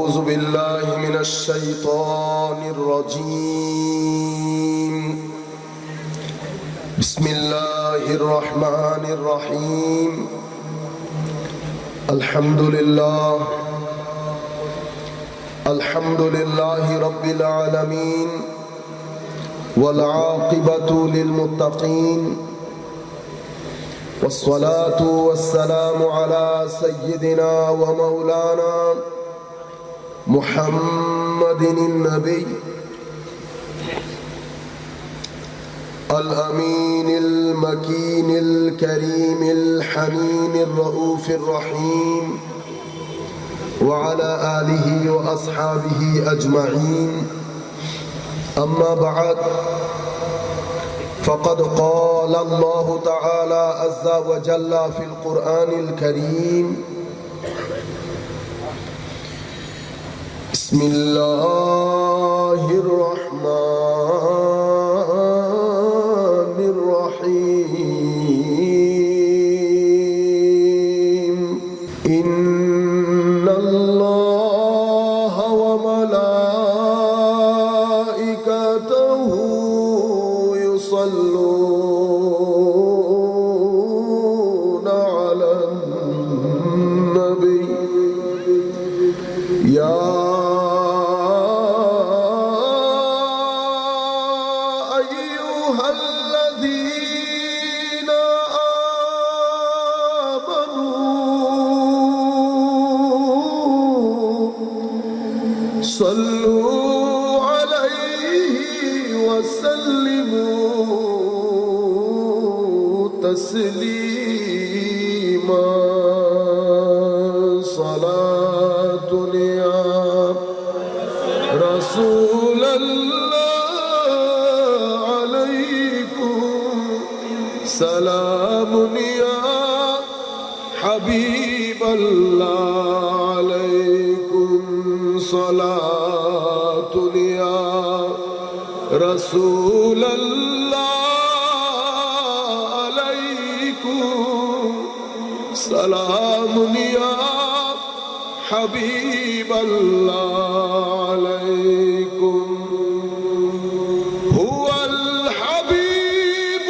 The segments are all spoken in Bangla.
أعوذ بالله من الشيطان الرجيم. بسم الله الرحمن الرحيم. الحمد لله رب العالمين، والعاقبة للمتقين، والصلاة والسلام على سيدنا ومولانا محمد النبي الأمين المكين الكريم الحنين الرؤوف الرحيم، وعلى آله وأصحابه أجمعين. أما بعد، فقد قال الله تعالى عز وجل في القرآن الكريم: بسم الله الرحمن الرحيم. إن الله وملائكته يصلون على النبي يا أيها الذين آمنوا صلوا عليه وسلموا تسليما. صلاة يا رسول الله عليكم، سلام يا حبيب الله عليكم، صلاة يا رسول الله عليكم، سلام يا حبيب الله عليكم. هو الحبيب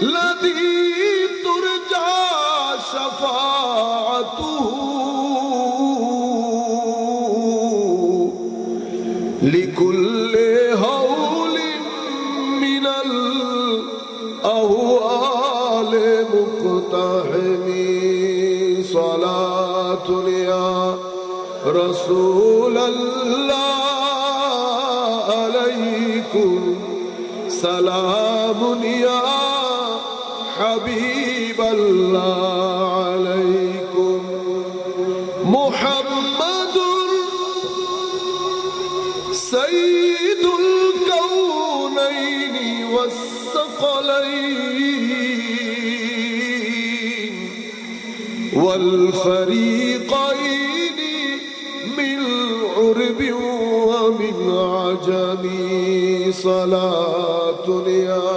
الذي ترجى شفاعته لكل هول من الأهوال مقتحم. صلاة يا رسول الله عليكم، سلام يا حبيب الله عليكم. محمد سيد الكونين والثقلين والفريقين من عرب ومن عجم. صلاة يا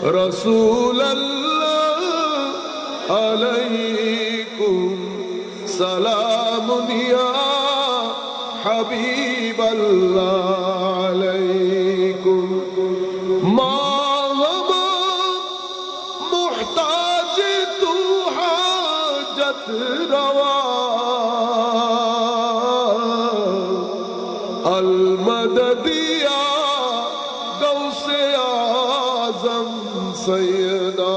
رسول الله عليكم، سلام يا حبيب الله عليكم. ما هم محتاج تو حاجت روا المدد يا غوث اعظم سيدنا.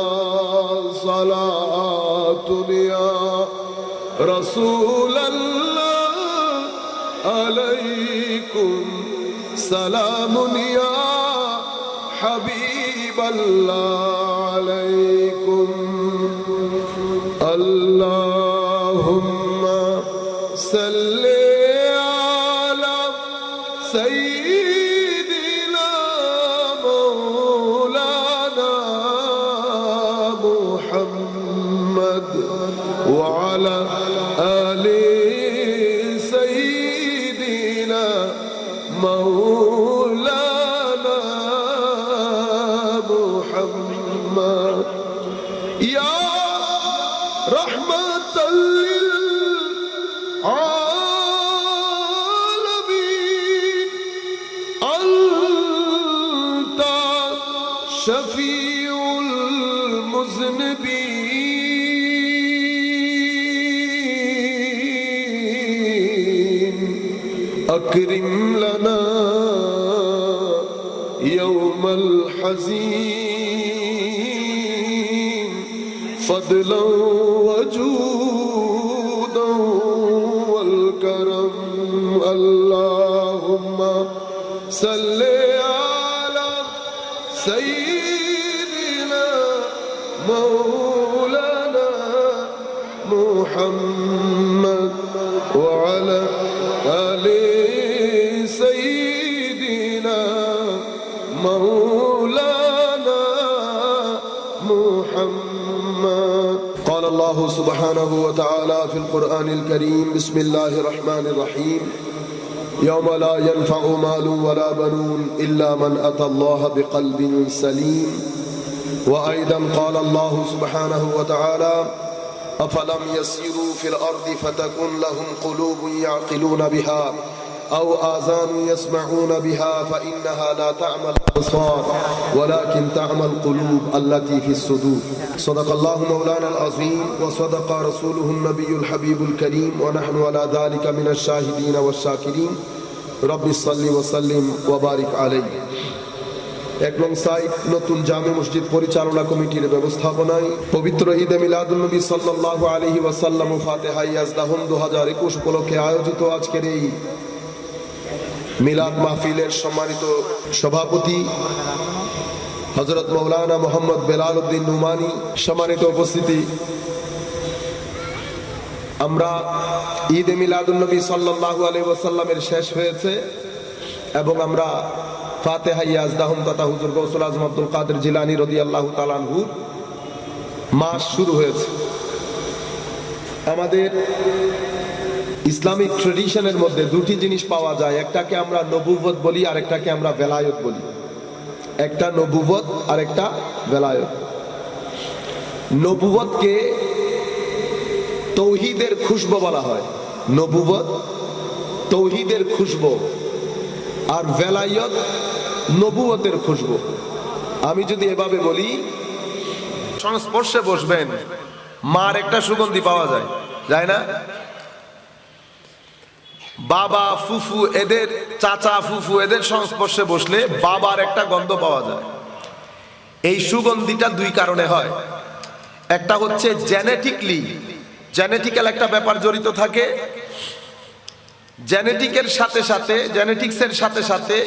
صلاة يا رسول الله عليكم، سلام يا حبيب الله عليكم. اللهم صل على سيدنا مولانا محمد وعلى آل سيدنا مولانا محمد. يا رحمة للعالمين أكرم لنا يوم الحزين فضلا وجودا والكرم اللهم صل على سيدنا مولانا محمد وعلى آل سيدنا مولانا محمد. قال الله سبحانه وتعالى في القرآن الكريم بسم الله الرحمن الرحيم يوم لا ينفع مال ولا بنون إلا من أتى الله بقلب سليم. وأيضا قال الله سبحانه وتعالى أفلم يسيروا في الأرض فتكن لهم قلوب يعقلون بها أو آذان يسمعون بها فإنها لا تعمى الأبصار ولكن تعمى القلوب التي في الصدور. صدق الله مولانا العظيم وصدق رسوله النبي الحبيب الكريم ونحن على ذلك من الشاهدين والشاكرين. رب صل وسلم وبارك عليه. এক নং সাইট নতুন জামে মসজিদ পরিচালনা কমিটির ব্যবস্থাপনায় পবিত্র ঈদে মিলাদুন নবী সাল্লাল্লাহু আলাইহি ওয়াসাল্লাম ও ফাতিহা ইয়াজদাহুম 2021 উপলক্ষে আয়োজিত আজকের এই মিলাদ মাহফিলের সম্মানিত সভাপতি হযরত মাওলানা মোহাম্মদ বেলাল উদ্দিন নুমানী, সম্মানিত উপস্থিতি, আমরা ঈদে মিলাদুন নবী সাল্লাল্লাহু আলাইহি ওয়াসাল্লামের শেষ হয়েছে এবং আমরা ফাতিহা ইয়াজদাহুম তথা হুজুর গৌসুল আজম আব্দুল কাদের জিলানী রাদিয়াল্লাহু তাআলা আনহু মাস শুরু হয়েছে। আমাদের ইসলামিক ট্রেডিশনের মধ্যে দুটি জিনিস পাওয়া যায়, একটাকে আমরা নবুয়ত বলি আর একটাকে আমরা বেলায়েত বলি। একটা নবুয়ত আর একটা বেলায়েত। নবুয়তকে তৌহিদের খুশবু বলা হয়, নবুয়ত তৌহিদের খুশবু আর বেলায়েত নবুয়তের খুশবু। আমি যদি এভাবে বলি, সংস্পর্শে বসবেন, মার একটা সুগন্ধি পাওয়া যায়, যায় না? বাবা ফুফু এদের, চাচা ফুফু এদের সংস্পর্শে বসলে বাবার একটা গন্ধ পাওয়া যায়। এই সুগন্ধিটা দুই কারণে হয়। একটা হচ্ছে জেনেটিক্যাল একটা ব্যাপার জড়িত থাকে। জেনেটিক্সের সাথে সাথে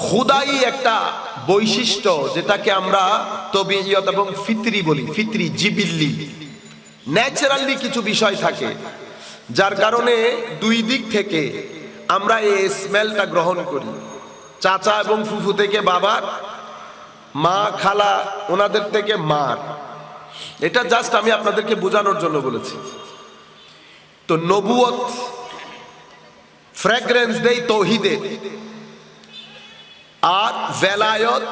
খুদাই একটা বৈশিষ্ট্য, যেটাকে আমরা তবিয়ত এবং ফিতরি বলি, ফিতরি জিবিল্লি, ন্যাচারালি কিছু বিষয় থাকে যার কারণে দুই দিক থেকে আমরা এই স্মেলটা গ্রহণ করি। চাচা এবং ফুফু থেকে বাবার, মা খালা ওনাদের থেকে মার। এটা জাস্ট আমি আপনাদেরকে বোঝানোর জন্য বলেছি। তো নবুয়ত ফ্র্যাগ্রেন্স দেয় তৌহিদে, আর ভেলায়ত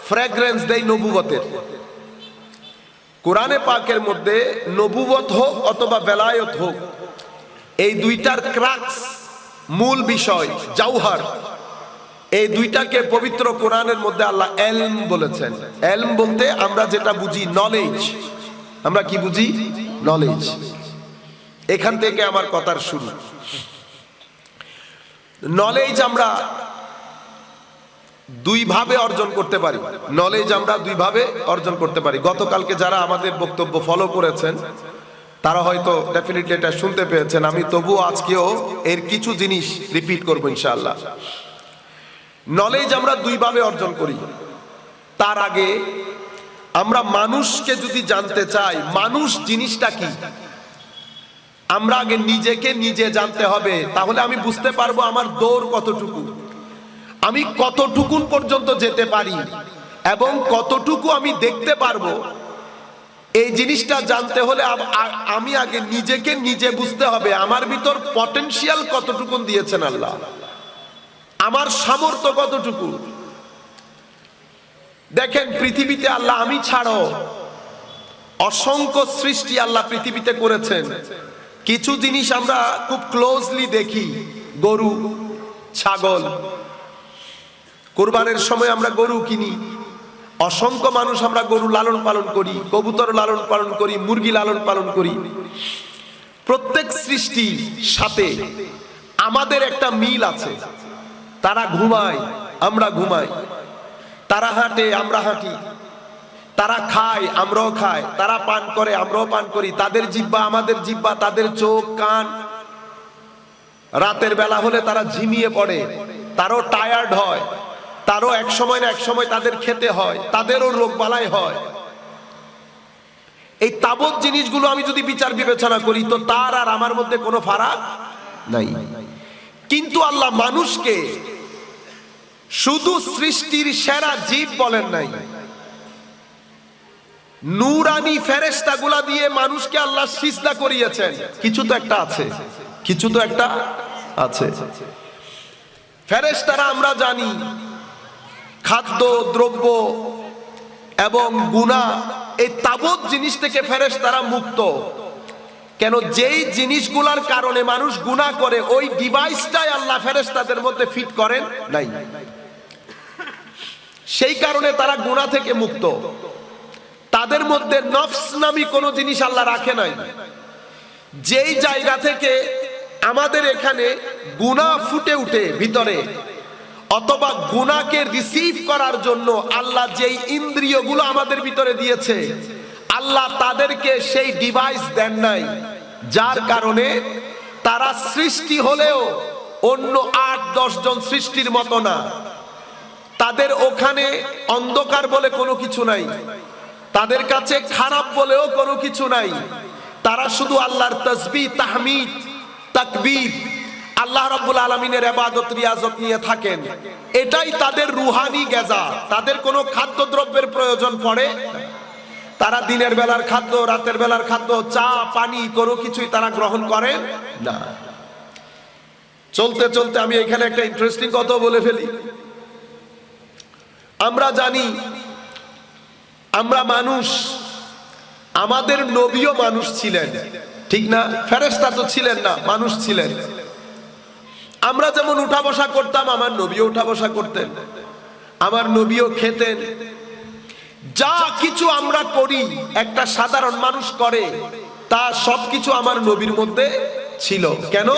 ফ্র্যাগ্রেন্স দেয় নবুয়তের। কোরআনে পাকের মধ্যে নবুয়ত হোক অথবা ভেলায়ত হোক, এই দুইটার ক্রাক্স, মূল বিষয়, জাওহার, এই দুইটাকে পবিত্র কোরআনের মধ্যে আল্লাহ এলম বলেছেন। এলম বলতে আমরা যেটা বুঝি নলেজ। আমরা কি বুঝি? নলেজ। এখান থেকে আমার কথার শুরু। নলেজ আমরা দুইভাবে অর্জন করতে পারি। নলেজ আমরা দুইভাবে অর্জন করতে পারি। গতকালকে যারা আমাদের বক্তব্য ফলো করেছেন তারা হয়তো ডেফিনেটলি এটা শুনতে পেয়েছেন। আমি তবুও আজকেও এর কিছু জিনিস রিপিট করবো ইনশাআল্লাহ। নলেজ আমরা দুইভাবে অর্জন করি। তার আগে আমরা মানুষকে যদি জানতে চাই, মানুষ জিনিসটা কি, আমরা আগে নিজেকে নিজে জানতে হবে। তাহলে আমি বুঝতে পারবো আমার দৌড় কতটুকু, আমি কতটুকু পর্যন্ত যেতে পারি এবং কতটুকু আমি দেখতে পারবো। এই জিনিসটা জানতে হলে আমি আগে নিজেকে নিজে বুঝতে হবে আমার ভিতর পটেনশিয়াল কতটুকু দিয়েছেন আল্লাহ, আমার সামর্থ্য কতটুকু। দেখেন পৃথিবীতে আল্লাহ আমি ছাড়ো অসংখ্য সৃষ্টি আল্লাহ পৃথিবীতে করেছেন। কিছু জিনিস আমরা খুব ক্লোজলি দেখি, গরু, ছাগল। কুরবানের সময় আমরা গরু কিনি, অসংখ্য মানুষ আমরা গরু লালন পালন করি, কবুতর লালন পালন করি, মুরগি লালন পালন করি। প্রত্যেক সৃষ্টির সাথে আমাদের একটা মিল আছে। তারা ঘুমায়, আমরা ঘুমাই। তারা হাঁটে, আমরা হাঁটি। তারা খায়, আমরাও খাই। তারা পান করে, আমরাও পান করি। তাদের জিহ্বা আমাদের জিহ্বা, তাদের চোখ কান। রাতের বেলা হলে তারা ঝিমিয়ে পড়ে, তারও টায়ার্ড হয়, তারও এক সময় না এক সময় তাদের খেতে হয়, তাদেরও রোগ বালাই হয়। এই তাবৎ জিনিসগুলো আমি যদি বিচার বিবেচনা করি তো তার আর আমার মধ্যে কোনো ফারাক নাই। কিন্তু আল্লাহ মানুষকে শুধু সৃষ্টির সেরা জীব বলেন নাই, নূরানি ফেরেশতাগুলা দিয়ে মানুষকে আল্লাহ সিজদা করিয়েছেন। কিছু তো একটা আছে, কিছু তো একটা আছে। ফেরেশতারা আমরা জানি খাদ্য দ্রব্য এবং গুনাহ, এই তাবৎ জিনিস থেকে ফেরেশতারা মুক্ত। কেন? যেই জিনিসগুলার কারণে মানুষ গুনাহ করে ওই ডিভাইসটাই আল্লাহ ফেরেশতাদের মধ্যে ফিট করেন নাই, সেই কারণে তারা গুনাহ থেকে মুক্ত। তাদের মধ্যে নফস নামী কোনো জিনিস আল্লাহ রাখে নাই। যেই জায়গা থেকে আমাদের এখানে গুনাহ ফুটে উঠে ভিতরে, অথবা গুনাহকে রিসিভ করার জন্য আল্লাহ যেই ইন্দ্রিয়গুলো আমাদের ভিতরে দিয়েছে, আল্লাহ তাদেরকে সেই ডিভাইস দেন নাই। যার কারণে তারা সৃষ্টি হলেও অন্য ৮-১০ জন সৃষ্টির মতো না। তাদের ওখানে অন্ধকার বলে কোনো কিছু নাই, তাদের কাছে খারাপ বলেও কোনো কিছু নাই। তারা শুধু আল্লাহর তাসবিহ, তাহমিদ, তাকবীর, আল্লাহ রাব্বুল আলামিনের ইবাদত রিয়াজত নিয়ে থাকেন। এটাই তাদের রুহানি গাযা। তাদের কোনো খাদ্যদ্রব্যের প্রয়োজন পড়ে? তারা দিনের বেলার খাদ্য, রাতের বেলার খাদ্য, চা পানি কোনো কিছুই তারা গ্রহণ করেন না। চলতে চলতে আমি এখানে একটা ইন্টারেস্টিং কথা বলে ফেলি। আমরা জানি আমরা মানুষ, আমাদের নবীও মানুষ ছিলেন, ঠিক না? ফেরেশতা তো ছিলেন না, মানুষ ছিলেন। আমরা যেমন উঠা বসা করতাম, আমার নবীও উঠা বসা করতেন, আমার নবীও খেতেন। যা কিছু আমরা করি একটা সাধারণ মানুষ করে, তা সবকিছু আমার নবীর মধ্যে ছিল। কেন?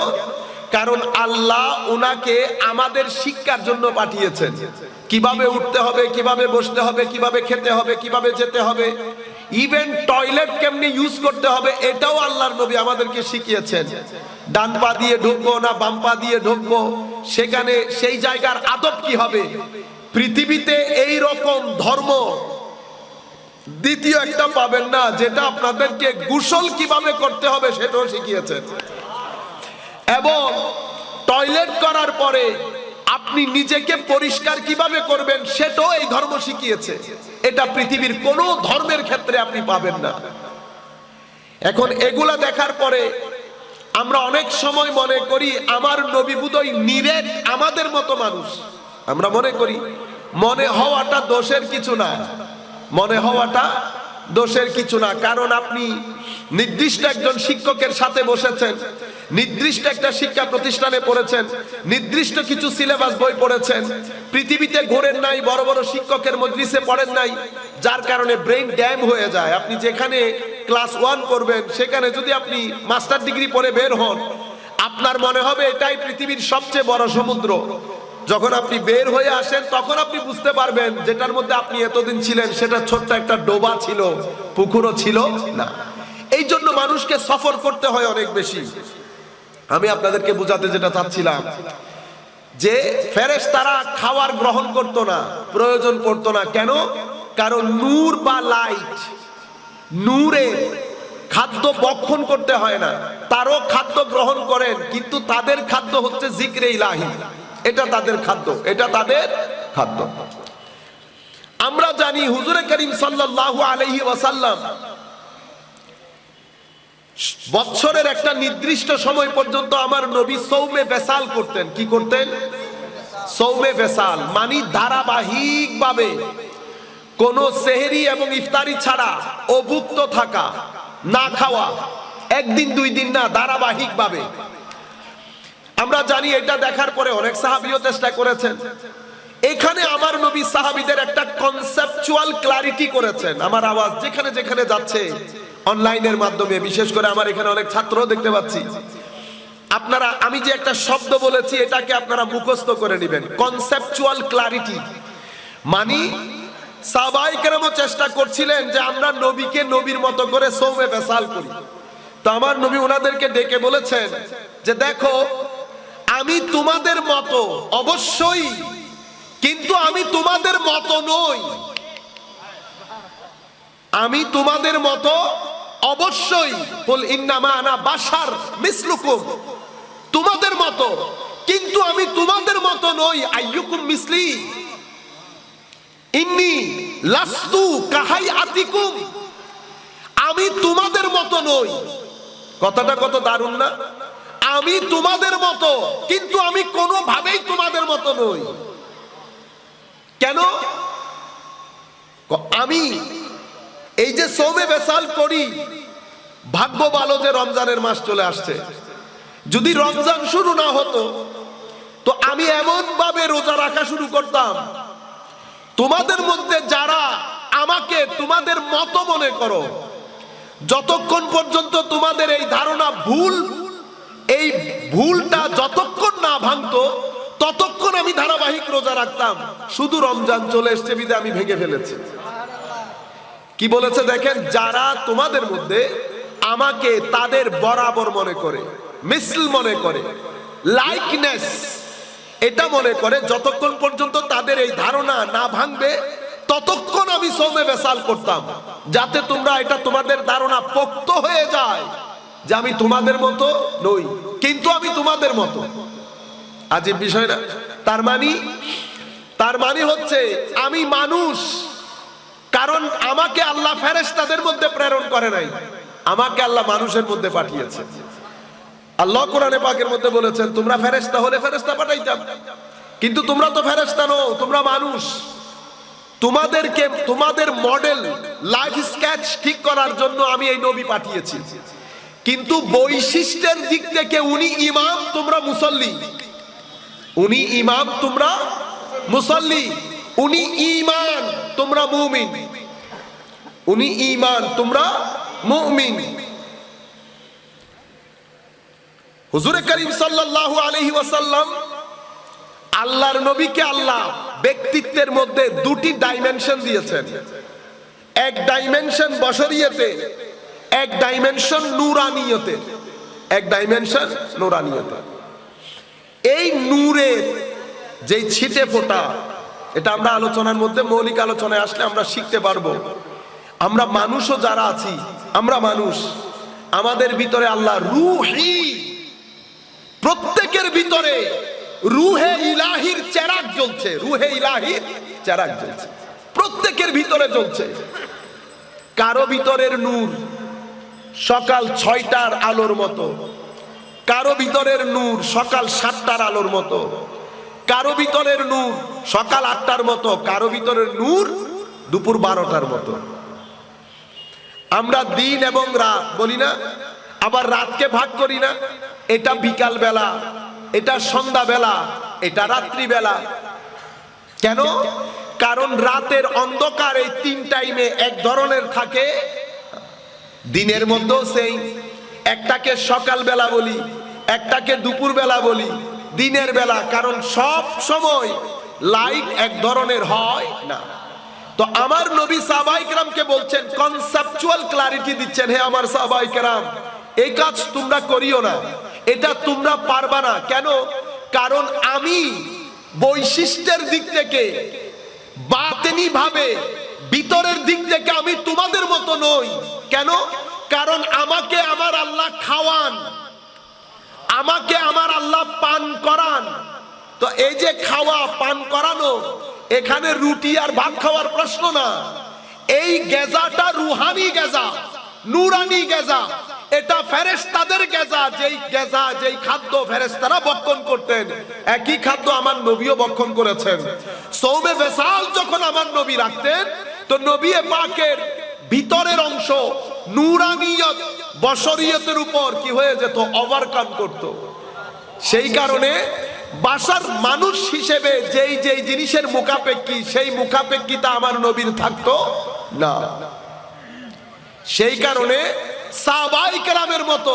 কারণ আল্লাহ ওনাকে আমাদের শিক্ষার জন্য পাঠিয়েছেন। কিভাবে উঠতে হবে, কিভাবে বসতে হবে, কিভাবে খেতে হবে, কিভাবে যেতে হবে, ইভেন টয়লেট কেমনে ইউজ করতে হবে, এটাও আল্লাহর নবী আমাদেরকে শিখিয়েছেন। ডান পা দিয়ে ঢুকবো না বাম পা দিয়ে ঢুকবো, সেখানে সেই জায়গার আদব কি হবে। পৃথিবীতে এই রকম ধর্ম দ্বিতীয় একটা পাবেন না, যেটা আপনাদেরকে গোসল কিভাবে করতে হবে সেটাও শিখিয়েছেন। এবং টয়লেট করার পরে আপনি নিজেকে পরিষ্কার কিভাবে করবেন সেটাও এই ধর্ম শিখিয়েছে। এটা পৃথিবীর কোনো ধর্মের ক্ষেত্রে আপনি পাবেন না। এখন এগুলা দেখার পরে আমরা অনেক সময় মনে করি আমার নবী বোধহয় নিরেট আমাদের মতো মানুষ। আমরা মনে করি, মনে হওয়াটা দোষের কিছু না, মনে হওয়াটা দোষের কিছু না। কারণ আপনি নির্দিষ্ট একজন শিক্ষকের সাথে বসেছেন, নির্দিষ্ট একটা শিক্ষা প্রতিষ্ঠানে পড়েছেন, নির্দিষ্ট কিছু সিলেবাস বই পড়েছেন, পৃথিবীতে ঘোরেন নাই, বড় বড় শিক্ষকের মজলিসে পড়েন নাই, যার কারণে ব্রেইন ড্যাম হয়ে যায়। আপনি যেখানে ক্লাস 1 করবেন সেখানে যদি আপনি মাস্টার ডিগ্রি পড়ে বের হন, আপনার মনে হবে এটাই পৃথিবীর সবচেয়ে বড় সমুদ্র। যখন আপনি বের হয়ে আসেন তখন আপনি বুঝতে পারবেন যেটার মধ্যে আপনি এতদিন ছিলেন সেটা ছোট্ট একটা ডোবা ছিল, পুকুরও ছিল না। এই জন্য মানুষকে সফর করতে হয় অনেক বেশি। আমি আপনাদেরকে বোঝাতে যেটা চাচ্ছিলাম যে ফেরেশতারা খাবার গ্রহণ করতো না, প্রয়োজন পড়তো না। কেন? কারণ নূর বা লাইট, নূরে খাদ্য বক্ষণ করতে হয় না। তারও খাদ্য গ্রহণ করেন, কিন্তু তাদের খাদ্য হচ্ছে জিক্রে ইলাহি। এটা তাদের খাদ্য, এটা তাদের খাদ্য। আমরা জানি হুজুরে করিম সাল্লাল্লাহু আলাইহি ওয়াসাল্লাম বছরের একটা নির্দিষ্ট সময় পর্যন্ত আমার নবী সৌমে বেসাল করতেন। কি করতেন? সৌমে বেসাল মানে ধারাবাহিক ভাবে কোন সেহরি এবং ইফতারি ছাড়া অভুক্ত থাকা, না খাওয়া, একদিন দুই দিন না, ধারাবাহিক ভাবে। আমরা জানি এটা দেখার পরে অনেক সাহাবীও চেষ্টা করেছেন। এখানে আমার নবী সাহাবীদের একটা কনসেপচুয়াল ক্লারিটি করেছেন। আমার আওয়াজ যেখানে যেখানে যাচ্ছে অনলাইনের মাধ্যমে, বিশেষ করে আমার এখানে অনেক ছাত্র দেখতে পাচ্ছি, আপনারা, আমি যে একটা শব্দ বলেছি এটাকে আপনারা মুখস্থ করে নেবেন, কনসেপচুয়াল ক্লারিটি। মানে সাহাবায়ে কেরামও চেষ্টা করছিলেন যে আমরা নবীকে নবীর মতো করে সৌমে বেসাল করি। তো আমার নবী ওনাদেরকে ডেকে বলেছেন যে দেখো, আমি তোমাদের মতো অবশ্যই, কিন্তু আমি তোমাদের মতো নই। আমি তোমাদের মতো অবশ্যই, কুল ইন্নামা আনা বাশার মিসলুকুম, তোমাদের মতো, কিন্তু আমি তোমাদের মতো নই। আইয়ুকুম মিসলি ইন্নী লাস্তু কাহাইআতিকুম, আমি তোমাদের মতো নই। কথাটা কত দারুণ না? আমি তোমাদের মতো, কিন্তু আমি কোনোভাবেই তোমাদের মতো নই। কেন? আমি এই যে সৌমে বেসাল করি, ভাগ্য ভালো যে রমজানের মাস চলে আসছে। যদি রমজান শুরু না হতো তো আমি এমন ভাবে রোজা রাখা শুরু করতাম, তোমাদের মধ্যে যারা আমাকে তোমাদের মতো মনে করো, যতক্ষণ পর্যন্ত তোমাদের এই ধারণা ভুল, এই ভুলটা যতক্ষণ না ভাঙতো ততক্ষণ আমি ধারাবাহিক রোজা রাখতাম। শুধু রমজান চলে এসছে বিধে আমি ভেঙে ফেলেছি। কি বলেছে দেখেন, যারা তোমাদের মধ্যে আমাকে তাদের বরাবর মনে করে, মিসল মনে করে, লাইকনেস এটা মনে করে, যতক্ষণ পর্যন্ত তাদের এই ধারণা না ভাঙবে ততক্ষণ আমি সৌমে বেসাল করতাম, যাতে তোমরা এটা তোমাদের ধারণা পোক্ত হয়ে যায় যে আমি তোমাদের মতো নই, কিন্তু আমি তোমাদের মতো। আজীব বিষয় না? তার মানে হচ্ছে আমি মানুষ, কারণ আমাকে আল্লাহ ফেরেশতাদের মধ্যে প্রেরণ করে নাই, আমাকে আল্লাহ মানুষের মধ্যে পাঠিয়েছে। আল্লাহ কোরআনে পাকের মধ্যে বলেছেন, তোমরা ফেরেশতা হলে ফেরেশতা পাঠাইতাম, কিন্তু তোমরা তো ফেরেশতা নও, তোমরা মানুষ। তোমাদেরকে তোমাদের মডেল লাইফ স্কেচ ঠিক করার জন্য আমি এই নবী পাঠিয়েছি, কিন্তু বৈশিষ্ট্যের দিক থেকে উনি ইমাম, তোমরা মুসল্লি। উনি ইমাম, তোমরা মুসল্লি। উনি ঈমান, তোমরা মুমিন। উনি ঈমান, তোমরা মুমিন। হুজুর করিম সাল্লাল্লাহু আলাইহি ওয়াসাল্লাম, আল্লাহর নবীকে আল্লাহ ব্যক্তিত্বের মধ্যে দুটি ডাইমেনশন দিয়েছেন। এক ডাইমেনশন বশরিয়তে, এক ডাইমেনশন নূরানিয়তে। এক ডাইমেনশন নূরানিয়তে। এই নূরের যে ছিটে ফোটা, এটা আমরা আলোচনার মধ্যে, মৌলিক আলোচনায় আসলে আমরা শিখতে পারবো। আমরা মানুষও যারা আছি, আমরা মানুষ, আমাদের ভিতরে আল্লাহ রূহি, প্রত্যেকের ভিতরে রুহে ইলাহির চেরাগ জ্বলছে। রুহে ইলাহির চেরাগ জ্বলছে, প্রত্যেকের ভিতরে জ্বলছে। কারো ভিতরের নূর সকাল 6টার আলোর মতো, কারো ভিতরের নূর সকাল 7টার আলোর মতো, কারো ভিতরের নূর সকাল 8টার মতো, কারো ভিতরের নূর দুপুর 12টার মতো। আমরা দিন এবং রাত বলি না, আবার রাতকে ভাগ করি না, এটা বিকাল বেলা, এটা সন্ধ্যা বেলা, এটা রাত্রি বেলা। কেন? কারণ রাতের অন্ধকার এই 3 টাইমে এক ধরনের থাকে, দিনের মধ্যেও সেই। একটাকে সকাল বেলা বলি, একটাকে দুপুর বেলা বলি, দিনের বেলা, কারণ সব সময় লাইট এক ধরনের হয় না। তো আমার নবী সাহাবায়ে কেরামকে বলছেন, কনসেপচুয়াল ক্লারিটি দিচ্ছেন, হে আমার সাহাবায়ে কেরাম, এই কাজ তোমরা করিও না, এটা তোমরা পারবা না। কেন? কারণ আমি বৈশিষ্ট্যের দিক থেকে, বাতেনি ভাবে, ভিতরের দিক থেকে আমি তোমাদের মতো নই। কেন? কারণ আমাকে আমার আল্লাহ খাওয়ান, আমাকে আমার আল্লাহ পান করান। তো এই যে খাওয়া পান করানো, এখানে রুটি আর ভাত খাওয়ার প্রশ্ন না। এই গেজাটা রুহানি গেজা, নুরানি গেজা, এটা ফেরেশতাদের গেজা। যেই খাদ্য ফেরেশতারা ভক্ষণ করতেন, একই খাদ্য আমার নবীও ভক্ষণ করেছেন। সৌমে বেসাল যখন আমার নবী রাখতেন, তো নবী পাকের ভিতরের অংশ নুরানিয়ত বশরিয়তের উপর কি হয়ে যেত? ওভারকাম করত। সেই কারণে বাশার মানুষ হিসেবে যেই জিনিসের মুখাপেক্ষী, সেই মুখাপেক্ষিতা আমার নবীর থাকতো না। সেই কারণে সাহাবায়ে কেরামের মতো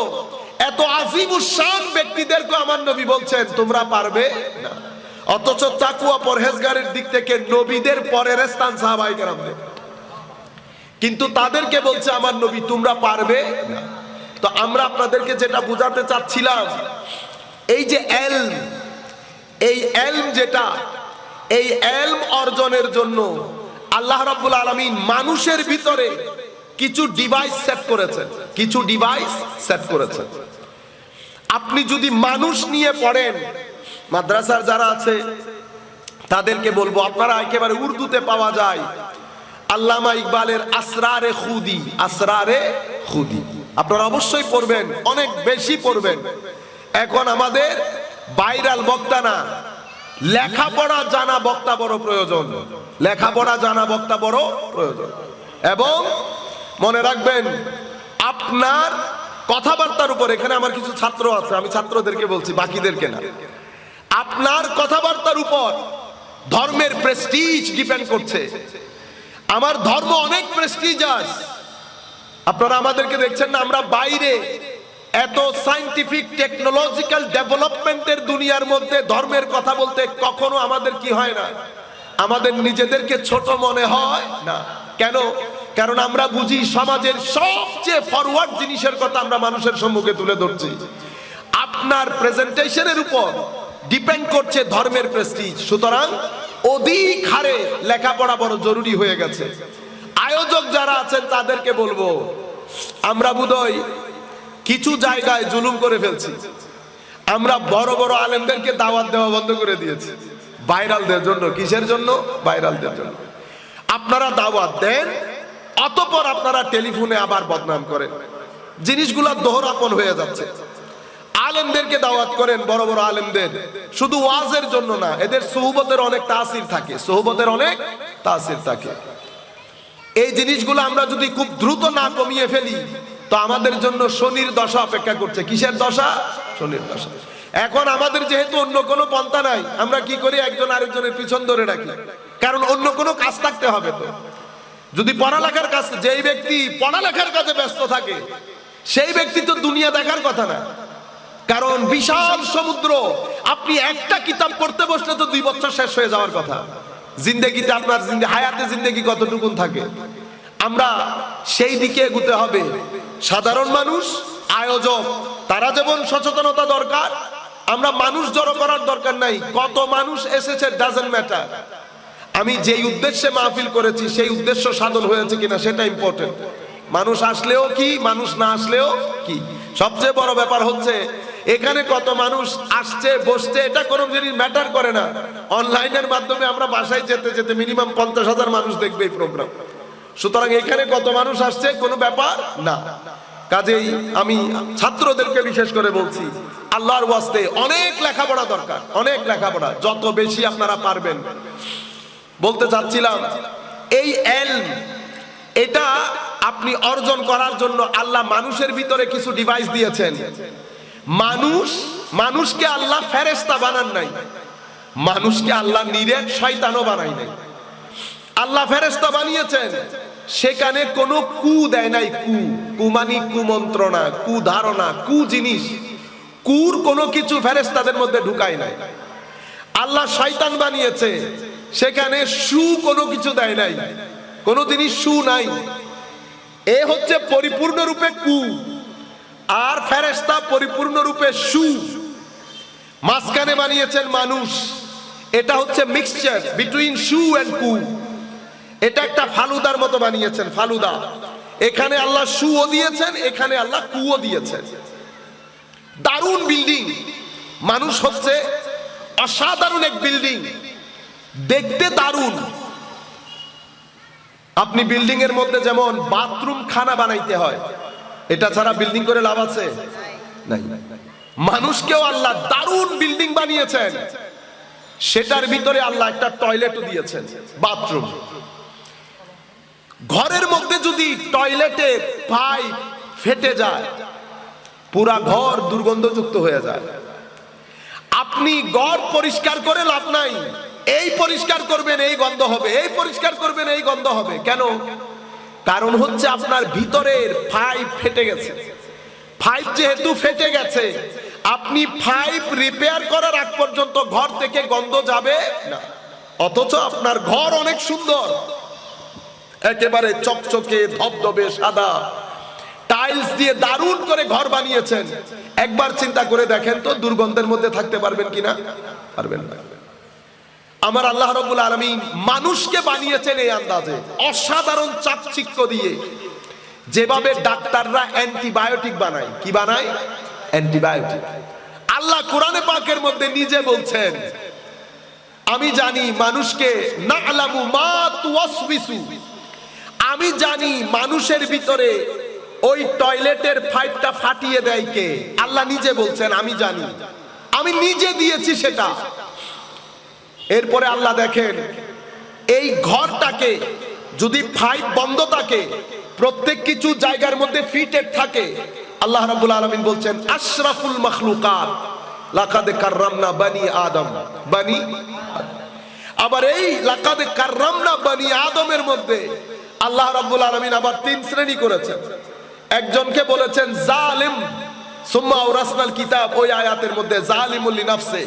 এত আজিমুশ-শান ব্যক্তিদেরকে আমার নবী বলছেন তোমরা পারবে না। অথচ তাকওয়া পরহেজগারের দিক থেকে নবীদের পরের স্থান সাহাবায়ে কেরামদের, কিন্তু তাদেরকে বলছে আমার নবী তোমরা পারবে না। তো আমরা আপনাদেরকে যেটা বোঝাতে চাচ্ছিলাম, এই যে এলম, এই এলম যেটা, এই এলম অর্জনের জন্য আল্লাহ রাব্বুল আলামিন মানুষের ভিতরে কিছু ডিভাইস সেট করেছেন, কিছু ডিভাইস সেট করেছেন। আপনি যদি মানুষ নিয়ে পড়েন, মাদ্রাসার যারা আছে তাদেরকে বলবো, আপনারা একেবারে উর্দুতে পাওয়া যায় আল্লামা ইকবালের আসরারে খুদি, আসরারে খুদি আপনারা অবশ্যই পড়বেন, অনেক বেশি পড়বেন। এখন আমাদের ভাইরাল বক্তা না, লেখাপড়া জানা বক্তা বড় প্রয়োজন, লেখাপড়া জানা বক্তা বড় প্রয়োজন। এবং মনে রাখবেন আপনার কথাবার্তার উপর, এখানে আমার কিছু ছাত্র আছে, আমি ছাত্রদেরকে বলছি, বাকিদেরকে না, আপনার কথাবার্তার উপর ধর্মের প্রেস্টিজ ডিপেন্ড করছে। আমার ধর্ম অনেক প্রেস্টিজিয়াস, আপনারা আমাদেরকে দেখছেন না, আমরা বাইরে এত সায়েন্টিফিক টেকনোলজিক্যাল ডেভেলপমেন্টের দুনিয়ার মধ্যে ধর্মের কথা বলতে কখনো আমাদের কি হয় না, আমাদের নিজেদেরকে ছোট মনে হয় না। কেন? কারণ আমরা বুঝি সমাজের সবচেয়ে ফরওয়ার্ড জিনিসের কথা আমরা মানুষের সম্মুখে তুলে ধরছি। আপনার প্রেজেন্টেশনের উপর ডিপেন্ড করছে ধর্মের প্রেস্টিজ। সুতরাং অধিক হারে লেখাপড়া বড় জরুরি হয়ে গেছে। আয়োজক যারা আছেন তাদেরকে বলবো, আমরা বোধহয় কিছু জায়গায় জুলুম করে ফেলছি। আমরা বড় বড় আলেমদেরকে দাওয়াত দেওয়া বন্ধ করে দিয়েছি ভাইরালদের জন্য। কিসের জন্য? ভাইরালদের জন্য। আপনারা দাওয়াত দেন, অতঃপর আপনারা টেলিফোনে আবার বদনাম করেন, জিনিসগুলো দোহরাপন হয়ে যাচ্ছে। আলেমদেরকে দাওয়াত করেন, বড় বড় আলেমদের, শুধু ওয়াজের জন্য না, এদের সুহবতের অনেক তাসির থাকে, সুহবতের অনেক তাসির থাকে। এই জিনিসগুলো আমরা যদি খুব দ্রুত না কমিয়ে ফেলি তো আমাদের জন্য শনির দশা অপেক্ষা করছে। কিসের দশা? শনির দশা। এখন আমাদের যেহেতু অন্য কোনো পন্থা নাই, আমরা কি করি? একজন আরেকজনের পিছন ধরে রাখি, কারণ অন্য কোনো কাজ থাকতে হবে। তো যদি পড়ালেখার কাজ, যেই ব্যক্তি পড়ালেখার কাজে ব্যস্ত থাকে সেই ব্যক্তি তো দুনিয়া দেখার কথা না, কারণ বিশাল সমুদ্র। আপনি একটা কিতাব পড়তে বসলে তো 2 বছর শেষ হয়ে যাওয়ার কথা। জিন্দেগিতে আপনার হায়াতে জিন্দেগি কতটুকুন থাকে? আমরা সেই দিকে এগুতে হবে। সাধারণ মানুষ, আয়োজক, তারা যেমন সচেতনতা দরকার, আমরা মানুষ জড়ো করার দরকার নাই। কত মানুষ এসেছে ডাজন্ট ম্যাটার। আমি যেই উদ্দেশ্যে মাহফিল করেছি সেই উদ্দেশ্য সাধন হয়েছে কিনা সেটা ইম্পর্টেন্ট। মানুষ আসলেও কি, মানুষ না আসলেও কি, সবচেয়ে বড় ব্যাপার হচ্ছে এখানে কত মানুষ আসছে বসছে, এটা কোনো জিনিস ম্যাটার করে না। অনলাইনের মাধ্যমে আমরা বাসায় যেতে যেতে মিনিমাম 50,000 মানুষ দেখবে এই প্রোগ্রাম। সুতরাং এখানে কত মানুষ আসছে কোনো ব্যাপার না। কাজেই আমি ছাত্রদেরকে বিশেষ করে বলছি, আল্লাহর ওয়াস্তে অনেক লেখাপড়া দরকার, অনেক লেখাপড়া, যত বেশি আপনারা পারবেন। বলতে চাচ্ছিলাম এই এলম, এটা আপনি অর্জন করার জন্য আল্লাহ মানুষের ভিতরে কিছু ডিভাইস দিয়েছেন। মানুষকে আল্লাহ ফেরেশতা বানান নাই, মানুষকে আল্লাহ নিরেট শয়তানও বানাই নাই। আল্লাহ ফেরেশতা বানিয়েছেন, সেখানে কোনো কু দেয় নাই। কু মানে কুমন্ত্রণা, কু ধারণা, কু জিনিস, কুর কোনো কিছু ফেরেশতাদের মধ্যে ঢুকায় নাই। আল্লাহ শয়তান বানিয়েছে, সেখানে সু কোনো কিছু দেয় নাই, কোনো জিনিস সু নাই। এ হচ্ছে পরিপূর্ণ রূপে কু, আর ফেরেশতা পরিপূর্ণ রূপে সু। মাঝখানে বানিয়েছেন মানুষ, এটা হচ্ছে মিক্সচার বিটুইন সু এন্ড কু। এটা একটা ফালুদার মতো বানিয়েছেন, ফালুদা। এখানে আল্লাহ সুও দিয়েছেন, এখানে আল্লাহ কুও দিয়েছেন। দারুণ বিল্ডিং। মানুষ হচ্ছে অসাধারণ এক বিল্ডিং, দেখতে দারুণ। আপনি বিল্ডিং এর মধ্যে যেমন বাথরুম খানা বানাইতে হয়, এটা ছাড়া বিল্ডিং করে লাভ আছে? নাই। মানুষকেও আল্লাহ দারুণ বিল্ডিং বানিয়েছেন, সেটার ভিতরে আল্লাহ একটা টয়লেটও দিয়েছেন, বাথরুম। ঘরের মধ্যে যদি টয়লেটের পাইপ ফেটে যায়, পুরা ঘর দুর্গন্ধযুক্ত হয়ে যায়। আপনি ঘর পরিষ্কার করে লাভ নাই, এই পরিষ্কার করবেন এই গন্ধ হবে, এই পরিষ্কার করবেন এই গন্ধ হবে। কেন? কারণ হচ্ছে আপনার ভিতরের পাইপ ফেটে গেছে। পাইপ যেহেতু ফেটে গেছে, আপনি পাইপ রিপেয়ার করার আগ পর্যন্ত ঘর থেকে গন্ধ যাবে না। অথচ আপনার ঘর অনেক সুন্দর, একেবারে চকচকে ধবধবে সাদা, টাইলস দিয়ে দারুণ করে ঘর বানিয়েছেন। একবার চিন্তা করে দেখেন তো দুর্গন্ধের মধ্যে থাকতে পারবেন কিনা? পারবেন না। আমার আল্লাহ রাব্বুল আলামিন মানুষকে বানিয়েছেন এই আন্দাজে, অসাধারণ চাকচিক্য দিয়ে। যেভাবে ডাক্তাররা অ্যান্টিবায়োটিক বানায়, কি বানায়? অ্যান্টিবায়োটিক। আল্লাহ কোরআনে পাকের মধ্যে নিজে বলছেন, আমি জানি মানুষকে না'লামু মা তুওয়াসবিসু, আমি জানি মানুষের ভিতরে ওই টয়লেটের পাইপটা ফাটিয়ে দেয় কে। আল্লাহ নিজে বলছেন আমি জানি, আমি নিজে দিয়েছি সেটা। এরপরে আল্লাহ দেখেন এই ঘরটাকে যদি পাইপ বন্ধ থাকে, প্রত্যেক কিছু জায়গার মধ্যে ফিটেড থাকে, আল্লাহ রাব্বুল আলামিন বলছেন আশরাফুল মাখলুকাত লাকাদ কাররামনা বানি আদম। বানি আবার এই লাকাদ কাররামনা বানি আদমের মধ্যে আল্লাহ রাব্বুল আলামিন আবার তিন শ্রেণী করেছেন। একজনকে বলেছেন জালিম, সুম্মা আওরাসনাল কিতাব, ওই আয়াতের মধ্যে জালিমুল লিনাফসে।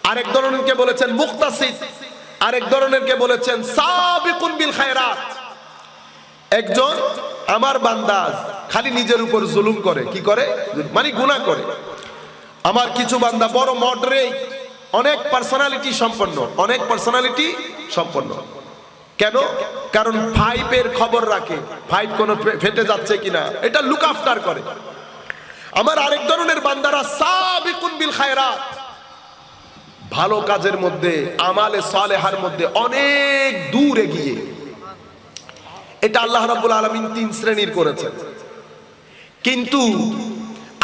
আরেক ধরনেরকে বলেছেন মুক্তাসিদ, আরেক ধরনেরকে বলেছেন সাবিকুন বিল খায়রাত। একজন আমার বান্দা খালি নিজের উপর জুলুম করে, কি করে? মানে গুনাহ করে। আমার কিছু বান্দা বড় মডারেট, অনেক পার্সোনালিটি সম্পন্ন, অনেক পার্সোনালিটি সম্পন্ন। কেন? কারণ পাইপের খবর রাখে, পাইপ কোনো ফেটে যাচ্ছে কিনা এটা লুক আফটার করে। আমার আরেক ধরনের বান্দারা সাবিকুন বিল খায়রাত, ভালো কাজের মধ্যে, আমালে সালেহার মধ্যে অনেক দূর এগিয়ে। এটা আল্লাহ রাব্বুল আলামিন তিন শ্রেণীর করেছেন। কিন্তু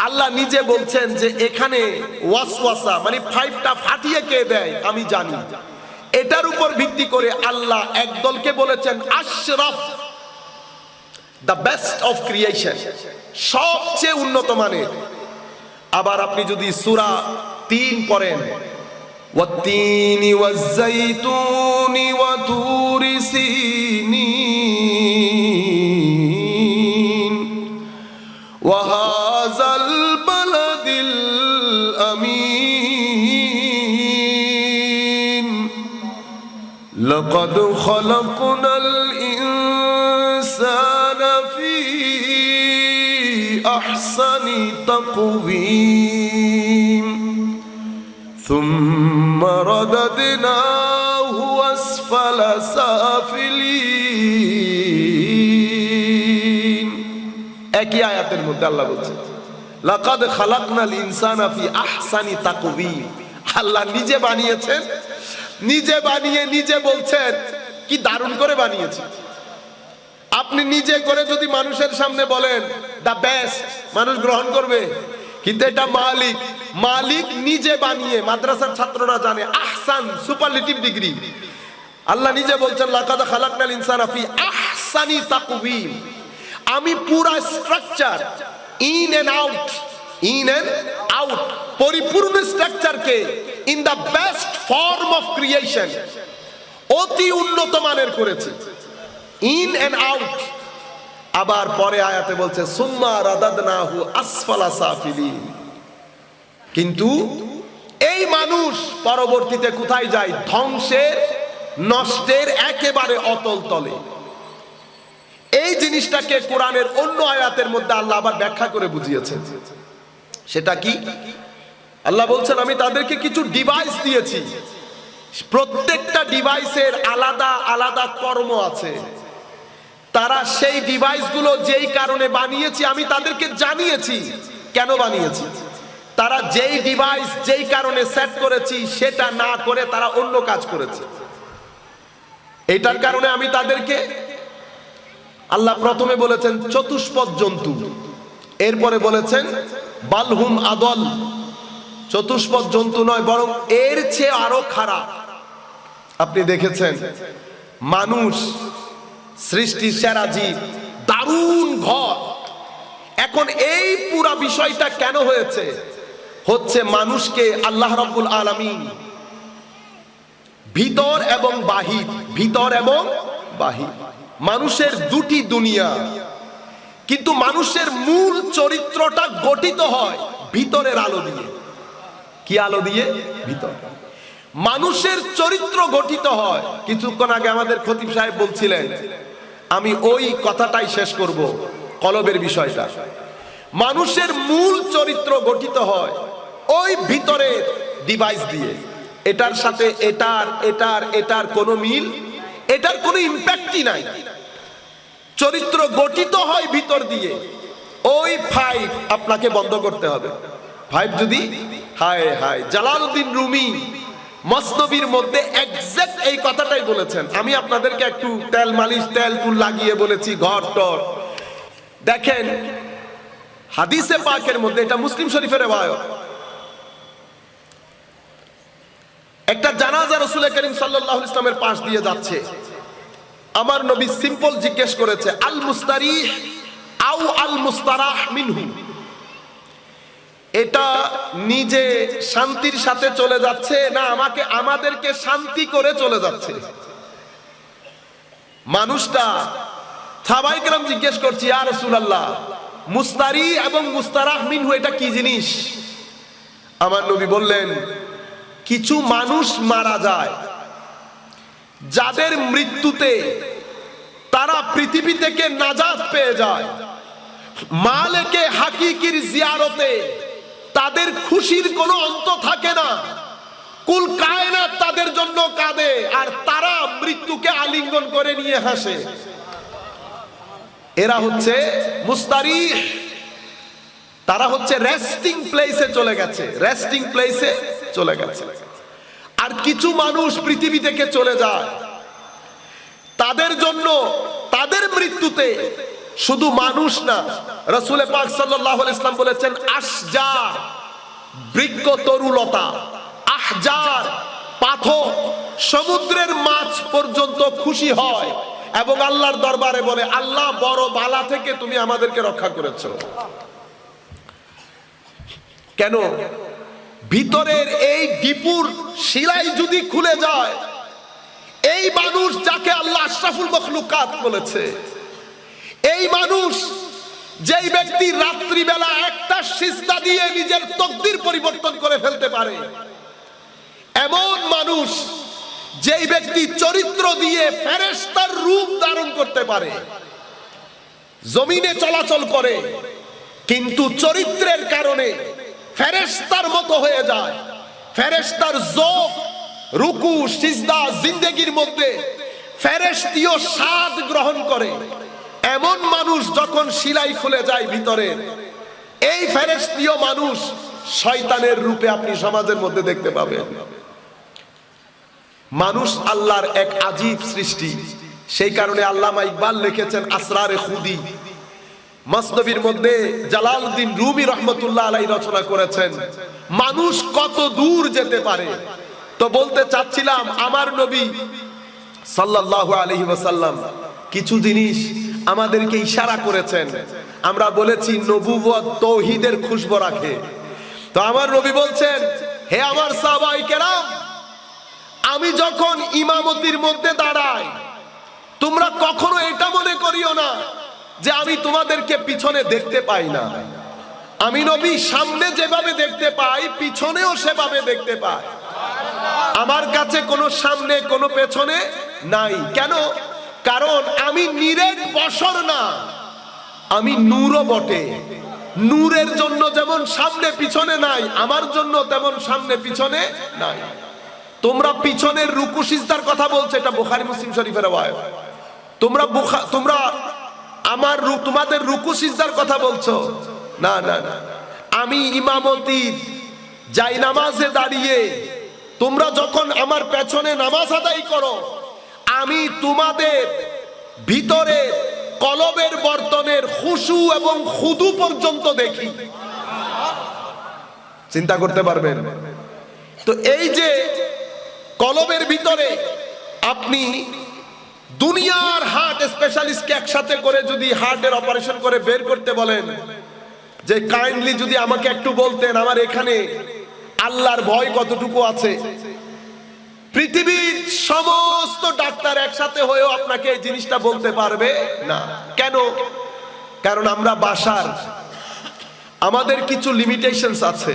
আল্লাহ নিজে বলছেন যে এখানে ওয়াসওয়াসা মানে পাইপটা ফাটিয়ে কে দেয় আমি জানি। এটার উপর ভিত্তি করে আল্লাহ একদলকে বলেছেন Ashraf, the best of creation, সবচেয়ে উন্নত মানের। আবার আপনি যদি সূরা ৩ পড়েন, ওয়াত-তিনি ওয়াজ-যাইতুনি ওয়া তুরি সিনিন ওয়া হাযাল বালাদিল আমিন লাকাদ খালাকনাল ইনসানা ফি আহসানি তাকওয়িম ثم رددناه أسفل سافلين। একই আয়াতের মধ্যে আল্লাহ বলছেন লাকাদ খালাকনাল ইনসানা ফি আহসানি তাকওয়িম। আল্লাহ নিজে বানিয়েছেন, নিজে বানিয়ে নিজে বলছেন কি দারুণ করে বানিয়েছে। আপনি নিজে করে যদি মানুষের সামনে বলেন দা বেস্ট, মানুষ গ্রহণ করবে, কিন্তু এটা মালিক, মালিক নিজে বানিয়ে। মাদ্রাসার ছাত্ররা জানে আহসান সুপারলেটিভ ডিগ্রি। আল্লাহ নিজে বলছেন লাকাদ খালাকনাল ইনসানা ফি আহসানি তাকওয়িম, আমি পুরা structure in and out, in and out, পরিপূর্ণ স্ট্রাকচারকে in the best form of creation, অতি উন্নত মানের করেছে, ইন এন্ড আউট। আবার পরে আয়াতে বলছে সুম্মা রাদাদনাহু আসফালা সাফিলিন। কিন্তু এই মানুষ পরবর্তীতে কোথায় যায়? ধ্বংসের, নষ্টের একেবারে অতল তলে। এই জিনিসটাকে কোরআনের অন্য আয়াতের মধ্যে আল্লাহ আবার ব্যাখ্যা করে বুঝিয়েছেন। সেটা কি? আল্লাহ বলছেন আমি তাদেরকে কিছু ডিভাইস দিয়েছি, প্রত্যেকটা ডিভাইসের আলাদা আলাদা কর্ম আছে। তারা সেই ডিভাইসগুলো যেই কারণে বানিয়েছি আমি তাদেরকে জানিয়েছি কেন বানিয়েছি। তারা যেই ডিভাইস যেই কারণে সেট করেছি সেটা না করে তারা অন্য কাজ করেছে। এটার কারণে আমি তাদেরকে, আল্লাহ প্রথমে বলেছেন চতুষ্পদ জন্তু, এরপরে বলেছেন বালহুম আদল। চতুষ্পদ জন্তু নয়, বরং এর চেয়ে আরো খারাপ। আপনি দেখেছেন মানুষ সৃষ্টির সেরা জীব, দারুণ ঘর। এখন এই পুরা বিষয়টা কেন হয়েছে? হচ্ছে মানুষকে আল্লাহ রাব্বুল আলামিন ভিতর এবং বাহির, ভিতর এবং বাহির, মানুষের দুটি দুনিয়া, কিন্তু মানুষের মূল চরিত্রটা গঠিত হয় ভিতরের আলো দিয়ে। কি আলো দিয়ে? ভিতর। মানুষের চরিত্র গঠিত হয়, কিছুক্ষণ আগে আমাদের খতিব সাহেব বলছিলেন, আমি ওই কথাটাই শেষ করব, কলবের বিষয়টা। মানুষের মূল চরিত্র গঠিত হয় ওই ভিতরের ডিভাইস দিয়ে। এটার সাথে এটার কোনো মিল, এটার কোনো ইম্প্যাক্টই নাই। চরিত্র গঠিত হয় ভিতর দিয়ে। ওই ফাইভ আপনাকে বন্ধ করতে হবে। ফাইভ যদি হায় হায়, জালালউদ্দিন রুমি মসনবীর মধ্যে এক্সাক্ট এই কথাটাই বলেছেন। আমি আপনাদেরকে একটু তেল মালিশ, তেল তুল লাগিয়ে বলেছি ঘর টর। দেখেন হাদিসে পাকের মধ্যে, এটা মুসলিম শরীফের রিওয়ায়াত, একটা জানাজা রাসূল করিম সাল্লাল্লাহু আলাইহি ওয়াসাল্লামের পাশ দিয়ে যাচ্ছে। আমার নবী সিম্পল জিজ্ঞেস করেছে, আল মুস্তারিহ আও আল মুস্তারাহ মিনহু, এটা নিজে শান্তির সাথে চলে যাচ্ছে না আমাদেরকে শান্তি করে চলে যাচ্ছে? মানুষটা, সাহাবায়ে কেরাম জিজ্ঞেস করছি, ইয়া রাসূলুল্লাহ, মুস্তারি এবং মুস্তারাহ মিনহু এটা কি জিনিস? আমার নবী বললেন, কিছু মানুষ মারা যায় যাদের মৃত্যুতে তারা পৃথিবী থেকে নাজাত পেয়ে যায়, মালিকে হাকিকির জিয়ারতে তাদের খুশির কোনো অন্ত থাকে না, কুল কায়নাত তাদের জন্য কাঁদে, আর তারা মৃত্যুকে আলিঙ্গন করে নিয়ে হাসে। এরা হচ্ছে মুস্তারিহ, তারা হচ্ছে রেস্টিং প্লেসে চলে গেছে, রেস্টিং প্লেসে চলে গেছে। আর কিছু মানুষ পৃথিবী থেকে চলে যায়, তাদের জন্য তাদের মৃত্যুতে শুধু মানুষ না, রাসূল পাক সাল্লাল্লাহু আলাইহি ওয়াসাল্লাম বলেছেন, আশজার, বৃক্ষ তরুলতা, আহজার, পাথর, সমুদ্রের মাছ পর্যন্ত খুশি হয় এবং আল্লাহর দরবারে বলে, আল্লাহ বড় বালা থেকে তুমি আমাদেরকে রক্ষা করেছো। কেন? ভিতরের এই ডিপুর শিলাই যদি খুলে যায়, এই মানুষ যাকে আল্লাহ আশরাফুল মখলুকাত বলেছে, এই মানুষ, যেই ব্যক্তি রাত্রিবেলা একটা সিজদা দিয়ে নিজের তকদির পরিবর্তন করে ফেলতে পারে, এমন মানুষ যেই ব্যক্তি চরিত্র দিয়ে ফেরেশতার রূপ ধারণ করতে পারে, জমিনে চলাচল করে কিন্তু চরিত্রের কারণে ফেরেশতার মতো হয়ে যায়, ফেরেশতার যোগ, রুকু, সিজদা, জিন্দেগির মধ্যে ফেরেশতীয় স্বাদ গ্রহণ করে, এমন মানুষ যখন শিলাই খুলে যায় ভিতরে, এই ফেরেশতীয় মানুষ শয়তানের রূপে আপনি সমাজের মধ্যে দেখতে পাবেন। মানুষ আল্লাহর এক আজীব সৃষ্টি। সেই কারণে আল্লামা ইকবাল লিখেছেন আসরারে খুদি, মসনবীর মধ্যে জালালউদ্দিন রুমি রহমতুল্লাহ আলাইহি রচনা করেছেন, মানুষ কত দূর যেতে পারে। তো বলতে চাচ্ছিলাম, আমার নবী সাল্লাল্লাহু আলাইহি ওয়াসাল্লাম কিছু জিনিস আমাদেরকে ইশারা করেছেন। আমরা বলেছি নবুয়ত তৌহিদের খুশবু রাখে। তো আমার নবী বলছেন, হে আমার সাহাবায়ে কেরাম, আমি যখন ইমামতির মধ্যে দাঁড়াই, তোমরা কখনো এটা মনে করিও না যে আমি তোমাদেরকে পিছনে দেখতে পাই না। আমি নবী সামনে যেভাবে দেখতে পাই, পিছনেও সেভাবে দেখতে পাই। আমার কাছে কোনো সামনে কোনো পেছনে নাই। কেন? কারণ আমি নিরেট বশর না, আমি নূরও বটে। নূরের জন্য যেমন সামনে পিছনে নাই, আমার জন্য তেমন সামনে পিছনে নাই। তোমরা পিছনের রুকু সিজদার কথা বলছো, এটা বুখারী মুসলিম শরীফের রিওয়ায়াত। তোমরা তোমাদের রুকু সিজদার কথা বলছো, না না না। আমি ইমামতির জায়নামাজে দাঁড়িয়ে তোমরা যখন আমার পেছনে নামাজ আদায় করো, আমি তোমাদের ভিতরে কলবের বর্তনের খুশু এবং খুদু পর্যন্ত দেখি। চিন্তা করতে পারবেন? তো এই যে কলবের ভিতরে আপনি দুনিয়ার হার্ট স্পেশালিস্টকে একসাথে করে যদি হার্টের অপারেশন করে বের করতে বলেন, যে কাইন্ডলি যদি আমাকে একটু বলতেন আমার এখানে আল্লাহর ভয় কতটুকু আছে, পৃথিবীর সমস্ত ডাক্তার একসাথে হয়েও আপনাকে এই জিনিসটা বলতে পারবে না। কেন? কারণ আমরা বাশার, আমাদের কিছু লিমিটেশনস আছে,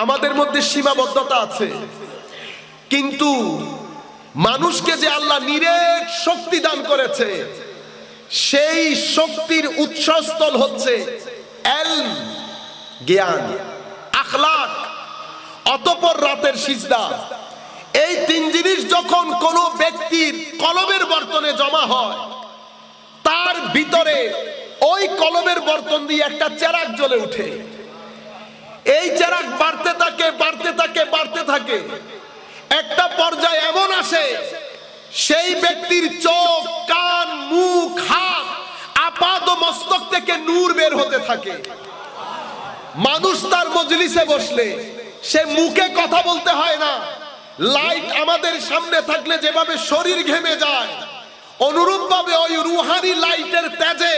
আমাদের মধ্যে সীমাবদ্ধতা আছে। কিন্তু মানুষকে যে আল্লাহ নিরেট শক্তি দান করেছে, সেই শক্তির উৎসস্থল হচ্ছে ইলম, জ্ঞান, আখলাক, অতঃপর রাতের সিজদা। এই তিন জিনিস যখন কোনো ব্যক্তির কলবের বর্তনে জমা হয়, তার ভিতরে ওই কলবের বর্তন দিয়ে একটা চেরাগ জ্বলে উঠে। এই চেরাগ বাড়তে থাকে, বাড়তে থাকে, বাড়তে থাকে। একটা পর্যায়ে এমন আসে, সেই ব্যক্তির চোখ, কান, মুখ, হাত, আপাদ মস্তক থেকে নূর বের হতে থাকে। মানুষ তার মজলিসে বসলে সে মুখে কথা বলতে হয় না, লাইট আমাদের সামনে থাকলে যেভাবে শরীর ঘেমে যায়, অনুরূপ ভাবে ওই রুহানি লাইটের তেজে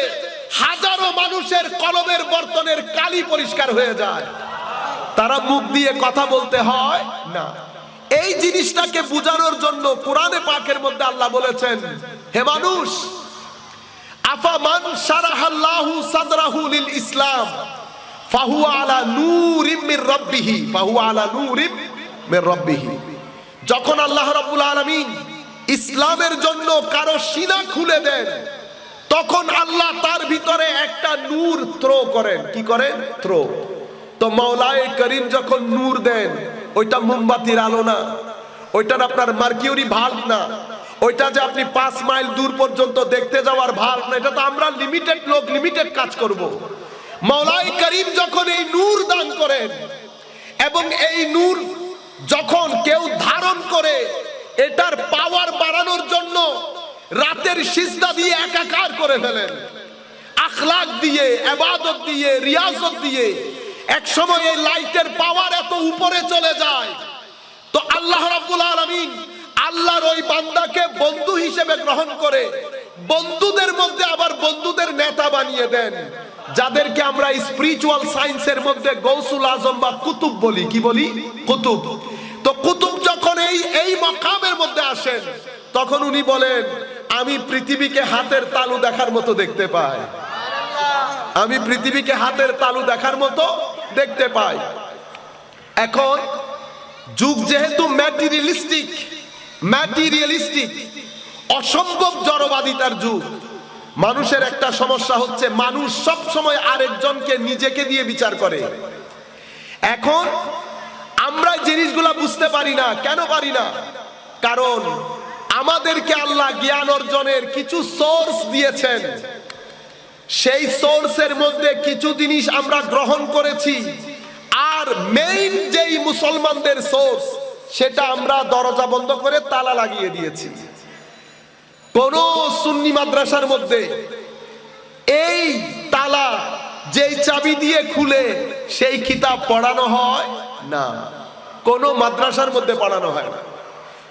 হাজারো মানুষের কলবের বর্তনের কালি পরিষ্কার হয়ে যায়, তারা মুখ দিয়ে কথা বলতে হয় না। এই জিনিসটাকে বোঝানোর জন্য কোরআনে পাকের মধ্যে আল্লাহ বলেছেন, হে মানুষ, আফামান শারাহাল্লাহু সাদরাহু লিল ইসলাম ফাহুয়া আলা নূরিম মির রাব্বিহি, ফাহুয়া আলা নূরিম মির রাব্বিহি। যখন আল্লাহ রাব্বুল আলামিন ইসলামের জন্য কারো সিনা খুলে দেন, তখন আল্লাহ তার ভিতরে একটা নূর থ্রো করেন। কি করেন? থ্রো। তো মাওলায়ে করিম যখন নূর দেন, ওইটা মোমবাতির আলো না, ওইটার আপনার মার্কিউরি ভাল্ব না, ওইটা যে আপনি 5 মাইল দূর পর্যন্ত দেখতে যাওয়ার ভাল্ব না। এটা তো আমরা লিমিটেড লোক, লিমিটেড কাজ করব। মাওলায়ে করিম যখন এই নূর দান করেন, এবং এই নূর যখন কেউ ধারণ করে, এটার পাওয়ার বাড়ানোর জন্য রাতের সিজদা দিয়ে একাকার করে ফেলেন, আখলাক দিয়ে, ইবাদত দিয়ে, রিয়াজত দিয়ে। এক সময় এই লাইটের পাওয়ার এত উপরে চলে যায়, তো আল্লাহ রাব্বুল আলামিন আল্লাহর ওই বান্দাকে বন্ধু হিসেবে গ্রহণ করে বন্ধুদের মধ্যে আবার বন্ধুদের নেতা বানিয়ে দেন, যাদেরকে আমরা স্পিরিচুয়াল সায়েন্সের মধ্যে গৌসুল আজম বা কুতুব বলি। কি বলি? কুতুব। তো কুতুব যখন এই মাকামের মধ্যে আসেন, তখন উনি বলেন, আমি পৃথিবীকে হাতের তালু দেখার মতো দেখতে পাই, আমি পৃথিবীকে হাতের তালু দেখার মতো দেখতে পাই। এখন যুগ যেহেতু ম্যাটেরিয়ালিস্টিক, অসম্ভব জড়বাদিতার যুগ, মানুষের একটা সমস্যা হচ্ছে, মানুষ সব সময় আরেকজনকে নিজেকে দিয়ে বিচার করে। এখন আমরা জিনিসগুলা বুঝতে পারি না। কেন পারি না? কারণ আমাদেরকে আল্লাহ জ্ঞান অর্জনের কিছু সোর্স দিয়েছেন, সেই সোর্সের মধ্যে কিছু জিনিস আমরা গ্রহণ করেছি, আর মেইন যেই মুসলমানদের সোর্স, সেটা আমরা দরজা বন্ধ করে তালা লাগিয়ে দিয়েছি। কোন সুন্নি মাদ্রাসার মধ্যে এই তালা যেই চাবি দিয়ে খুলে সেই কিতাব পড়ানো হয় না, কোন মাদ্রাসার মধ্যে পড়ানো হয় না।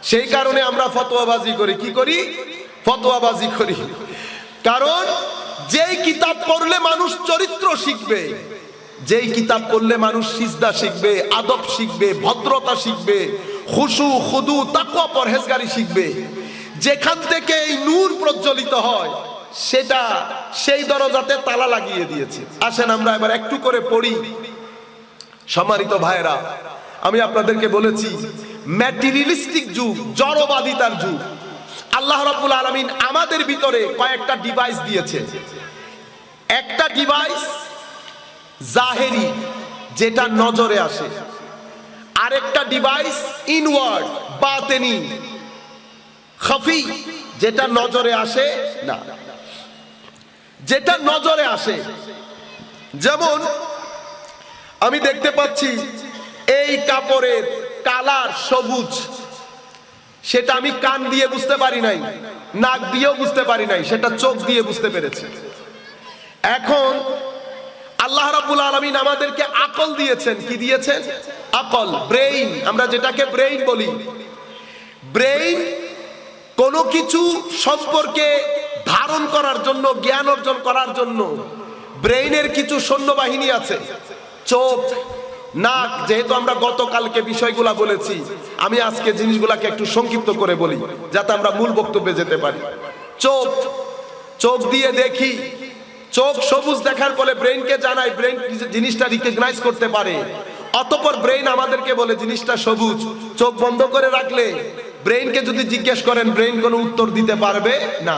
সেই কারণে আমরা ফতোয়াবাজি করি। কি করি? ফতোয়াবাজি করি। কারণ যেই কিতাব পড়লে মানুষ চরিত্র শিখবে, যেই কিতাব পড়লে মানুষ সিজদা শিখবে, আদব শিখবে, ভদ্রতা শিখবে, খুশু, খুদু, তাকওয়া, পরহেজগারি শিখবে, যেখান থেকে এই নূর প্রজ্বলিত হয়, সেটা সেই দরজাতে তালা লাগিয়ে দিয়েছে। আসেন আমরা এবার একটু করে পড়ি। সম্মানিত ভাইরা, আমি আপনাদেরকে বলেছি, ম্যাটেরিয়ালিস্টিক যুগ, জড়বাদিতার যুগ। আল্লাহ রাব্বুল আলামিন আমাদের ভিতরে কয়েকটা ডিভাইস দিয়েছে। একটা ডিভাইস জাহেরি, যেটা নজরে আসে। আরেকটা ডিভাইস ইনওয়ার্ড, বাতেনি, খাফি, যেটা নজরে আসে না। যেটা নজরে আসে, যেমন আমি দেখতে পাচ্ছি এই কাপড়ের কালার সবুজ, সেটা আমি কান দিয়ে বুঝতে পারি নাই, নাক দিয়েও বুঝতে পারি নাই, সেটা চোখ দিয়ে বুঝতে পেরেছি। এখন আল্লাহ রাব্বুল আলামিন আমাদেরকে আকল দিয়েছেন। কি দিয়েছেন? আকল, ব্রেইন। আমরা যেটাকে ব্রেইন বলি, ব্রেইন কোনো কিছু সম্পর্কে ধারণ করার জন্য, জ্ঞান অর্জন করার জন্য ব্রেইনের কিছু সৈন্যবাহিনী আছে। চোখ, নাক, যেহেতু আমরা গতকালকে বিষয়গুলা বলেছি, আমি আজকে জিনিসগুলাকে একটু সংক্ষিপ্ত করে বলি যাতে আমরা মূল বক্তব্যে যেতে পারি। চোখ, চোখ দিয়ে দেখি, চোখ সবুজ দেখার ফলে ব্রেইনকে জানায়, ব্রেইন জিনিসটা রিকগনাইজ করতে পারে। অতঃপর ব্রেইন আমাদেরকে বলে জিনিসটা সবুজ। চোখ বন্ধ করে রাখলে ব্রেইনকে যদি জিজ্ঞেস করেন, ব্রেইন কোনো উত্তর দিতে পারবে না,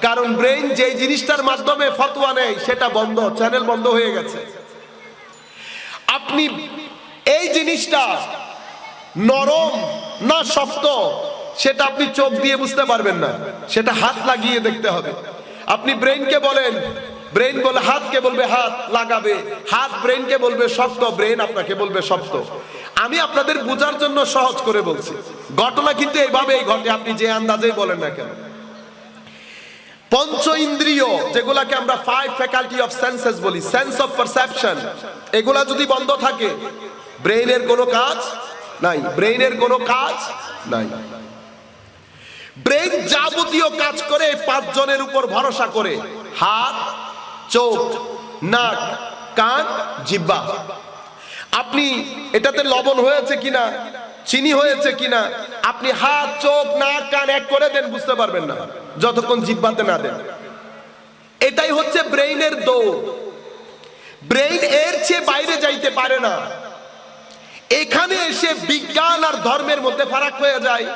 কারণ ব্রেইন যে জিনিসটার মাধ্যমে ফতোয়া নেয় সেটা বন্ধ, চ্যানেল বন্ধ হয়ে গেছে। আপনি এই জিনিসটা নরম না শক্ত সেটা আপনি চোখ দিয়ে বুঝতে পারবেন না, সেটা হাত লাগিয়ে দেখতে হবে। আপনি ব্রেইনকে বলেন, ব্রেইন বলে হাতকে বলবে হাত লাগাবে, হাত ব্রেইনকে বলবে শক্ত, ব্রেইন আপনাকে বলবে শক্ত। আমি আপনাদের বোঝার জন্য সহজ করে বলছি, ঘটনা কিন্তু এইভাবেই ঘটে, আপনি যে আন্দাজেই বলেন না কেন। পঞ্চ ইন্দ্রিয় যেগুলাকে আমরা ফাইভ ফ্যাকাল্টি অফ সেন্সেস বলি, সেন্স অফ পারসেপশন, এগুলা যদি বন্ধ থাকে ব্রেইনের কোনো কাজ নাই, ব্রেইনের কোনো কাজ নাই। ব্রেইন যাবতীয় কাজ করে পাঁচজনের উপর ভরসা করে, হাত, চোখ, নাক, কান, জিহ্বা। আপনি এটাতে লবণ হয়েছে কিনা, চিনি হয়েছে কিনা, আপনি হাত, চোখ, নাক, কান এক করে দেন, বুঝতে পারবেন না যতক্ষণ জিহ্বাতে না দেন। এটাই হচ্ছে ব্রেইনের দৌড়। ব্রেইন এর চেয়ে বাইরে যাইতে পারে না। এখানে এসে বিজ্ঞান আর ধর্মের মধ্যে ফারাক হয়ে যায়,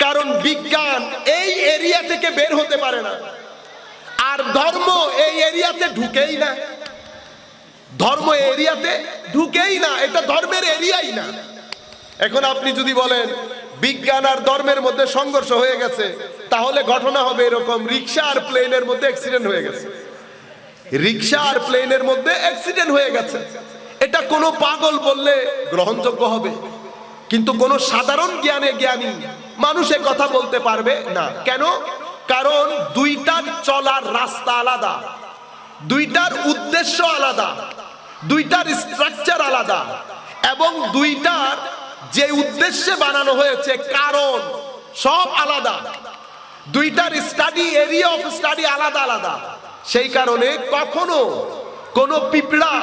কারণ বিজ্ঞান এই এরিয়া থেকে বের হতে পারে না, আর ধর্ম এই এরিয়াতে ঢুকেই না। ধর্ম এরিয়াতে ঢুকেই না, এটা ধর্মের এরিয়াই না। এখন আপনি যদি বলেন বিজ্ঞান আর ধর্মের মধ্যে সংঘর্ষ হয়ে গেছে, তাহলে ঘটনা হবে এরকম, রিক্সা আর প্লেনের মধ্যে অ্যাক্সিডেন্ট হয়ে গেছে, রিক্সা আর প্লেনের মধ্যে অ্যাক্সিডেন্ট হয়ে গেছে। এটা কোনো পাগল বললে গ্রহণযোগ্য হবে, কিন্তু কোনো সাধারণ জ্ঞানী মানুষ এ কথা বলতে পারবে না। কেন? কারণ দুইটার চলার রাস্তা আলাদা, দুইটার উদ্দেশ্য আলাদা, দুইটার স্ট্রাকচার আলাদা, এবং দুইটার যে উদ্দেশ্যে বানানো হয়েছে কারণ সব আলাদা, দুইটার স্টাডি এরিয়া অফ স্টাডি আলাদা আলাদা। সেই কারণে কখনো কোনো পিঁপড়া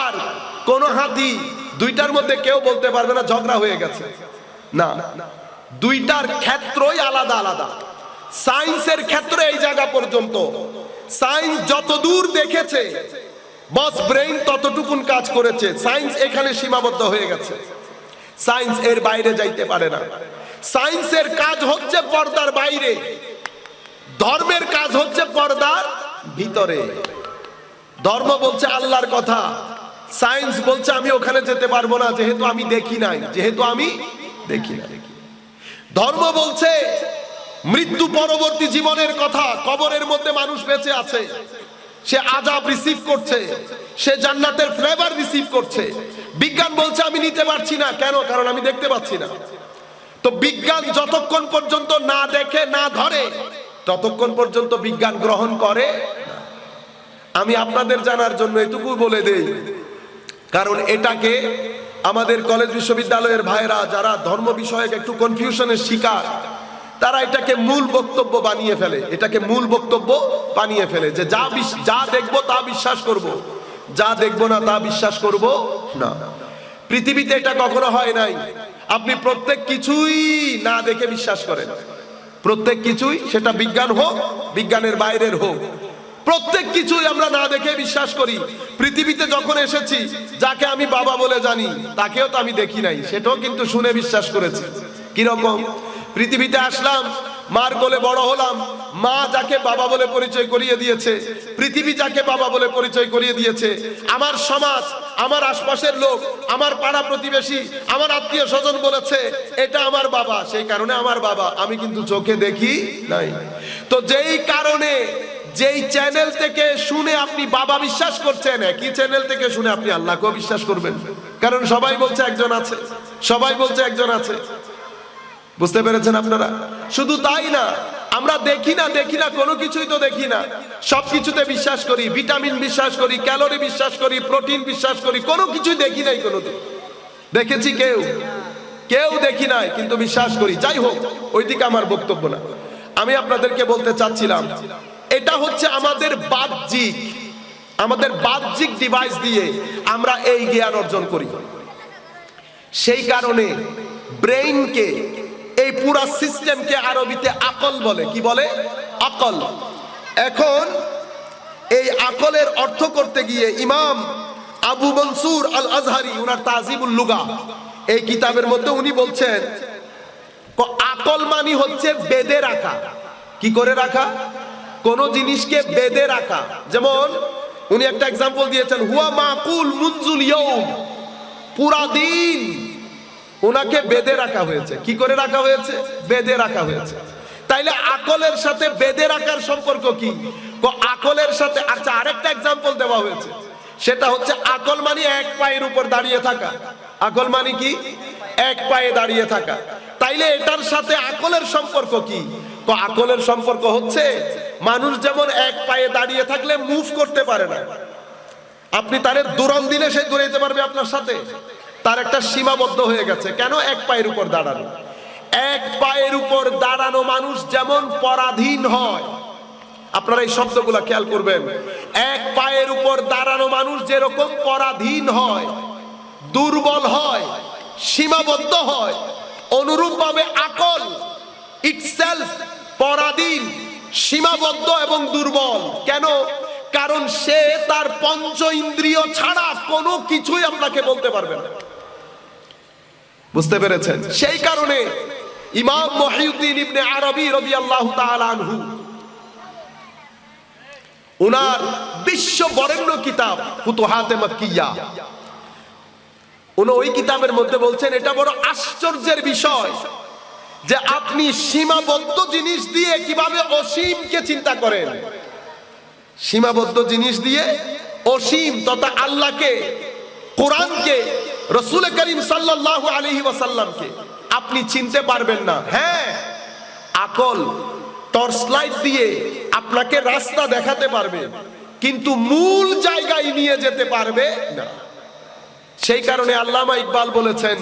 আর কোনো হাতি দুইটার মধ্যে কেউ বলতে পারবে না ঝগড়া হয়ে গেছে, না, দুইটার ক্ষেত্রই আলাদা আলাদা। সায়েন্সের ক্ষেত্রে এই জায়গা পর্যন্ত, সায়েন্স যত দূর দেখেছে বস ব্রেইন ততটুকুন কাজ করেছে, সায়েন্স এখানে সীমাবদ্ধ হয়ে গেছে, সায়েন্স এর বাইরে যাইতে পারে না। সায়েন্সের কাজ হচ্ছে পর্দার বাইরে, ধর্মের কাজ হচ্ছে পর্দার ভিতরে। ধর্ম বলছে আল্লাহর কথা, সায়েন্স বলছে আমি ওখানে যেতে পারবো না যেহেতু আমি দেখি নাই, যেহেতু আমি দেখি নাই। ধর্ম বলছে মৃত্যু পরবর্তী জীবনের কথা, কবরের মধ্যে মানুষ বেঁচে আছে, সে আযাব রিসিভ করছে, সে জান্নাতের ফ্লেভার রিসিভ করছে। বিজ্ঞান বলছে আমি নিতে পারছি না, কেন? কারণ আমি দেখতে পাচ্ছি না। তো বিজ্ঞান যতক্ষণ পর্যন্ত না দেখে না ধরে ততক্ষণ পর্যন্ত বিজ্ঞান গ্রহণ করে। আমি আপনাদের জানার জন্য এটুকু বলে দেই, কারণ এটাকে আমাদের কলেজ বিশ্ববিদ্যালয়ের ভাইরা যারা ধর্ম বিষয়ক একটু কনফিউশনের শিকার, তারা এটাকে মূল বক্তব্য বানিয়ে ফেলে, এটাকে মূল বক্তব্য বানিয়ে ফেলে যে যা দেখবো তা বিশ্বাস করব, যা দেখবো না তা বিশ্বাস করব না। পৃথিবীতে এটা কখনো হয় নাই। আপনি প্রত্যেক কিছুই না দেখে বিশ্বাস করেন, প্রত্যেক কিছুই, সেটা বিজ্ঞান হোক বিজ্ঞানের বাইরের হোক, প্রত্যেক কিছুই আমরা না দেখে বিশ্বাস করি। পৃথিবীতে যখন এসেছি যাকে আমি বাবা বলে জানি তাকেও তো আমি দেখি নাই, সেটাও কিন্তু শুনে বিশ্বাস করেছি। কিরকম? পৃথিবীতে আসলাম, মার কোলে বড় হলাম, মা যাকে বাবা বলে পরিচয় করিয়ে দিয়েছে, পৃথিবী যাকে বাবা বলে পরিচয় করিয়ে দিয়েছে, আমার সমাজ, আমার আশপাশের লোক, আমার পাড়া প্রতিবেশী, আমার আত্মীয় স্বজন বলেছে এটা আমার বাবা, সেই কারণে আমার বাবা, আমি কিন্তু চোখে দেখি নাই। তো যেই কারণে যেই চ্যানেল থেকে শুনে আপনি বাবা বিশ্বাস করছেন, একই চ্যানেল থেকে শুনে আপনি আল্লাহকেও বিশ্বাস করবেন, কারণ সবাই বলছে একজন আছে, সবাই বলছে একজন আছে। বুঝতে পেরেছেন আপনারা? শুধু তাই না, আমরা দেখি না কোনো কিছুই তো দেখি না, সবকিছুতে বিশ্বাস করি, ভিটামিন বিশ্বাস করি, ক্যালোরি বিশ্বাস করি, প্রোটিন বিশ্বাস করি, কোনো কিছুই দেখি নাই কোনোদিন। দেখেছি কেউ দেখি নাই, কিন্তু বিশ্বাস করি। যাই হোক, ওই দিকে আমার বক্তব্য না। আমি আপনাদেরকে বলতে চাচ্ছিলাম এটা হচ্ছে আমাদের বাহ্যিক ডিভাইস দিয়ে আমরা এই জ্ঞান অর্জন করি। সেই কারণে ব্রেইনকে, এই পুরা সিস্টেমকে আরবিতে আকল বলে। কি বলে? আকল। এখন এই আকলের অর্থ করতে গিয়ে ইমাম আবু মনসুর আল আজহারি উনার তাজিবুল লুগা এই কিতাবের মধ্যে উনি বলছেন আকল মানি হচ্ছে বেঁধে রাখা। কি করে রাখা? কোন জিনিসকে বেঁধে রাখা। যেমন উনি একটা এক্সাম্পল দিয়েছেন, হুয়া মাকুল মুনজুল ইয়াউম, পুরা দিন ওনাকে বেঁধে রাখা হয়েছে। কি করে রাখা হয়েছে? বেঁধে রাখা হয়েছে। তাইলে আকলের সাথে বেঁধে রাখার সম্পর্ক কি? আকলের সাথে আচ্ছা আরেকটা এক্সাম্পল দেওয়া হয়েছে, সেটা হচ্ছে আকল মানে এক পায়ের উপর দাঁড়িয়ে থাকা। আকল মানে কি? এক পায়ে দাঁড়িয়ে থাকা। তাইলে এটার সাথে আকলের সম্পর্ক কি? তো আকলের সম্পর্ক হচ্ছে মানুষ যেমন এক পায়ে দাঁড়িয়ে থাকলে মুভ করতে পারে না, আপনি তারে দৌড়ান দিলে সে দৌড়াইতে পারবে আপনার সাথে, তার একটা সীমাবদ্ধ হয়ে গেছে। কেন? এক পায়ের উপর দাঁড়ানো। এক পায়ের উপর দাঁড়ানো মানুষ যেমন পরাধীন হয়, আপনারা এই শব্দগুলো খেয়াল করবেন, এক পায়ের উপর দাঁড়ানো মানুষ যেরকম পরাধীন হয়, দুর্বল হয়, সীমাবদ্ধ হয়, অনুরূপভাবে আকল ইটসেলফ পরাধীন, সীমাবদ্ধ এবং দুর্বল। কেন? কারণ সে তার পঞ্চ ইন্দ্রিয় ছাড়া কোনো কিছুই আপনাকে বলতে পারবে না। বুঝতে পেরেছেন? সেই কারণে ইমাম মহিউদ্দিন ইবনে আরবি রাদিয়াল্লাহু তাআলা আনহু উনার বিশ্ব বরেণ্য কিতাব ফুতুহাতে মাক্কিয়া, উনি ওই কিতাবের মধ্যে বলছেন এটা বড় আশ্চর্যের বিষয় যে আপনি সীমাবদ্ধ জিনিস দিয়ে কিভাবে অসীমকে চিন্তা করেন। সীমাবদ্ধ জিনিস দিয়ে অসীম তথা আল্লাহকে, কোরআনকে, রাসূল করিম সাল্লাল্লাহু আলাইহি ওয়াসাল্লামকে আপনি চিনতে পারবেন না। হ্যাঁ, আকল টর্চ লাইট দিয়ে আপনাকে রাস্তা দেখাতে পারবে, কিন্তু মূল জায়গায় নিয়ে যেতে পারবে না। সেই কারণে আল্লামা ইকবাল বলেছেন,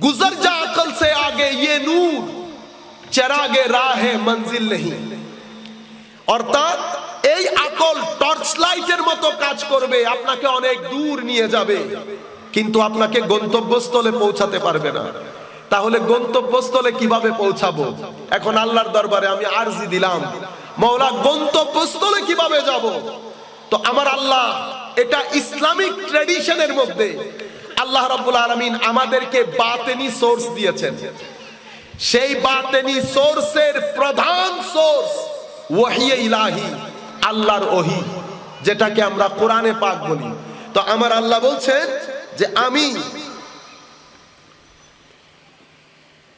গুজর যা আকল সে আগে ইয়ে নূর চেরাগে রাহে মঞ্জিল নেহি। অর্থাৎ এই আকল টর্চ লাইটের মতো কাজ করবে, আপনাকে অনেক দূর নিয়ে যাবে, কিন্তু আপনাকে গন্তব্যস্থলে পৌঁছাতে পারবে না। তাহলে গন্তব্যস্থলে কিভাবে পৌঁছাবো? এখন আল্লাহর দরবারে আমি আরজি দিলাম, মওলা গন্তব্যস্থলে কিভাবে যাব? তো আমার আল্লাহ, এটা ইসলামিক ট্র্যাডিশনের মধ্যে আল্লাহ রাব্বুল আলামিন আমাদেরকে বাতেনি সোর্স দিয়েছেন। সেই বাতেনি সোর্সের প্রধান সোর্স ওয়াহী ইলাহি, আল্লাহর ওহী, যেটাকে আমরা কোরআনে পাক বলি। তো আমার আল্লাহ বলছেন যে আমি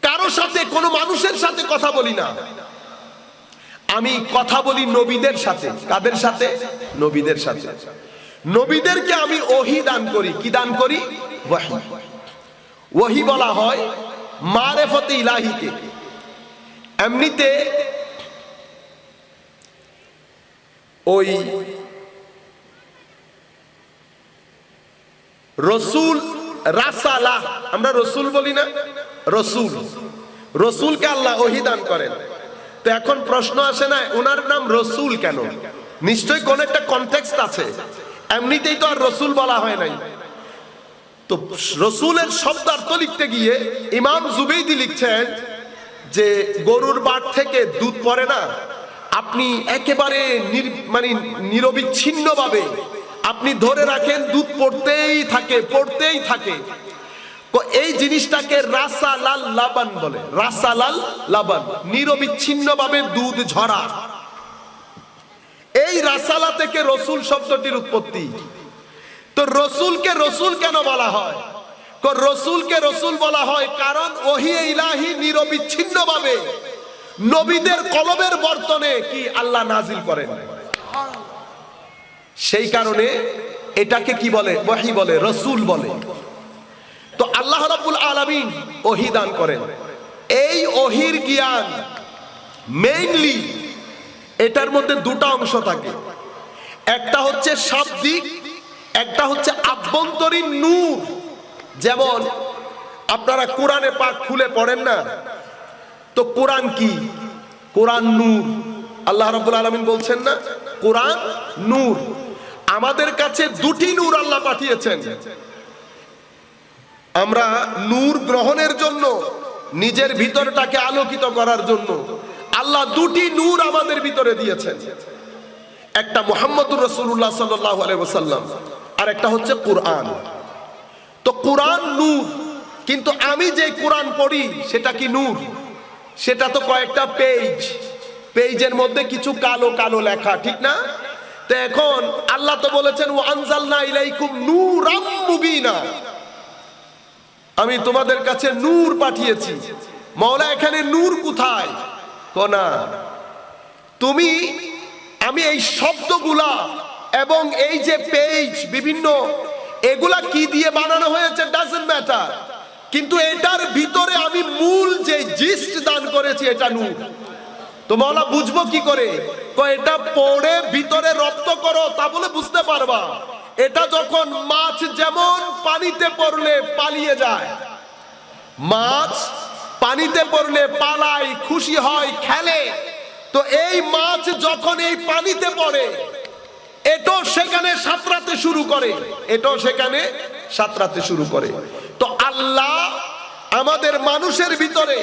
কারো সাথে, কোনো মানুষের সাথে কথা বলি না, আমি কথা বলি নবীদের সাথে। কাদের সাথে? নবীদের সাথে। নবীদেরকে আমি ওহী দান করি। কি দান করি? ওহী। ওহী বলা হয় মারিফাতে ইলাহিকে। এমনিতে ওই রসুল, রাসালা, আমরা রসুল বলি না? রসুল, রসুলকে আল্লাহ ওহী দান করেন। তো এখন প্রশ্ন আসে না, ওনার নাম রসুল কেন? নিশ্চয়ই কোন একটা কনটেক্সট আছে, এমনিতেই তো আর রসুল বলা হয় নাই। তো রসুলের শব্দার্থ লিখতে গিয়ে ইমাম জুবেইদি লিখছেন যে গরুর বাট থেকে দুধ পড়ে না, আপনি একেবারে মানে নিরবিচ্ছিন্ন ভাবে আপনি ধরে রাখেন, দুধ পড়তেই থাকে, পড়তেই থাকে। এই জিনিসটাকে রাসালাল লাবান বলে। রাসালাল লাবান, নিরবিচ্ছিন্ন ভাবে দুধ ঝরা। এই রাসালা থেকে রসুল শব্দটির উৎপত্তি। তো রসুলকে রসুল কেন বলা হয়? রসুলকে রসুল বলা হয় কারণ ওহী ইলাহি নিরবিচ্ছিন্ন ভাবে নবীদের কলবের বর্তনে কি আল্লাহ নাজিল করেন। সেই কারণে এটাকে কি বলে? ওহী বলে, রসুল বলে। তো আল্লাহ রাব্বুল আলামিন ওহী দান করেন। এই ওহীর জ্ঞান মেইনলি এটার মধ্যে দুটা অংশ থাকে, একটা হচ্ছে শাব্দিক, একটা হচ্ছে আভ্যন্তরীণ নূর। যেমন আপনারা কোরআনে পাক খুলে পড়েন না, তো কোরআন কি? কোরআন নূর। আল্লাহ রাব্বুল আলামিন বলছেন না কোরআন নূর। আমাদের কাছে দুটি নূর আল্লাহ পাঠিয়েছেন। আমরা নূর গ্রহণের জন্য, নিজের ভিতরটাকে আলোকিত করার জন্য আল্লাহ দুটি নূর আমাদের ভিতরে দিয়েছেন। একটা মুহাম্মদুর রাসূলুল্লাহ সাল্লাল্লাহু আলাইহি ওয়াসাল্লাম, আর একটা হচ্ছে কোরআন। তো কোরআন নূর, কিন্তু আমি যে কোরআন পড়ি সেটা কি নূর? সেটা তো কয়েকটা পেজ, পেজের মধ্যে কিছু কালো কালো লেখা, ঠিক না? তো এখন আল্লাহ তো বলেছেন ওয়া আনজালনা ইলাইকুম নূরাম মুবিনা, আমি তোমাদের কাছে নূর পাঠিয়েছি। মাওলা এখানে নূর কোথায়? কোনা তুমি আমি এই শব্দগুলা এবং এই যে পেজ বিভিন্ন এগুলা কি দিয়ে বানানো হয়েছে ডাজন্ট ম্যাটার, কিন্তু এটার ভিতরে আমি মূল যে জিস্ট দান করেছি এটা নূর। তো মাওলা বুঝবো কি করে? এটা পড়ে ভিতরে রপ্ত করো, তা বলে বুঝতে পারবা। এটা যখন মাছ যেমন পানিতে পড়লে পালিয়ে যায়, মাছ পানিতে পড়লে পালায়, খুশি হয়, খেলে, তো এই মাছ যখন এই পানিতে পড়ে এটাও সেখানে সাঁতরাতে শুরু করে, এটাও সেখানে সাঁতরাতে শুরু করে। তো আল্লাহ আমাদের মানুষের ভিতরে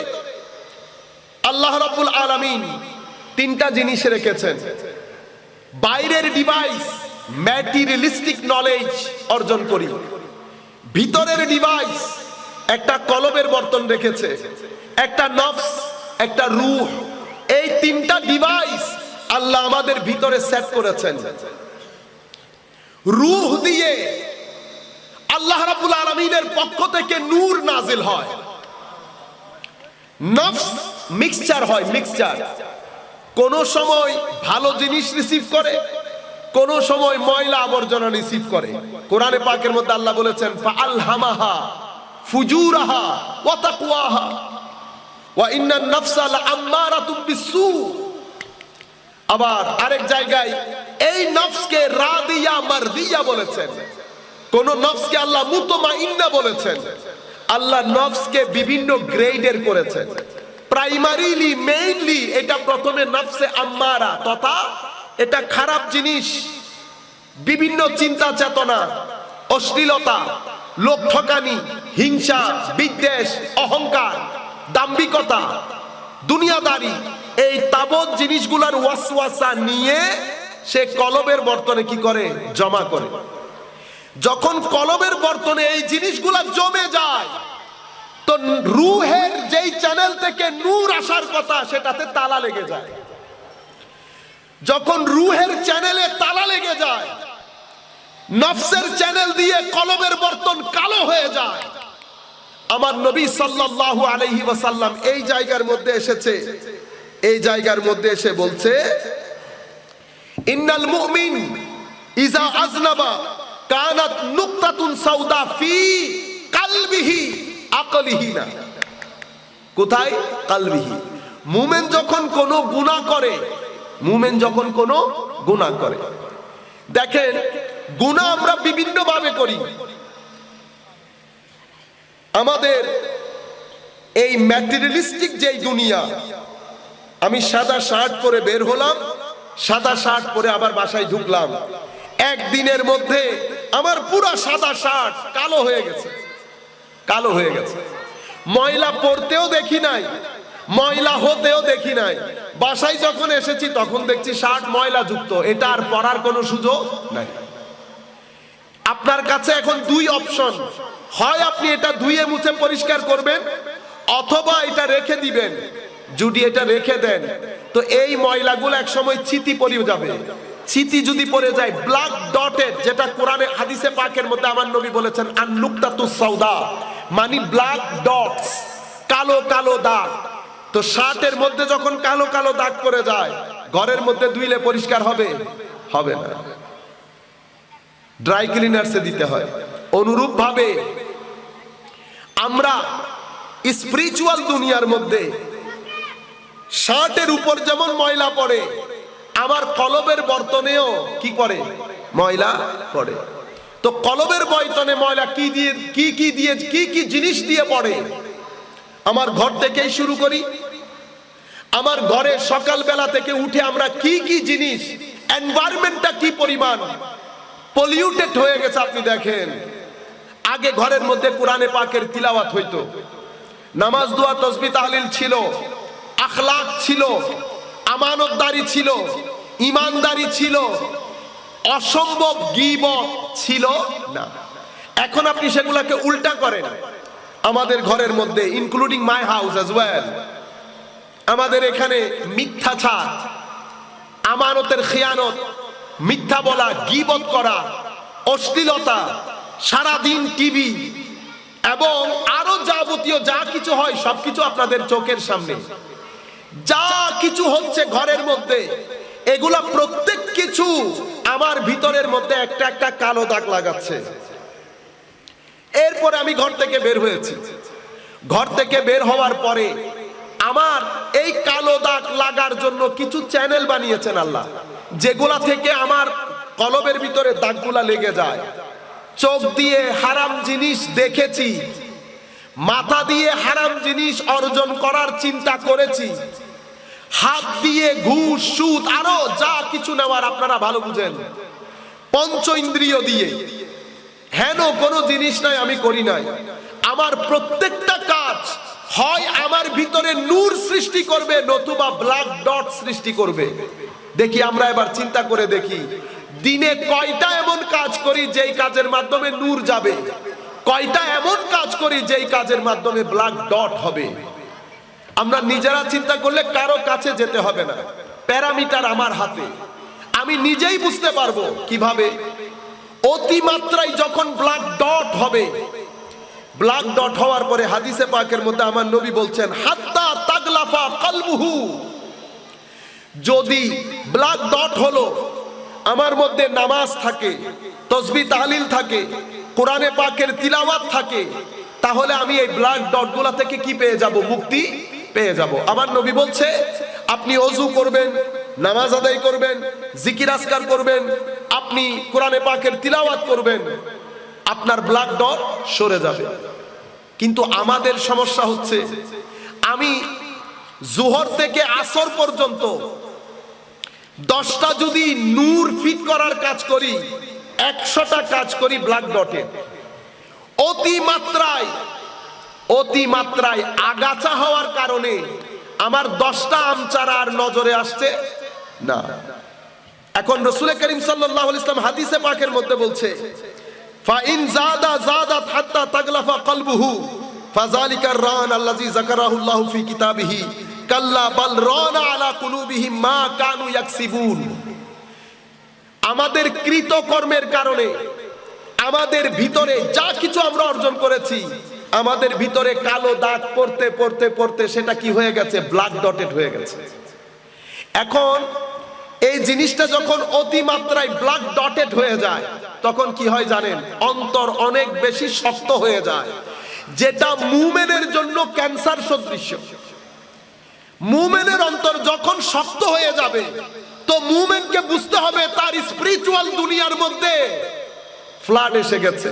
আল্লাহ রাব্বুল আলামিন তিনটা জিনিস রেখেছেন। বাইরের ডিভাইস ম্যাটেরিয়ালিস্টিক নলেজ অর্জন করি, ভিতরের ডিভাইস একটা কলবের বর্তন রেখেছে, একটা নফস, একটা রূহ। এই তিনটা ডিভাইস আল্লাহ আমাদের ভিতরে সেট করেছেন। রূহ দিয়ে আল্লাহ রাব্বুল আলামিনের পক্ষ থেকে নূর নাজিল হয়, নফস মিক্সচার হয়, মিক্সচার। কোন সময় ভালো জিনিস রিসিভ করে, কোন সময় ময়লা আবর্জনা রিসিভ করে। কোরআনে পাকের মধ্যে আল্লাহ বলেছেন ফাআলহামাহা ফুজুরাহা ওয়া তাকওয়াহা ওয়া ইন্নান নাফসা লাআম্মারাতুম বিসসু। আবার আরেক জায়গায় এই নফসকে রাদিয়া মারদিয়া বলেছেন, কোন নফসকে আল্লাহ মুতমাইন্না বলেছেন। আল্লাহ নফসকে বিভিন্ন গ্রেডের করেছেন। প্রাইমারিলি মেইনলি এটা প্রথমে নফসে আম্মারা, তথা এটা খারাপ জিনিস, বিভিন্ন চিন্তা চেতনা, অশ্লীলতা, লোক ঠকানি, হিংসা, বিদ্বেষ, অহংকার, দাম্ভিকতা, দুনিয়াদারি, এই তাবৎ জিনিসগুলোর ওয়াসওয়াসা নিয়ে সে কলবের বর্তনে কি করে? জমা করে। যখন কলবের বর্তনে এই জিনিসগুলা জমে যায়, তো রূহের যেই চ্যানেল থেকে নূর আসার কথা সেটাতে তালা লেগে যায়। যখন রূহের চ্যানেলে তালা লেগে যায়, নফসের চ্যানেল দিয়ে কলবের বর্তন কালো হয়ে যায়। আমার নবী সাল্লাল্লাহু আলাইহি ওয়াসাল্লাম এই জায়গার মধ্যে এসেছে, এই জায়গার মধ্যে এসে বলছে ইন্নাল মুমিন ইজা আযনাবা কানাত নুকতাতুন সাউদা ফি কলবিহি আকলিহি না। কোথায়? কলবিহি। মুমিন যখন কোনো গুনাহ করে, মুমিন যখন কোনো গুনাহ করে, দেখেন গুনাহ আমরা বিভিন্ন ভাবে করি। আমাদের এই ম্যাটেরিয়ালিস্টিক যেই দুনিয়া, আমি সাদা শার্ট পরে বের হলাম, সাদা শার্ট পরে আবার বাসায় ঢুকলাম, একদিনের মধ্যে আমার পুরো সাদা শার্ট কালো হয়ে গেছে, কালো হয়ে গেছে। ময়লা পরতেও দেখি নাই, ময়লা হতেও দেখি নাই, বাসায় যখন এসেছি তখন দেখছি শার্ট ময়লা যুক্ত, এটা আর পরার কোনো সুযোগ নাই। আপনার কাছে এখন দুই অপশন, হয় আপনি এটা ধুয়ে মুছে পরিষ্কার করবেন, অথবা এটা রেখে দিবেন। যদি এটা রেখে দেন তো এই ময়লাগুলো এক সময় চিতি পড়ে যাবে। চিতি যদি পড়ে যায়, ব্ল্যাক ডটেড, যেটা কোরআনে হাদিসে পাকের মধ্যে আমার নবী বলেছেন আন নুকতাতুস সাউদা, মানে ব্ল্যাক ডটস, কালো কালো দাগ। তো শার্টের মধ্যে যখন কালো কালো দাগ পড়ে যায়, ঘরের মধ্যে ধুইলে পরিষ্কার হবে? হবে না, ড্রাই ক্লিনার্সে দিতে হয়। অনুরূপ ভাবে আমরা স্পিরিচুয়াল দুনিয়ার মধ্যে শার্টের উপর যেমন ময়লা পড়ে, আমার কলবের বর্তনেও কি করে? ময়লা পড়ে। তো কলবের বর্তনে ময়লা কি দিয়ে, কি জিনিস দিয়ে পড়ে? আমার ঘর থেকেই শুরু করি। আমার ঘরে সকালবেলা থেকে উঠে আমরা কি কি জিনিস, এনভায়রনমেন্টটা কি পরিমাণ পলিউটেড হয়ে গেছে আপনি দেখেন। আগে ঘরের মধ্যে কোরআনে পাকের তিলাওয়াত হইতো, নামাজ দোয়া তসবিহ তাহলিল ছিল, আখলাক ছিল, আমানতদারি ছিল, ইমানদারি ছিল, অসম্ভব গীবত ছিল না। এখন আপনি সেগুলোকে উল্টা করেন আমাদের ঘরের মধ্যে, including my house as well. আমাদের এখানে মিথ্যাচার, আমানতের খিয়ানত, মিথ্যা বলা, গীবত করা, অশ্লীলতা, সারাদিন টিভি এবং আরো যাবতীয় যা কিছু হয় সবকিছু আপনাদের চোখের সামনে। যা কিছু হচ্ছে ঘরের মধ্যে, এগুলা প্রত্যেক কিছু আমার ভিতরের মধ্যে একটা একটা কালো দাগ লাগাচ্ছে। এরপরে আমি ঘর থেকে বের হয়েছি। ঘর থেকে বের হওয়ার পরে আমার এই কালো দাগ লাগার জন্য কিছু চ্যানেল বানিয়েছেন আল্লাহ, যেগুলা থেকে আমার কলবের ভিতরে দাগগুলা লেগে যায়। চোখ দিয়ে হারাম জিনিস দেখেছি, মাথা দিয়ে হারাম জিনিস অর্জন করার চিন্তা করেছি, হাত দিয়ে ঘুষ, সুদ, আরো যা কিছু নেওয়ার আপনারা ভালো বুঝেন, পঞ্চ ইন্দ্রিয় দিয়ে হেন কোনো জিনিস নাই আমি করি নাই। আমার প্রত্যেকটা কাজ হয় আমার ভিতরে নূর সৃষ্টি করবে, নতুবা ব্ল্যাক ডট সৃষ্টি করবে। দেখি আমরা এবার চিন্তা করে দেখি, দিনে কয়টা এমন কাজ করি যেই কাজের মাধ্যমে নূর যাবে, কয়টা এমন কাজ করি যেই কাজের মাধ্যমে ব্ল্যাক ডট হবে। আমরা নিজেরা চিন্তা করলে কারো কাছে যেতে হবে না, প্যারামিটার আমার হাতে, আমি নিজেই বুঝতে পারবো কিভাবে। অতিমাত্রায় যখন ব্ল্যাক ডট হবে, ব্ল্যাক ডট হওয়ার পরে হাদিসে পাকের মধ্যে আমার নবী বলছেন, হাত্তা তাগলাফা কলবুহু, যদি ব্ল্যাক ডট হলো আমার মধ্যে নামাজ থাকে, তাসবিহ তাহলিল থাকে, কোরআনে পাকের তিলাওয়াত থাকে, তাহলে আমি এই ব্ল্যাক ডটগুলা থেকে কি পেয়ে যাব? মুক্তি পেয়ে যাব। আমার নবী বলছে, আপনি ওযু করবেন, নামাজ আদায় করবেন, জিকির আজকার করবেন, আপনি কোরআনে পাকের তিলাওয়াত করবেন, আপনার ব্ল্যাক ডট সরে যাবে। কিন্তু আমাদের সমস্যা হচ্ছে, আমি জোহর থেকে আসর পর্যন্ত 10টা যদি নূর ফিট করার কাজ করি, 100টা কাজ করি ব্ল্যাক ডটে। অতিমাত্রায় আগাছা হওয়ার কারণে আমার 10টা আমচারা আর নজরে আসছে না। এখন রাসূল করিম সাল্লাল্লাহু আলাইহি ওয়াসাল্লাম হাদিসে পাকের মধ্যে বলছে, ফাইন জাদাত হাত্তা তাগলাফা কলবুহু ফাযালিকা আর-রান আল্লাযী যাকারাহুল্লাহু ফি কিতাবিহি কাল্লা বাল রানা আলা কুলুবিহিম মা কানু ইয়াকসিবুন। আমাদের কৃতকর্মের কারণে আমাদের ভিতরে যা কিছু আমরা অর্জন করেছি, আমাদের ভিতরে কালো দাগ পড়তে পড়তে পড়তে সেটা কি হয়ে গেছে? ব্ল্যাক ডটেড হয়ে গেছে। এখন এই জিনিসটা যখন অতিমাত্রায় ব্ল্যাক ডটেড হয়ে যায়, তখন কি হয় জানেন? অন্তর অনেক বেশি শক্ত হয়ে যায়, যেটা মুমিনের জন্য ক্যান্সার সদৃশ। মুমিনের অন্তর যখন শক্ত হয়ে যাবে, তো মুমিনকে বুঝতে হবে তার স্পিরিচুয়াল দুনিয়ার মধ্যে ফ্লাড এসে গেছে,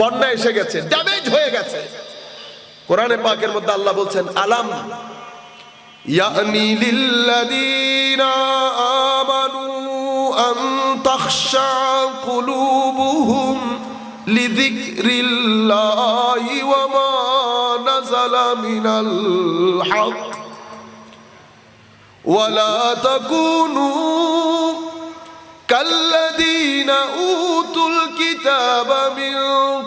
বন্যা এসে গেছে, ড্যামেজ হয়ে গেছে। কোরআনে পাকের মধ্যে আল্লাহ বলছেন, আলাম ইয়ানি লিল্লাযীনা আমানু আন তাখশা কুলুবুহুম লিযিকরিল্লাহি ওয়া মা নাযালা মিনাল হক ওয়া লা তাকুনু কাল্লাযীনা উতুল কিতাবা মিন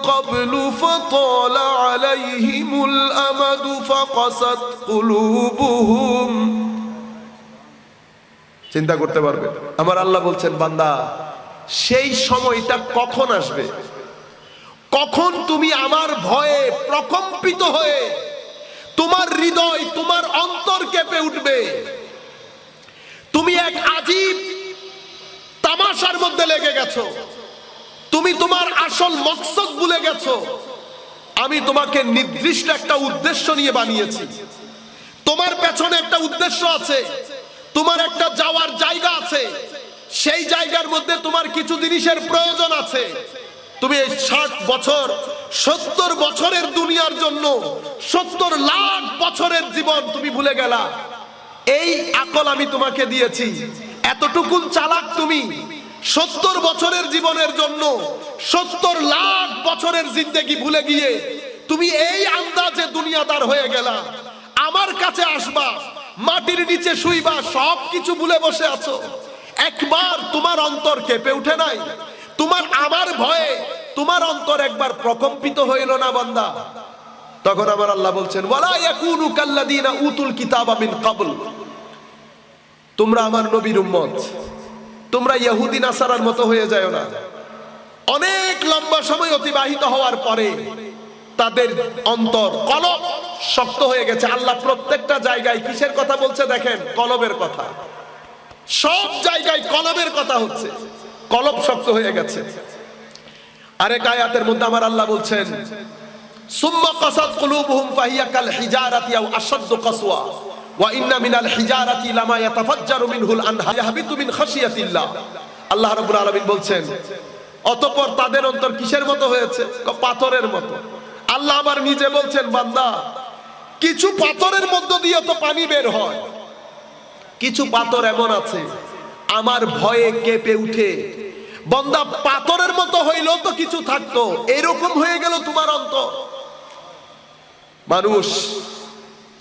ক্বাবলু ফাতালা আলাইহিমুল আমাদু ফাকাসাত কুলুবুহুম। চিন্তা করতে পারবে? আমার আল্লাহ বলছেন, বান্দা, সেই সময়টা কখন আসবে, কখন তুমি আমার ভয়ে প্রকম্পিত হয়ে তোমার হৃদয়, তোমার অন্তর কেঁপে উঠবে, তুমি এক আজীব তামাশার মধ্যে লেগে গেছো, তুমি তোমার আসল মকসদ ভুলে গেছো। আমি তোমাকে নির্দিষ্ট একটা উদ্দেশ্য নিয়ে বানিয়েছি, তোমার পেছনে একটা উদ্দেশ্য আছে, তোমার একটা যাওয়ার জায়গা আছে, সেই জায়গার মধ্যে তোমার কিছু জিনিসের প্রয়োজন আছে। তুমি 60 বছর 70 বছরের দুনিয়ার জন্য 70 লাখ বছরের জীবন তুমি ভুলে গেলা। এই আকল আমি তোমাকে দিয়েছি, এতটুকুন চালাক তুমি 70 বছরের জীবনের জন্য 70 লাখ বছরের জিন্দেগি ভুলে গিয়ে তুমি এই আন্দাজে দুনিয়াদার হয়ে গেলা। আমার কাছে আসবা, মাটির নিচে শুইবা, সব কিছু ভুলে বসে আছো। একবার তোমার অন্তর কেঁপে উঠে নাই? তোমার আমার ভয়ে তোমার অন্তর একবার প্রকম্পিত হইল না বান্দা? তখন আমার আল্লাহ বলছেন, ওয়ালা ইয়াকুনু কাল্লাযিনা উতুল কিতাবা মিন ক্বাবল, তোমরা আমার নবীর উম্মত, তোমরা ইহুদি নাসারার মতো হয়ে যায় না। অনেক লম্বা সময় অতিবাহিত হওয়ার পরে তাদের অন্তর কলব শক্ত হয়ে গেছে। আল্লাহ প্রত্যেকটা জায়গায় কিসের কথা বলছে দেখেন? কলবের কথা। সব জায়গায় কলবের কথা হচ্ছে, কলব শক্ত হয়ে গেছে। আরেক আয়াতের মধ্যে আমার আল্লাহ বলছেন, সুম্মা কাসাত কুলুবুহুম ফাহিয়া কাল হিজারাতি আও আশাদ্দু কাসওয়া ওয়া ইন্না মিনাল হিজারাতি লামা ইয়াতাফাজ্জারু মিনহুল আনহার ইয়াহবিতু মিন খাশিয়াতিল্লাহ। আল্লাহ রাব্বুল আলামিন বলছেন, অতঃপর তাদের অন্তর কিসের মতো হয়েছে? পাথরের মতো। আল্লাহ আবার নিজে বলছেন, বান্দা, কিছু পাথরের মধ্য দিয়ে তো পানি বের হয়, কিছু পাথর এমন আছে আমার ভয়ে কেঁপে উঠে। বান্দা, পাথরের মতো হইলেও তো কিছু থাকতো, এরকম হয়ে গেল তোমার অন্তর। মানুষ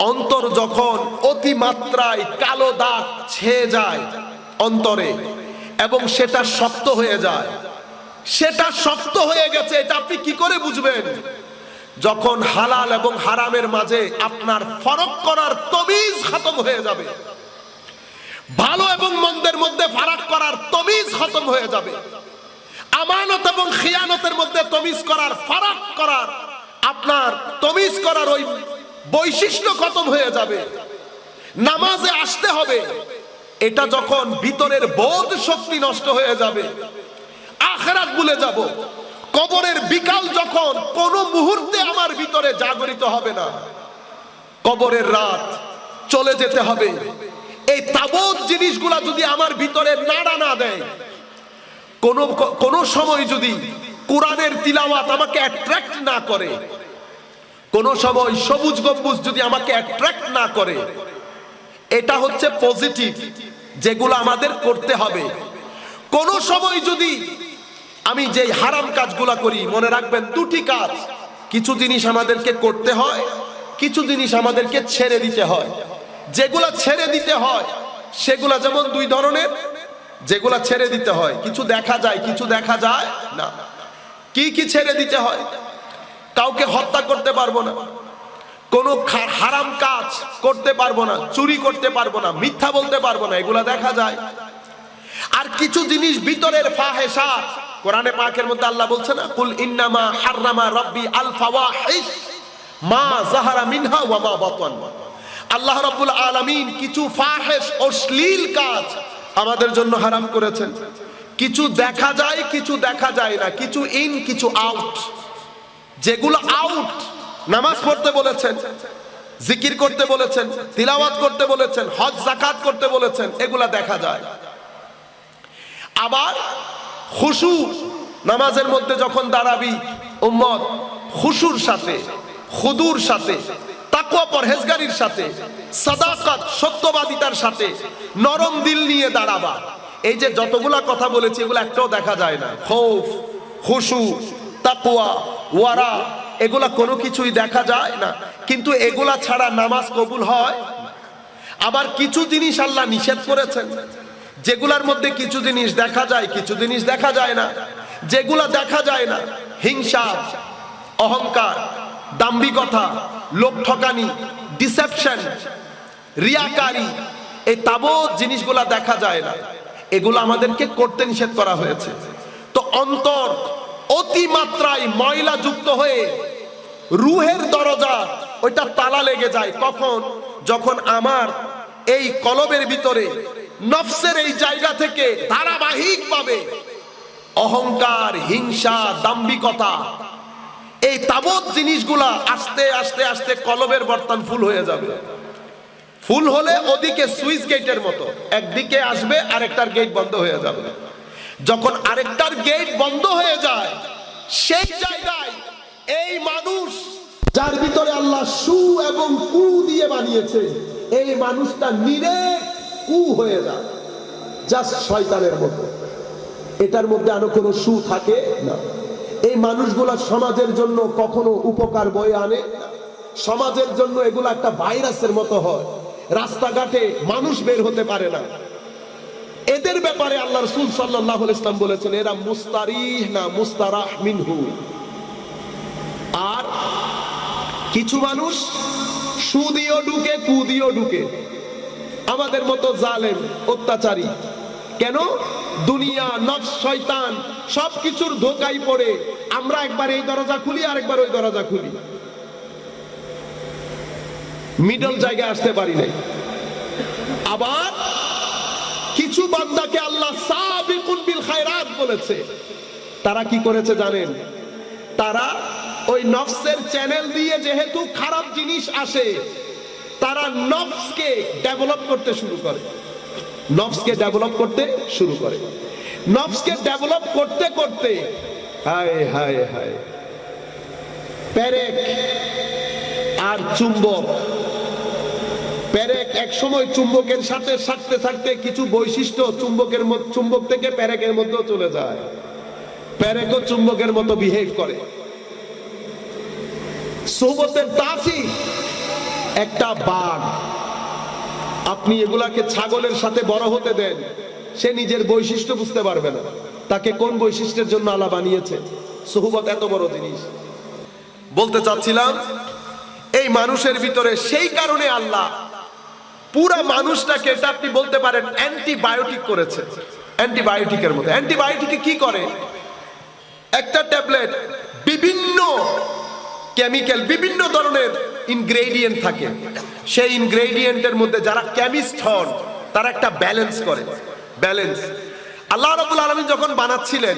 অন্তর যখন অতিমাত্রায় কালো দাগ ছেয়ে যায় অন্তরে এবং সেটা শক্ত হয়ে যায়, সেটা শক্ত হয়ে গেছে, এটা আপনি কি করে বুঝবেন? যখন হালাল এবং হারামের মাঝে আপনার ফরক করার তমিজ খতম হয়ে যাবে, ভালো এবং মন্দের মধ্যে ফারাক করার তমিজ খতম হয়ে যাবে, আমানত এবং খিয়ানতের মধ্যে তমিজ করার, ফারাক করার, আপনার তমিজ করার ওই বৈশিষ্ট্য খতম হয়ে যাবে। নামাজে আসতে হবে, এটা যখন ভিতরের বোধ শক্তি নষ্ট হয়ে যাবে, আখিরাত ভুলে যাব। কবরের বিকাল যখন কোনো মুহূর্তে আমার ভিতরে জাগরিত হবে না, কবরের রাত চলে যেতে হবে। এই তাবৎ জিনিসগুলা যদি আমার ভিতরে নাড়া না দেয়, কোনো সময় যদি কোরআনের তিলাওয়াত আমাকে অ্যাট্রাক্ট না করে, কোনো সময় সবুজ গম্বুজ যদি আমাকে অ্যাট্রাক্ট না করে, এটা হচ্ছে পজিটিভ, যেগুলো আমাদের করতে হবে। কোনো সময় যদি আমি যে হারাম কাজগুলা করি, মনে রাখবেন দুটি কাজ, কিছু জিনিস আমাদেরকে করতে হয়, কিছু জিনিস আমাদেরকে ছেড়ে দিতে হয়। যেগুলা ছেড়ে দিতে হয় সেগুলা যেমন দুই ধরনের, যেগুলা ছেড়ে দিতে হয় কিছু দেখা যায়, কিছু দেখা যায় না। কি কি ছেড়ে দিতে হয়? কাউকে হত্যা করতে পারবো না, কোনো হারাম কাজ করতে পারবো না, চুরি করতে পারবো না, মিথ্যা বলতে পারবো না, এগুলা দেখা যায়। আর কিছু জিনিস ভিতরের ফাহেশা, কোরআনে পাকের মধ্যে আল্লাহ বলছে না, কুল ইন্নামা হাররামা রাব্বি আল ফাওয়াহিশ মা যাহারা মিনহা ওয়া মা বাতান। আল্লাহ রাব্বুল আলামিন কিছু ফাহেশ, অশ্লীল কাজ আমাদের জন্য হারাম করেছেন। কিছু দেখা যায়, কিছু দেখা যায় না, কিছু ইন, কিছু আউট। যেগুলো আউট, নামাজ পড়তে বলেছেন, জিকির করতে বলেছেন, তিলাওয়াত করতে বলেছেন, হজ যাকাত করতে বলেছেন, এগুলা দেখা যায়। আবার খুশু, নামাজের মধ্যে যখন দাঁড়াবি উম্মত, খুশুর সাথে, খুদুর সাথে, তাকওয়া পরহেজগারির সাথে, সাদাকাত সত্যবাদিতার সাথে নরম দিল নিয়ে দাঁড়াবা। এই যে যতগুলা কথা বলেছি এগুলো একটাও দেখা যায় না। খৌফ, খুশু, তাকওয়া, ওয়ারা, এগুলা কোনো কিছুই দেখা যায় না। কিন্তু এগুলা ছাড়া নামাজ কবুল হয়। আবার কিছু জিনিস আল্লাহ নিষেধ করেছেন, যেগুলার মধ্যে কিছু জিনিস দেখা যায়, কিছু জিনিস দেখা যায় না। যেগুলা দেখা যায় না, হিংসা, অহংকার, দাম্ভিকতা, লোক ঠকানি, ডিসেপশন, রিয়াকারি, এই তাবৎ জিনিসগুলা দেখা যায় না, এগুলো আমাদেরকে করতে নিষেধ করা হয়েছে। তো অন্তর অতিমাত্রায় ময়লা যুক্ত হয়ে রুহের দরজা ওইটা তালা লেগে যায়। কখন? যখন আমার এই কলবের ভিতরে নফসের এই জায়গা থেকে ধারাবাহিকভাবে অহংকার, হিংসা, দাম্ভিকতা, এই তাবৎ জিনিসগুলা আস্তে আস্তে আস্তে কলবের বর্তন ফুল হয়ে যাবে। ফুল হলে ওদিকে সুইচ গেটের মতো একদিকে আসবে, আরেকটার গেট বন্ধ হয়ে যাবে। যখন আরেকটার গেট বন্ধ হয়ে যায়, সেই জায়গায় এই মানুষ যার ভিতরে আল্লাহ সু এবং কু দিয়ে বানিয়েছে, এই মানুষটা নিরেট কু হয়ে যায়, জাস্ট শয়তানের মতো। এটার মধ্যে আরো কোনো সু থাকে না। এই মানুষগুলা সমাজের জন্য কখনো উপকার বয়ে আনে না। সমাজের জন্য এগুলা একটা ভাইরাসের মতো হয়। রাস্তাঘাটে মানুষ বের হতে পারে না। এদের ব্যাপারে আল্লাহ রাসূল সাল্লাল্লাহু আলাইহি ওয়াসাল্লাম বলেছেন এরা মুস্তারিহ না মুস্তারাহ মিনহু। আর কিছু মানুষ সুদিও ঢুকে কুদিও ঢুকে, আমাদের মতো জালেম অত্যাচারী। কেন? দুনিয়া, নফস, শয়তান সবকিছুর ধোঁকায় পড়ে আমরা একবার এই দরজা খুলি আর একবার ওই দরজা খুলি, মিডল জায়গায় আসতে পারি নাই। আবার কিছু বান্দাকে আল্লাহ সাবিকুন বিল খায়রাত বলেছে। তারা কি করেছে জানেন? তারা ওই নফসের চ্যানেল দিয়ে যেহেতু খারাপ জিনিস আসে, তারা নফসকে ডেভেলপ করতে শুরু করে, নফসকে ডেভেলপ করতে শুরু করে। নফসকে ডেভেলপ করতে করতে হায় হায় হায়, পেরেক আর চুম্বক, পেরেক এক সময় চুম্বকের সাথে থাকতে থাকতে কিছু বৈশিষ্ট্য চুম্বক থেকে পেরেকের মধ্যেও চলে যায়, পেরেকও চুম্বকের মতো বিহেভ করে। সোহবতের তাসির, একটা বাঘ আপনি এগুলাকে ছাগলের সাথে বড় হতে দেন, সে নিজের বৈশিষ্ট্য বুঝতে পারবে না, তাকে কোন বৈশিষ্ট্যের জন্য আল্লাহ বানিয়েছে। সোহবত এত বড় জিনিস। বলতে চাচ্ছিলাম এই মানুষের ভিতরে সেই কারণে আল্লাহ পুরা মানুষটাকে, এটা আপনি বলতে পারেন অ্যান্টিবায়োটিক করেছে। অ্যান্টিবায়োটিকের মতো। অ্যান্টিবায়োটিকে কি করে? একটা ট্যাবলেট বিভিন্ন কেমিক্যাল, বিভিন্ন ধরনের ইনগ্রেডিয়েন্ট থাকে, সেই ইনগ্রেডিয়েন্টের মধ্যে যারা কেমিস্ট হন তারা একটা ব্যালেন্স করে। ব্যালেন্স আল্লাহ রাব্বুল আলামিন যখন বানাচ্ছিলেন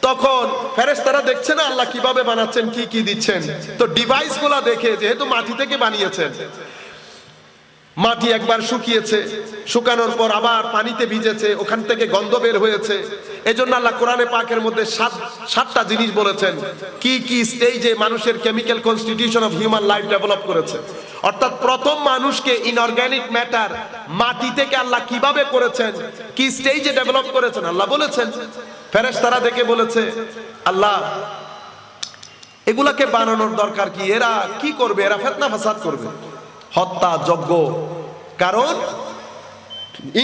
তখন ফেরেশতারা দেখছে না আল্লাহ কিভাবে বানাচ্ছেন, কি কি দিচ্ছেন। তো ডিভাইস গুলা দেখে, যেহেতু মাটি থেকে বানিয়েছেন, মাটি একবার শুকিয়েছে, শুকানোর পর আবার পানিতে ভিজেছে, ওখান থেকে গন্ধ বের হয়েছে। এজন্য আল্লাহ কোরআনে পাকের মধ্যে সাতটা জিনিস বলেছেন কি কি স্টেজে মানুষের chemical constitution of human life develop করেছে। অর্থাৎ প্রথম মানুষকে ইনঅর্গানিক ম্যাটার মাটি থেকে আল্লাহ কিভাবে করেছেন, কি স্টেজে ডেভেলপ করেছেন আল্লাহ বলেছেন। ফেরেশতারা দেখে বলেছে আল্লাহ এগুলাকে বানানোর দরকার কি, এরা কি করবে, এরা ফিতনা ফাসাদ করবে, হত্যা যজ্ঞ। কারণ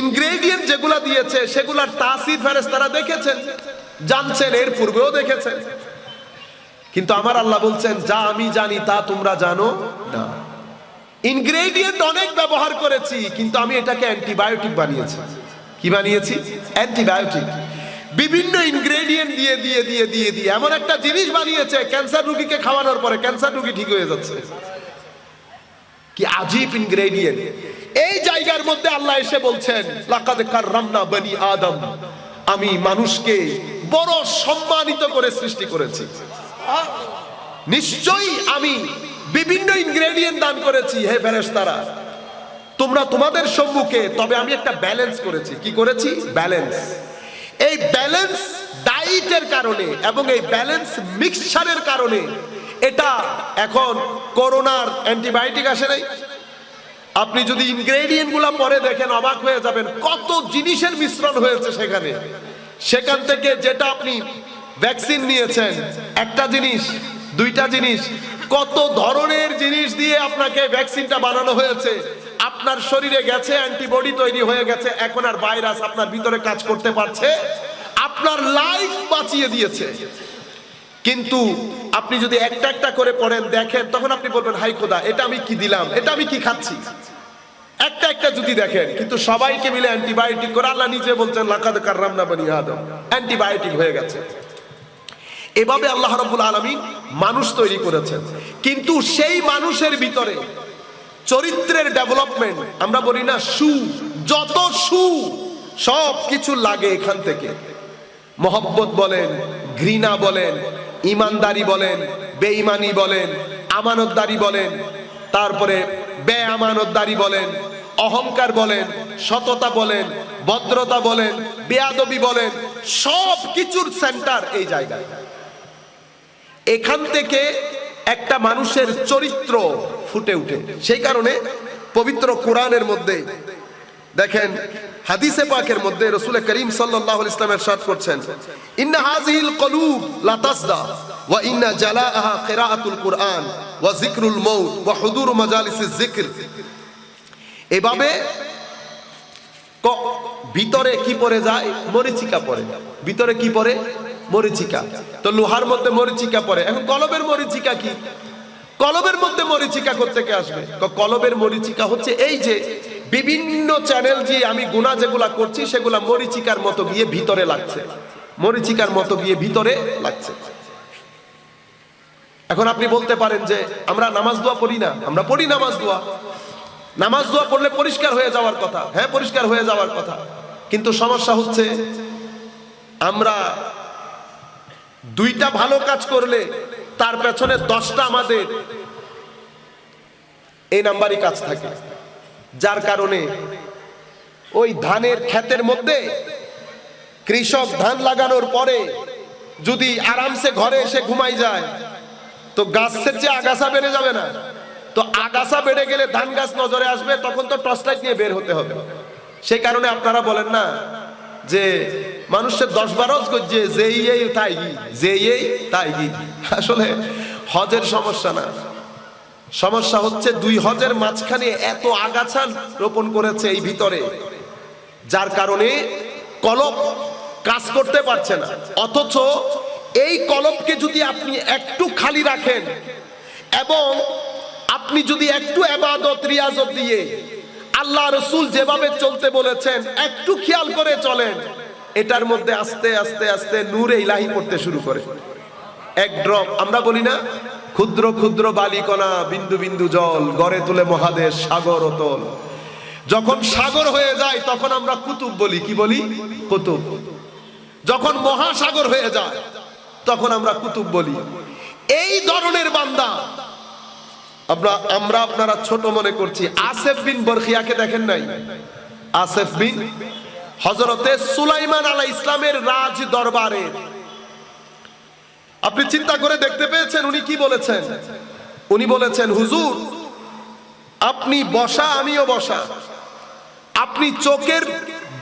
ইনগ্রেডিয়েন্ট যেগুলা দিয়েছে সেগুলার তাসির ফেরেশতারা দেখেছেন, জানছেন, এর পূর্বেও দেখেছেন। কিন্তু আমার আল্লাহ বলছেন যা আমি জানি তা তোমরা জানো না। ইনগ্রেডিয়েন্ট অনেক ব্যবহার করেছি, কিন্তু আমি এটাকে অ্যান্টিবায়োটিক বানিয়েছি। কি বানিয়েছি? অ্যান্টিবায়োটিক। বিভিন্ন ইনগ্রেডিয়েন্ট দিয়ে দিয়ে দিয়ে দিয়ে দিয়ে এমন একটা জিনিস বানিয়েছে, ক্যান্সার রোগীকে খাওয়ানোর পরে ক্যান্সার রোগী ঠিক হয়ে যাচ্ছে। কি আজীব ইনগ্রেডিয়েন্ট। এই জায়গার মধ্যে আল্লাহ এসে বলছেন লাকাদ কাররামনা বনি আদম, আমি মানুষকে বড় সম্মানিত করে সৃষ্টি করেছি। নিশ্চয়ই আমি বিভিন্ন ইনগ্রেডিয়েন্ট দান করেছি হে ফেরেশতারা তোমরা তোমাদের সম্মুখে, তবে আমি একটা ব্যালেন্স করেছি। কি করেছি? ব্যালেন্স। এই ব্যালেন্স ডায়েটের কারণে এবং এই ব্যালেন্স মিক্সচারের কারণে, এটা এখন করোনার অ্যান্টিবায়োটিক আসে নাই, আপনি যদি ইনগ্রেডিয়েন্ট গুলা পরে দেখেন অবাক হয়ে যাবেন, কত জিনিসের মিশ্রণ হয়েছে সেখানে। সেখান থেকে যেটা আপনি ভ্যাকসিন নিয়েছেন একটা জিনিস, দুইটা জিনিস, কত ধরনের জিনিস দিয়ে আপনাকে ভ্যাকসিনটা বানানো হয়েছে। আপনার শরীরে গেছে, অ্যান্টিবডি তৈরি হয়ে গেছে, এখন আর ভাইরাস আপনার ভিতরে কাজ করতে পারছে, আপনার লাইফ বাঁচিয়ে দিয়েছে। কিন্তু আপনি যদি একটা একটা করে পড়েন দেখেন, তখন আপনি বলবেন হাই খোদা, এটা আমি কি দিলাম, এটা আমি কি খাচ্ছি। একটা একটা যদি দেখেন, কিন্তু সবাইকে মিলে অ্যান্টিবায়োটিক করে আল্লাহ নিজে বলছেন লাকাদ কাররামনা বনি আদম, অ্যান্টিবায়োটিক হয়ে গেছে। এভাবে আল্লাহ রাব্বুল আলামিন মানুষ তৈরি করেছেন। কিন্তু সেই মানুষের ভিতরে চরিত্রের ডেভেলপমেন্ট, আমরা বলি না সু, যত সু সব কিছু লাগে এখান থেকে। মহব্বত বলেন, ঘৃণা বলেন, ইমানদারি বলেন, বেঈমানি বলেন, আমানতদারি বলেন, তারপরে বেআমানতদারি বলেন, অহংকার বলেন, সততা বলেন, ভদ্রতা বলেন, বেয়াদবি বলেন, সব কিছুর সেন্টার এই জায়গায়। এখান থেকে একটা মানুষের চরিত্র ফুটে উঠে। সেই কারণে পবিত্র কোরআনের মধ্যে দেখেন, হাদিসে পাকের মধ্যে রাসূল করিম সাল্লাল্লাহু আলাইহি ওয়াসাল্লাম ইরশাদ করছেন ইন্না হাযিহিল কুলুব লা তাসদা ওয়া ইন্না জালাআহা কিরাআতুল কুরআন ওয়া যিকরুল মাউত ওয়া হুদুর মাজালিসিজ যিকর। এভাবে ভিতরে কি পড়ে যায়? মরিচিকা পড়ে। ভিতরে কি পড়ে? মরিচিকা। তো লোহার মধ্যে মরিচিকা পড়ে। এখন কলবের মরিচিকা কি? কলবের মধ্যে মরিচিকা কোত্থেকে আসবে? কলবের মরিচিকা হচ্ছে এই যে বিভিন্ন চ্যানেল যে আমি গুনাহ যেগুলা করছি সেগুলা মরিচিকার মতো গিয়ে ভিতরে লাগছে, মরিচিকার মতো গিয়ে ভিতরে লাগছে। এখন আপনি বলতে পারেন যে আমরা নামাজ দোয়া পড়ি না। আমরা পড়ি নামাজ দোয়া। নামাজ দোয়া পড়লে পরিষ্কার হয়ে যাওয়ার কথা। হ্যাঁ, পরিষ্কার হয়ে যাওয়ার কথা, কিন্তু সমস্যা হচ্ছে আমরা দুইটা ভালো কাজ করলে তার পেছনে 10টা আমাদের এই নাম্বারই কাজ থাকে, যার কারণে ওই ধানের ক্ষেতের মধ্যে কৃষক ধান লাগানোর পরে যদি আরামসে ঘরে এসে ঘুমাই যায় তো গাছের চেয়ে আগাছা বেড়ে যাবে না? তো আগাছা বেড়ে গেলে ধান গাছ নজরে আসবে, তখন তো টর্চ লাইট নিয়ে বের হতে হবে। সেই কারণে আপনারা বলেন না যে মানুষের 10-12 গজ্জে যেই এই তাই গি, যেই এই তাই গি। আসলে হজের সমস্যা না, সমস্যা হচ্ছে 2 হজের মাঝখানে এত আগাছা রোপণ করেছে এই ভিতরে, যার কারণে কলব কাজ করতে পারছে না। অথচ এই কলবকে যদি আপনি একটু খালি রাখেন এবং আপনি যদি একটু ইবাদত রিয়াজত দিয়ে আল্লাহ রাসূল যেভাবে চলতে বলেছেন একটু খেয়াল করে চলেন, এটার মধ্যে আস্তে আস্তে আস্তে নূরে ইলাহি পড়তে শুরু করে। এক ড্রপ, আমরা বলি না ক্ষুদ্র ক্ষুদ্র বালিকণা বিন্দু বিন্দু জল গড়ে তুলে মহাদেশ সাগর অতল। যখন সাগর হয়ে যায় তখন আমরা কুতুব বলি। কি বলি? কুতুব। যখন মহাসাগর হয়ে যায় তখন আমরা কুতুব বলি। এই ধরনের বান্দা আমরা আপনারা ছোট মনে করছি। আসেফ বিন বরখিয়াকে দেখেন নাই? আসেফ বিন হযরতে সুলাইমান আলাইহিস ইসলামের রাজ দরবারে আপনি চিন্তা করে দেখতে পেয়েছেন উনি কি বলেছেন? উনি বলেছেন, হুজুর আপনি বসা আমিও বসা, আপনি চোখের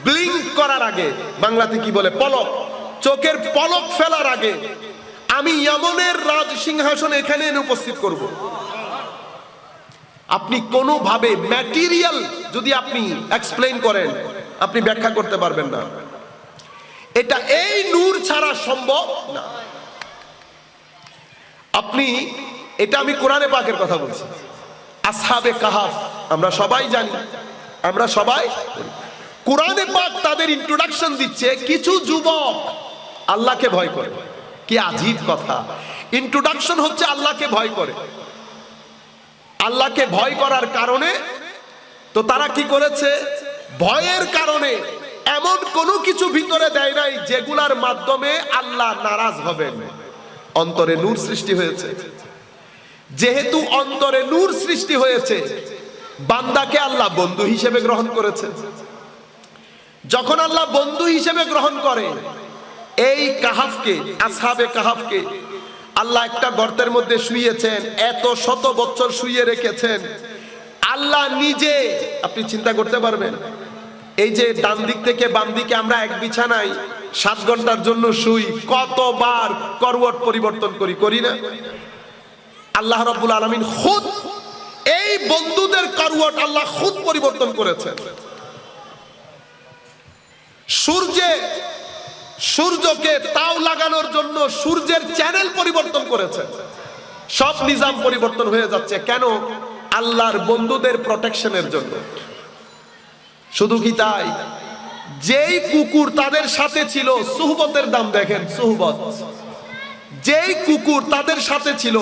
ব্লিঙ্ক করার আগে, বাংলাতে কি বলে পলক, চোখের পলক ফেলার আগে আমি ইয়ামনের রাজ সিংহাসন এখানে এনে উপস্থিত করব। আপনি কোনোভাবে ম্যাটেরিয়াল যদি আপনি এক্সপ্লেইন করেন আপনি ব্যাখ্যা করতে পারবেন না। এটা এই নূর ছাড়া সম্ভব না। আপনি এটা আমি কোরআনে পাকের কথা বলছি। আসহাবে কাহাফ আমরা সবাই জানি, আমরা সবাই কোরআনে পাক তাদের ইন্ট্রোডাকশন দিচ্ছে। কিছু যুবক আল্লাহকে ভয় করে। কি আজীব কথা! ইন্ট্রোডাকশন হচ্ছে আল্লাহকে ভয় করে। আল্লাহকে ভয় করার কারণে তো তারা কি করেছে? ভয়ের কারণে এমন কোনো কিছু ভিতরে দেয় নাই যেগুলার মাধ্যমে আল্লাহ নারাজ হবেন। অন্তরে নূর সৃষ্টি হয়েছে। যেহেতু অন্তরে নূর সৃষ্টি হয়েছে, বান্দাকে আল্লাহ বন্ধু হিসেবে গ্রহণ করেছে। যখন আল্লাহ বন্ধু হিসেবে গ্রহণ করে, এই কাহাফকে, আসহাবে কাহাফকে আল্লাহ একটা গর্তের মধ্যে শুইয়েছেন, এত শত বছর শুইয়ে রেখেছেন। আল্লাহ নিজে, আপনি চিন্তা করতে পারবেন, এই যে ডান দিক থেকে বাম দিকে আমরা এক বিছানায় 7 ঘন্টার জন্য শুই, কতবার করওয়াট পরিবর্তন করি না? আল্লাহ রাব্বুল আলামিন খুদ এই বন্ধুদের করওয়াট আল্লাহ খুদ পরিবর্তন করেছেন। সূর্যকে তাও লাগানোর জন্য সূর্যের চ্যানেল পরিবর্তন করেছেন। সব নিজাম পরিবর্তন হয়ে যাচ্ছে কেন? আল্লাহর বন্ধুদের প্রোটেকশনের জন্য। শুধু কি তাই? যেই কুকুর তাদের সাথে ছিল, সুহবতের দাম দেখেন, সুহবত। যেই কুকুর তাদের সাথে ছিল,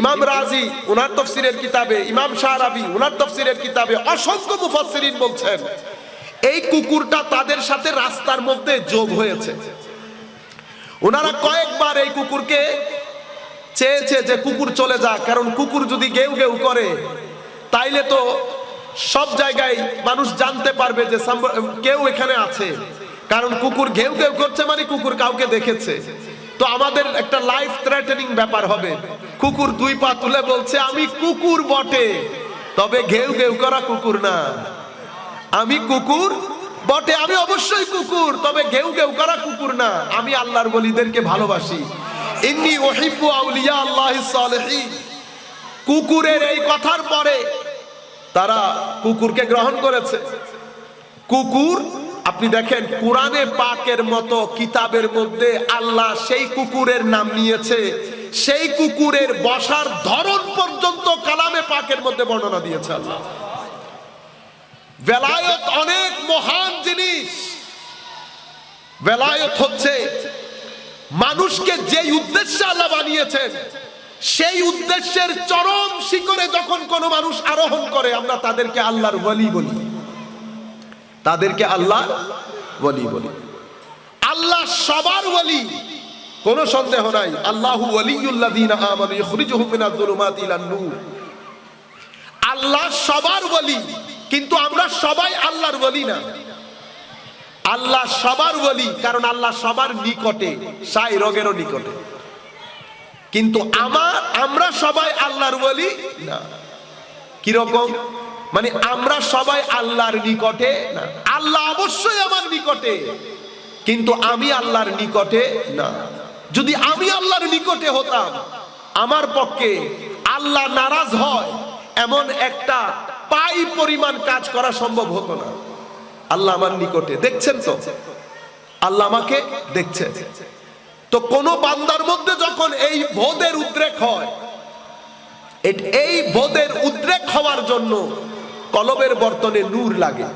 ইমাম রাজি উনার তাফসীরের কিতাবে, ইমাম শারাবি উনার তাফসীরের কিতাবে, অসংখ্য মুফাসসিরিন বলছেন এই কুকুরটা তাদের সাথে রাস্তার মধ্যে যোগ হয়েছে। ওনারা কয়েকবার এই কুকুরকে চেয়েছে যে কুকুর চলে যাক, কারণ কুকুর যদি গেউ গেউ করে তাইলে তো সব জায়গায় মানুষ জানতে পারবে যে কেউ এখানে আছে। কারণ কুকুর ঘেউ ঘেউ করছে মানে কুকুর কাউকে দেখেছে, তো আমাদের একটা লাইফ থ্রেটেনিং ব্যাপার হবে। কুকুর 2 পা তুলে বলছে, আমি কুকুর বটে, তবে ঘেউ ঘেউ করা কুকুর না। আমি কুকুর বটে, আমি অবশ্যই কুকুর, তবে ঘেউ ঘেউ করা কুকুর না। আমি আল্লাহর ওলিদেরকে ভালোবাসি। ইন্নী উহিব্বু আউলিয়া আল্লাহিস সালিহিন। কুকুরের এই কথার পরে তারা কুকুরকে গ্রহণ করেছে। কুকুর, আপনি দেখেন কোরআনে পাকের মতো কিতাবের মধ্যে আল্লাহ সেই কুকুরের নাম নিয়েছে, সেই কুকুরের বসার ধরন পর্যন্ত কালামে পাকের মধ্যে বর্ণনা দিয়েছে আল্লাহ। বেলায়েত অনেক মহান জিনিস। বেলায়েত হচ্ছে মানুষকে যেই উদ্দেশ্যে আল্লাহ বানিয়েছেন সেই উদ্দেশ্যের চরম শিখরে যখন কোনো মানুষ আরোহণ করে আমরা তাদেরকে আল্লাহর ওয়ালি বলি, তাদেরকে আল্লাহর ওয়ালি বলি। আল্লাহ সবার ওয়ালি, কোনো সন্দেহ নাই। আল্লাহু ওয়ালিয়ুল্লাযীনা আমানু ইখরিজুহুম মিনাজ যুলুমাতি ইলান নূর। আল্লাহ সবার ওয়ালি, কিন্তু আমরা সবাই আল্লাহর ওয়ালি না। আল্লাহ সবার ওয়ালি কারণ আল্লাহ সবার নিকটে, সাই রোগেরও নিকটে, কিন্তু আমরা সবাই আল্লাহর ওয়ালি না। কি রকম? মানে আমরা সবাই আল্লাহর নিকটে না। আল্লাহ অবশ্যই আমার নিকটে, কিন্তু আমি আল্লাহর নিকটে না। যদি আমি আল্লাহর নিকটে হতাম, আমার পক্ষে আল্লাহ নারাজ হয় এমন একটা পাই পরিমাণ কাজ করা সম্ভব হতো না। আল্লাহ আমার নিকটে, দেখছেন তো, আল্লাহ আমাকে দেখছে। তো কোন বান্দার মধ্যে যখন এই বোধের উদ্রেক হয়, এই বোধের উদ্রেক হওয়ার জন্য কলবের বর্তনে নূর লাগে।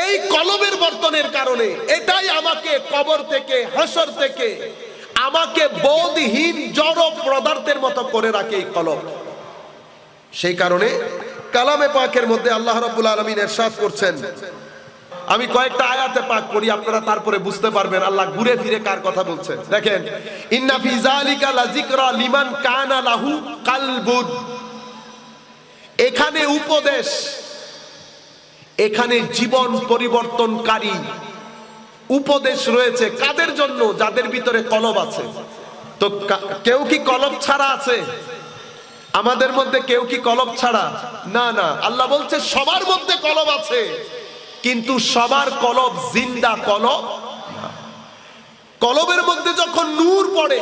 এই কলবের বর্তনের কারণে এটাই আমাকে কবর থেকে, হাসর থেকে আমাকে বোধহীন জড় পদার্থের মতো করে রাখে এই কলব। সেই কারণে কালামে পাকের মধ্যে আল্লাহ রাব্বুল আলামিন ইরশাদ করছেন, আমি কয়েকটা আয়াতে পাক করি, আপনারা তারপরে বুঝতে পারবেন আল্লাহ ঘুরে ফিরে কার কথা বলছেন। দেখেন, ইন্না ফি যালিকা লাযিকরা লিমান কানা লাহু কালবুন। এখানে উপদেশ, এখানে জীবন পরিবর্তনকারী উপদেশ রয়েছে কাদের জন্য? যাদের ভিতরে কলব আছে। তো কেউ কি কলব ছাড়া আছে? আমাদের মধ্যে কেউ কি কলব ছাড়া? না না, আল্লাহ বলছে সবার মধ্যে কলব আছে, কিন্তু সবার কলব জিন্দা কলব না। কলবের মধ্যে যখন নূর পড়ে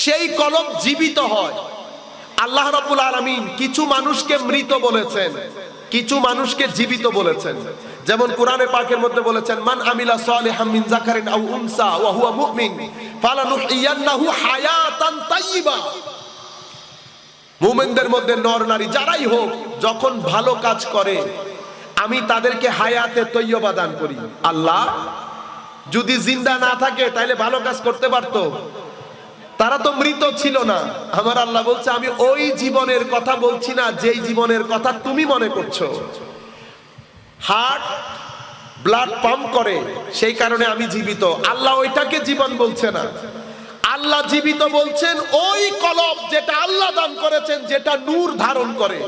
সেই কলব জীবিত হয়। আল্লাহ রাব্বুল আলামিন কিছু মানুষকে মৃত বলেছেন, কিছু মানুষকে জীবিত বলেছেন। যেমন কোরআনে পাকের মধ্যে বলেছেন, মান আমিলা সালিহাম মিন যাকারিন আও উনসা ওয়া হুয়া মুমিন ফালানুহইয়ান্নাহু হায়াতান তাইয়্যিবা। মুমিনদের মধ্যে নর নারী যারাই হোক যখন ভালো কাজ করে আমি তাদেরকে হায়াতে তৈয়বা দান করি। আল্লাহ যদি জিন্দা না থাকে তাহলে ভালো কাজ করতে পারতো? তারা তো মৃত ছিল না। আমার আল্লাহ বলছে আমি ওই জীবনের কথা বলছি না যেই জীবনের কথা তুমি মনে করছো। হার্ট ব্লাড পাম্প করে, সেই কারণে আমি জীবিত। আল্লাহ ওইটাকে জীবন বলছে না। আল্লাহ জীবিত বলছেন ওই কলব যেটা আল্লাহ দান করেছেন, যেটা নূর ধারণ করে।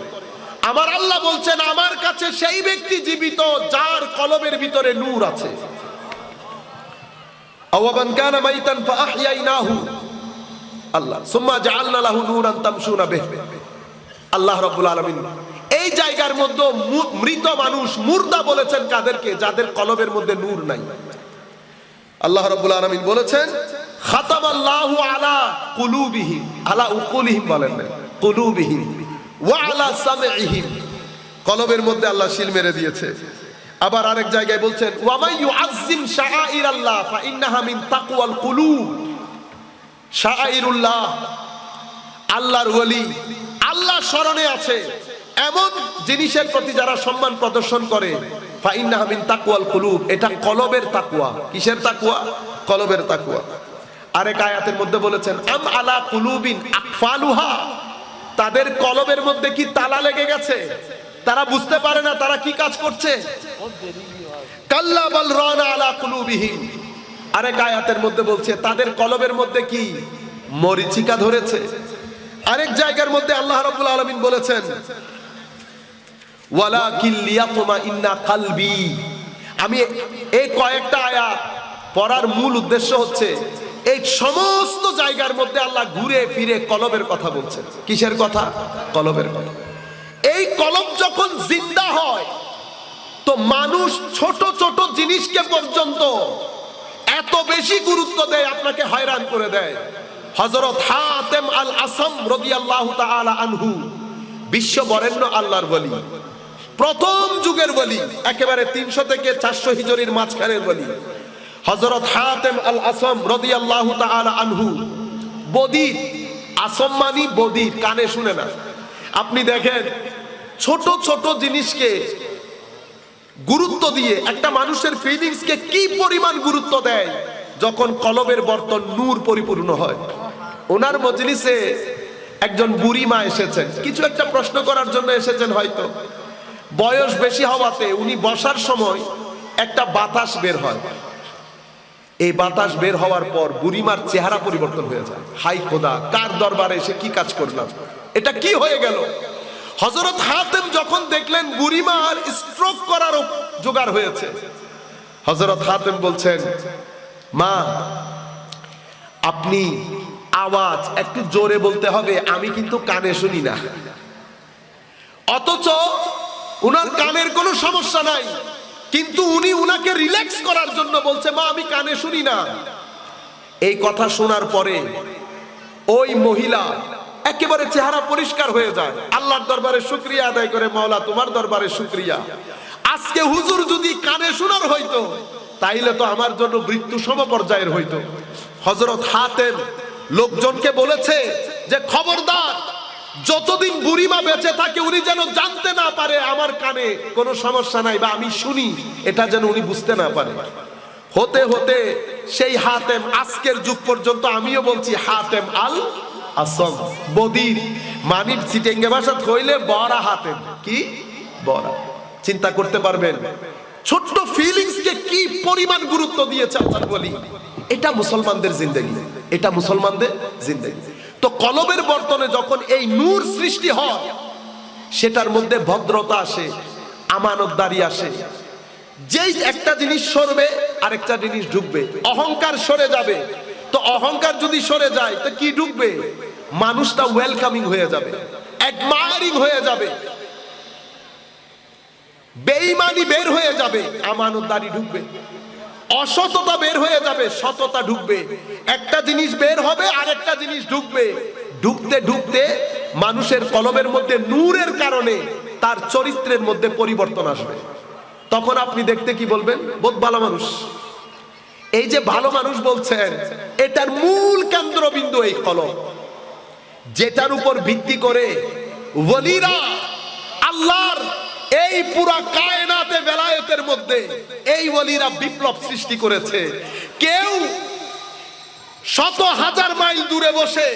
আমার আল্লাহ বলছেন আমার কাছে সেই ব্যক্তি জীবিত যার কলবের ভিতরে নূর আছে। আওয়ামান কানা মাইতান ফাআহইয়াইনাহু, আল্লাহ সুম্মা জাআলনা লাহু নূরান তামশুনা বিহি। আল্লাহ রাব্বুল আলামিন এই জায়গার মধ্যে মৃত মানুষ, মুর্দা বলেছেন কাদেরকে? যাদের কলবের মধ্যে নূর নাই। আল্লাহ রাব্বুল আলামিন বলেছেন খাতামাল্লাহু আলা কুলুবিহিম, আলা উকুলিহিম বলেন না, কুলুবিহিম ওয়া আলা সামঈহিম। কলবের মধ্যে আল্লাহ শিল মেরে দিয়েছে। আবার আরেক জায়গায় বলছেন ওয়া মান ইউআযযিম শাআইরাল্লাহ ফাইন্নাহা মিন তাকওয়াল কুলুব। শাআইরুল্লাহ, আল্লাহর ওয়ালি, আল্লাহ স্মরণে আছে এমন জিনিসের প্রতি যারা সম্মান প্রদর্শন করে, ফাইন্নাহা মিন তাকওয়াল কুলুব, এটা কলবের তাকওয়া। কিসের তাকওয়া? কলবের তাকওয়া। আরেক আয়াতের মধ্যে বলেছেন আম আলা কুলুবিন আকফালুহা, তাদের কলবের মধ্যে কি তালা লেগে গেছে? তারা বুঝতে পারে না তারা কি কাজ করছে। কাল্লা বাল রানা আলা কুলুবিহিম। আরেক আয়াতের মধ্যে বলছে তাদের কলবের মধ্যে কি মরিচিকা ধরেছে। আরেক জায়গার মধ্যে আল্লাহ রাব্বুল আলামিন বলেছেন ওয়ালাকিন লিয়াতমাইন্না কলবি। আমি এই কয়েকটা আয়াত পড়ার মূল উদ্দেশ্য হচ্ছে এই সমস্ত জায়গার মধ্যে আল্লাহ ঘুরে ফিরে কলবের কথা বলছেন। কিসের কথা? কলবের কথা। এই কলব যখন জিন্দা হয় তো মানুষ ছোট ছোট জিনিসকে পর্যন্ত এত বেশি গুরুত্ব দেয়, আপনাকে হয়রান করে দেয়। হযরত হাতেম আল আসম রাদিয়াল্লাহু তাআলা আনহু, বিশ্ব বরেণ্য আল্লাহর ওলি, প্রথম যুগের বলি, একেবারে 300 থেকে 400 হিজরির মাঝখানের বলি, হযরত হাতেম আল আসম রাদিয়াল্লাহু তাআলা আনহু। বদির, আসম মানি বদির, কানে শুনে না। আপনি দেখেন ছোট ছোট জিনিসকে গুরুত্ব দিয়ে একটা মানুষের ফিলিংসকে কি পরিমাণ গুরুত্ব দেয় যখন কলবের বর্তন নূর পরিপূর্ণ হয়। ওনার মজলিসে একজন বুড়ি মা এসেছেন, কিছু একটা প্রশ্ন করার জন্য এসেছেন হয়তো। বয়স বেশি হওয়াতে উনি বসার সময় একটা বাতাস বের হয়। এই বাতাস বের হওয়ার পর বুড়িমার চেহারা পরিবর্তন হয়ে যায়। হাই খোদা, কার দরবারে এসে কি কাজ করলাম, এটা কি হয়ে গেল। হযরত হাতেম যখন দেখলেন বুড়িমার স্ট্রোক করারও জোগাড় হয়েছে, হযরত হাতেম বলছেন, মা আপনি আওয়াজ একটু জোরে বলতে হবে, আমি কিন্তু কানে শুনি না। অথচ উনার কানের কোনো সমস্যা নাই, কিন্তু উনি উনাকে রিল্যাক্স করার জন্য বলছে, মা আমি কানে শুনি না। এই কথা শোনার পরে ওই মহিলা একেবারে চেহারা পরিষ্কার হয়ে যায়, আল্লাহর দরবারে শুকরিয়া আদায় করে, মাওলা তোমার দরবারে শুকরিয়া, আজকে হুজুর যদি কানে শোনার হইতো তাইলে তো আমার জন্য মৃত্যু সমপর্যায়ের হইতো। হযরত হাতেম লোকজনকে বলেছে যে খবরদার, যতদিন বুড়িমা বেঁচে থাকে উনি যেন জানতে না পারে আমার কানে কোনো সমস্যা নাই বা আমি শুনি, এটা যেন উনি বুঝতে না পারে। হতে হতে সেই হাতেম আজকের যুগ পর্যন্ত আমিও বলছি হাতেম আল আসম বদির, মানিব চিটেঙ্গে ভাষা হইলে বড়া হাতেম, কি বড়া। চিন্তা করতে পারবেন ছোট্ট ফিলিংসকে কি পরিমাণ গুরুত্ব দিয়েছে আল্লাহর ওলি। এটা মুসলমানদের জিন্দেগি, এটা মুসলমানদের জিন্দেগি। তো কলবের বর্তনে যখন এই নূর সৃষ্টি হয়, সেটার মধ্যে ভদ্রতা আসে, আমানতদারি আসে। যেই একটা জিনিস সরবে আরেকটা জিনিস ঢুকবে। অহংকার সরে যাবে, তো অহংকার যদি সরে যায় তো কি ঢুকবে? মানুষটা ওয়েলকামিং হয়ে যাবে, অ্যাডমায়ারিং হয়ে যাবে, বেঈমানি বের হয়ে যাবে, আমানতদারি ঢুকবে, অসততা বের হয়ে যাবে, সততা ঢুকবে। একটা জিনিস বের হবে আরেকটা জিনিস ঢুকবে। ঢুকতে ঢুকতে মানুষের কলবের মধ্যে নূরের কারণে তার চরিত্রের মধ্যে পরিবর্তন আসবে। তখন আপনি দেখতে কি বলবেন? বহুত ভালো মানুষ। এই যে ভালো মানুষ বলছেন, এটার মূল কেন্দ্রবিন্দু এই কলব, যেটার উপর ভিত্তি করে ওলিরা আল্লাহর এই পুরা কায়নাতে বেলায়েতের মধ্যে এই ওলিরা বিপ্লব সৃষ্টি করেছে। কেউ শত হাজার মাইল দূরে বসে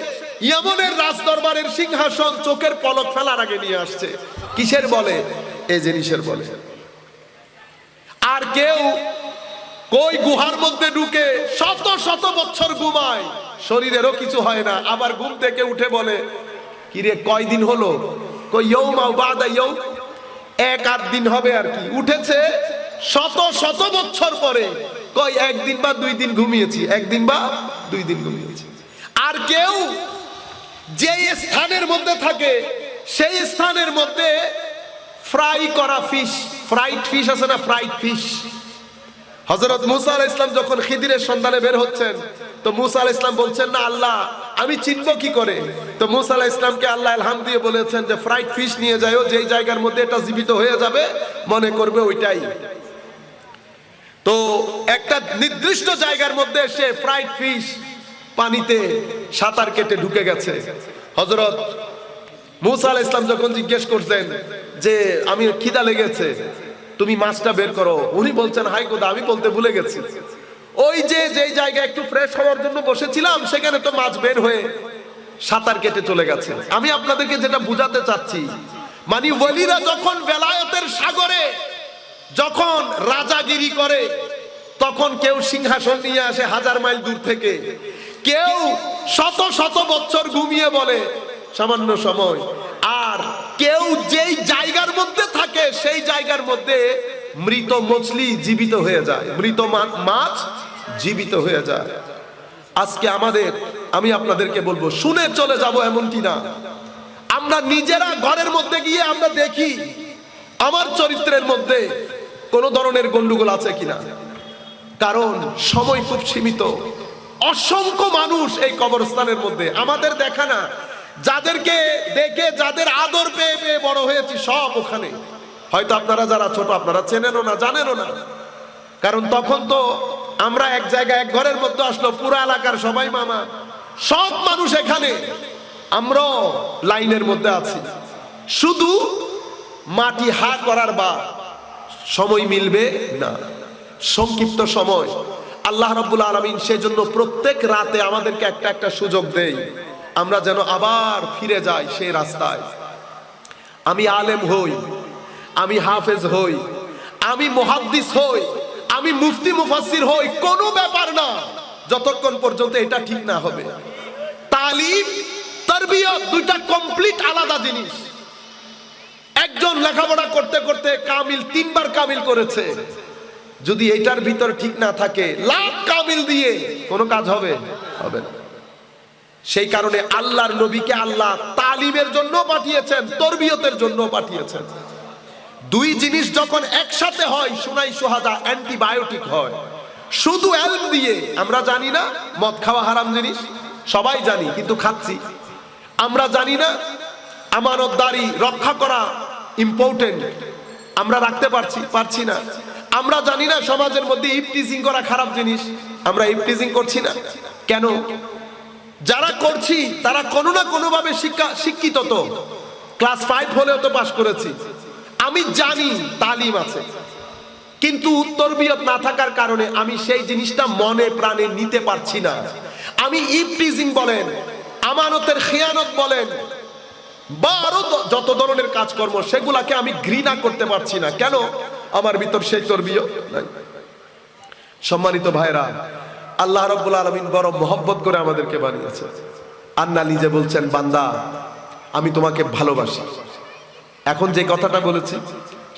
ইয়েমেনের রাজদরবারের সিংহাসন চোখের পলক ফেলার আগে নিয়ে আসছে। কিসের বলে? এই জিনিসের বলে। আর কেউ কই গুহার মধ্যে ঢুকে শত শত বছর ঘুমায়, শরীরেরও কিছু হয় না, আবার ঘুম থেকে উঠে বলে, কিরে কয়দিন হলো? কই ইয়ৌমা বাদা ইয়ৌম, 1-8 দিন হবে আর কি। উঠেছে শত শত বছর পরে, কই একদিন বা 2 দিন ঘুমিয়েছি, 1 দিন বা 2 দিন ঘুমিয়েছি। আর কেউ যে স্থানের মধ্যে থাকে সেই স্থানের মধ্যে ফ্রাই করা ফিশ, ফ্রাইড ফিশ আছে না, ফ্রাইড ফিশ। হযরত মুসা আলাইহিস সালাম যখন খিদিরের সন্ধানে বের হচ্ছেন, তো মুসা আলাইহিস সালাম বলছেন, না আল্লাহ আমি চিনবো কি করে? তো মুসা আলাইহিস সালামকে আল্লাহ ইলহাম দিয়ে বলেছেন যে ফ্রাইড ফিশ নিয়ে যাও, যেই জায়গার মধ্যে এটা জীবিত হয়ে যাবে মনে করবে ওইটাই। তো একটা নির্দিষ্ট জায়গার মধ্যে সে ফ্রাইড ফিশ পানিতে সাঁতার কেটে ঢুকে গেছে। হযরত মুসা আলাইহিস সালাম যখন জিজ্ঞেস করছেন যে আমি খিদা লেগেছে, তুমি মাছটা বের করো, উনি বলছেন, হাই খোদা আমি বলতে ভুলে গেছি, ওই যে যেই জায়গায় একটু ফ্রেশ হওয়ার জন্য বসেছিলাম সেখানে তো মাছ বের হয়ে সাঁতার কেটে চলে গেছে। আমি আপনাদেরকে যেটা বুঝাতে চাচ্ছি, মানে ওলিরা যখন বেলায়েতের সাগরে যখন রাজাগিরি করে, তখন কেউ সিংহাসন নিয়ে আসে 1000 মাইল দূর থেকে, কেউ শত শত বছর ঘুমিয়ে বলে সামান্য সময়, আর কেউ যেই জায়গার মধ্যে থাকে সেই জায়গার মধ্যে মৃত মছলি জীবিত হয়ে যায়, মৃত মাছ জীবিত হয়ে যায়। আজকে আমাদের, আমি আপনাদেরকে বলবো, শুনে চলে যাব এমনটি না, আমরা নিজেরা ঘরের মধ্যে গিয়ে আমরা দেখি আমার চরিত্রের মধ্যে কোন ধরনের গন্ডগোল আছে কিনা। কারণ সময় খুব সীমিত, অসংখ্য মানুষ এই কবরস্থানের মধ্যে, আমাদের দেখা না, যাদেরকে দেখে যাদের আদর পেয়ে পেয়ে বড় হয়েছি সব ওখানে। হয়তো আপনারা যারা ছোট আপনারা চেনেনও না, জানেনও না, কারণ তখন তো আমরা এক জায়গায় এক ঘরের মধ্যে আসলো, পুরো এলাকার সবাই মামা, সব মানুষ এখানে, আমরাও লাইনের মধ্যে আছি, শুধু মাটি হা করার বা সময় মিলবে না, সংক্ষিপ্ত সময়। আল্লাহ রাব্বুল আলামিন সেজন্য প্রত্যেক রাতে আমাদেরকে একটা একটা সুযোগ দেয়, আমরা যেন আবার ফিরে যাই সেই রাস্তায়। আমি আলেম হই, আমি হাফেজ হই, আমি মুহাদ্দিস হই, আমি মুফতি মুফাসসির হই, কোনো ব্যাপার না, যতক্ষণ পর্যন্ত এটা ঠিক না হবে। তালিম তারবিয়ত দুইটা কমপ্লিট আলাদা জিনিস। একজন লেখাপড়া করতে করতে কামিল 3 বার কামিল করেছে, যদি এটার ভিতর ঠিক না থাকে লাখ কামিল দিয়ে কোনো কাজ হবে হবে না। সেই কারণে আল্লাহর নবীকে আল্লাহ তালিমের জন্য পাঠিয়েছেন, তরবিয়তের জন্য পাঠিয়েছেন। দুই জিনিস যখন একসাথে হয় সুনাই সুহাদা অ্যান্টিবায়োটিক হয়। শুধু এলম দিয়ে আমরা জানি না মদ খাওয়া হারাম জিনিস, সবাই জানি কিন্তু খাচ্ছি। আমরা জানি না আমানতদারি রক্ষা করা ইম্পর্টেন্ট, আমরা রাখতে পারছি না। আমরা জানি না সমাজের মধ্যে ইফটিজিং করা খারাপ জিনিস, আমরা ইফটিজিং করছি না। কেন? যারা করছি তারা কোনো না কোনো ভাবে শিক্ষিত, তো ক্লাস 5 হলেও তো পাশ করেছি। আমি জানি তালিম আছে, কিন্তু তরবিয়ত না থাকার কারণে আমি সেই জিনিসটা মনে প্রাণে নিতে পারছি না। আমি ইফটিজিং বলেন, আমানতের খেয়ানত বলেন, বা আরো যত ধরনের কাজকর্ম, সেগুলাকে আমি ঘৃণা করতে পারছি না। কেন? আমার ভিতর সেই তরবিয়ত নাই। সম্মানিত ভাইরা, আল্লাহ রাব্বুল আলামিন বড় মহব্বত করে আমাদেরকে বানিয়েছে। আল্লাহ নিজে বলছেন, বান্দা আমি তোমাকে ভালোবাসি। এখন যে কথাটা বলেছি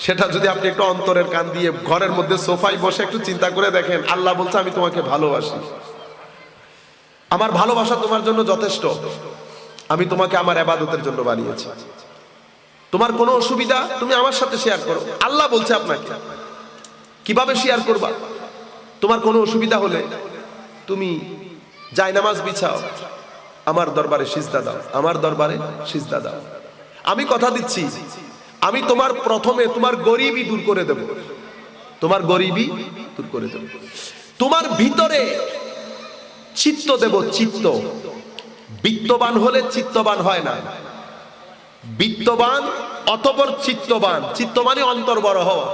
সেটা যদি আপনি একটু অন্তরের কান দিয়ে ঘরের মধ্যে সোফায় বসে একটু চিন্তা করে দেখেন, আল্লাহ বলছে আমি তোমাকে ভালোবাসি। আমার ভালোবাসা তোমার জন্য যথেষ্ট। আমি তোমাকে আমার ইবাদতের জন্য বানিয়েছি। তোমার কোনো অসুবিধা তুমি আমার সাথে শেয়ার করো। আল্লাহ বলছে আপনাকে কিভাবে শেয়ার করবা। তোমার কোনো অসুবিধা হলে তুমি জায়নামাজ বিছাও, আমার দরবারে সিজদা দাও, আমার দরবারে সিজদা দাও। আমি কথা দিচ্ছি, আমি তোমার প্রথমে তোমার গরিবি দূর করে দেব, তোমার গরিবি দূর করে দেব। তোমার ভিতরে চিত্ত দেব, চিত্ত। বিত্তবান হলে চিত্তবান হয় না, বিত্তবান অতঃপর চিত্তবান। চিত্ত মানে অন্তর বড় হওয়া।